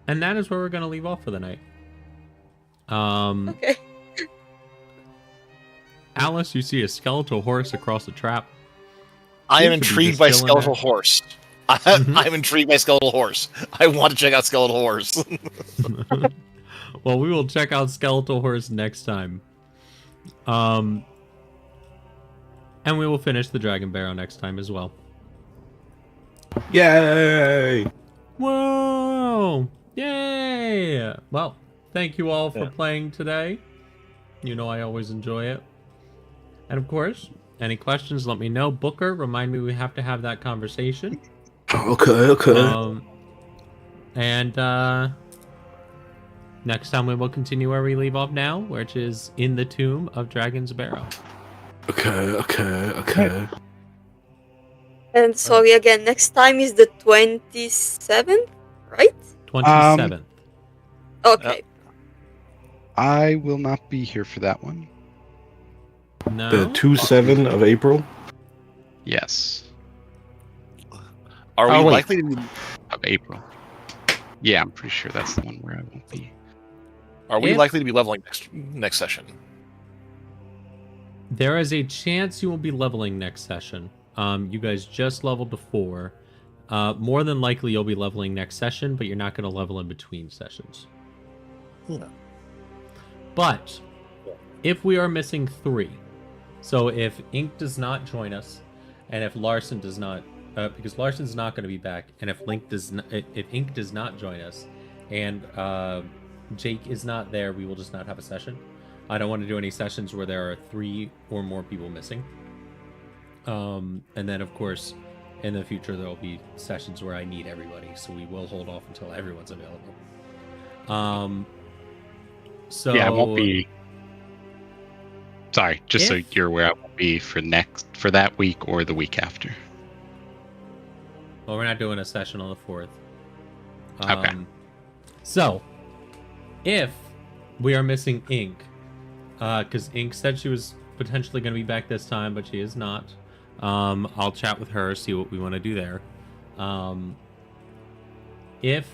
And that is where we're going to leave off for the night. Okay. Alice, you see a skeletal horse across the trap. I am Seems to be intrigued just by chilling skeletal there. horse. Mhm. I'm intrigued by skeletal horse. I want to check out skeletal horse. Well, we will check out skeletal horse next time. And we will finish the dragon barrow next time as well. Yay! Whoa! Yay! Well, thank you all for playing today. You know I always enjoy it. And of course, any questions, let me know. Booker, remind me we have to have that conversation. Okay. And next time we will continue where we leave off now, which is in the tomb of Dragon's Barrow. Okay. And sorry again, next time is the 27th, right? 27th. Okay. I will not be here for that one. No? The 2/7 of April. Yes. Are we wait. likely to be? Of April. Yeah, I'm pretty sure that's the one where I won't be. Are we If- likely to be leveling next session? There is a chance you will be leveling next session. You guys just leveled to 4. More than likely you'll be leveling next session, but you're not going to level in between sessions. Yeah. But if we are missing 3, so if Ink does not join us, and if Larson does not, because Larson's not going to be back, and if Ink does not join us, and Jake is not there, we will just not have a session. I don't want to do any sessions where there are 3 or more people missing. And then, of course, in the future, there will be sessions where I need everybody, so we will hold off until everyone's available. So Yeah, I won't be. Sorry, just so you're aware, I won't be for that week or the week after. Well, we're not doing a session on the 4th. Okay. So, if we are missing Ink, because Ink said she was potentially going to be back this time, but she is not. I'll chat with her, see what we want to do there. If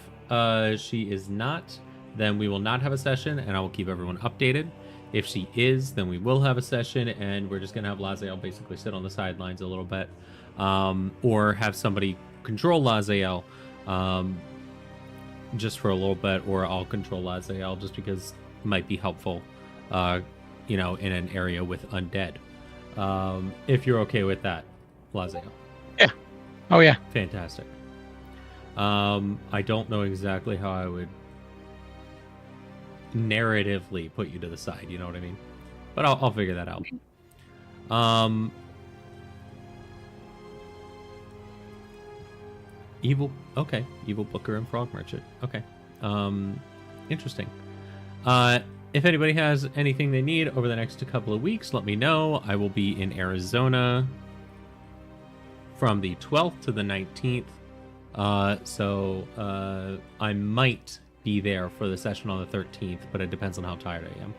she is not, then we will not have a session, and I will keep everyone updated. If she is, then we will have a session, and we're just going to have Lazael basically sit on the sidelines a little bit, or have somebody control Lazael just for a little bit, or I'll control Lazael just because it might be helpful, in an area with undead. If you're okay with that, Lazael. Yeah. Oh, yeah. Fantastic. I don't know exactly how I would narratively put you to the side, you know what I mean? But I'll figure that out. Evil Booker and Frog Merchant. Okay. Interesting. If anybody has anything they need over the next couple of weeks, let me know. I will be in Arizona from the 12th to the 19th. So I might be there for the session on the 13th, but it depends on how tired I am.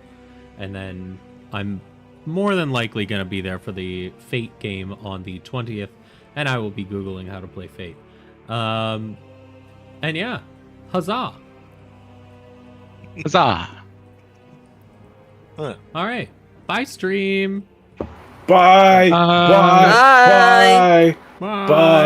And then I'm more than likely going to be there for the Fate game on the 20th, and I will be Googling how to play Fate. And yeah, huzzah! Huzzah! All right. Bye, stream. Bye. Bye. Bye. Bye. Bye. Bye.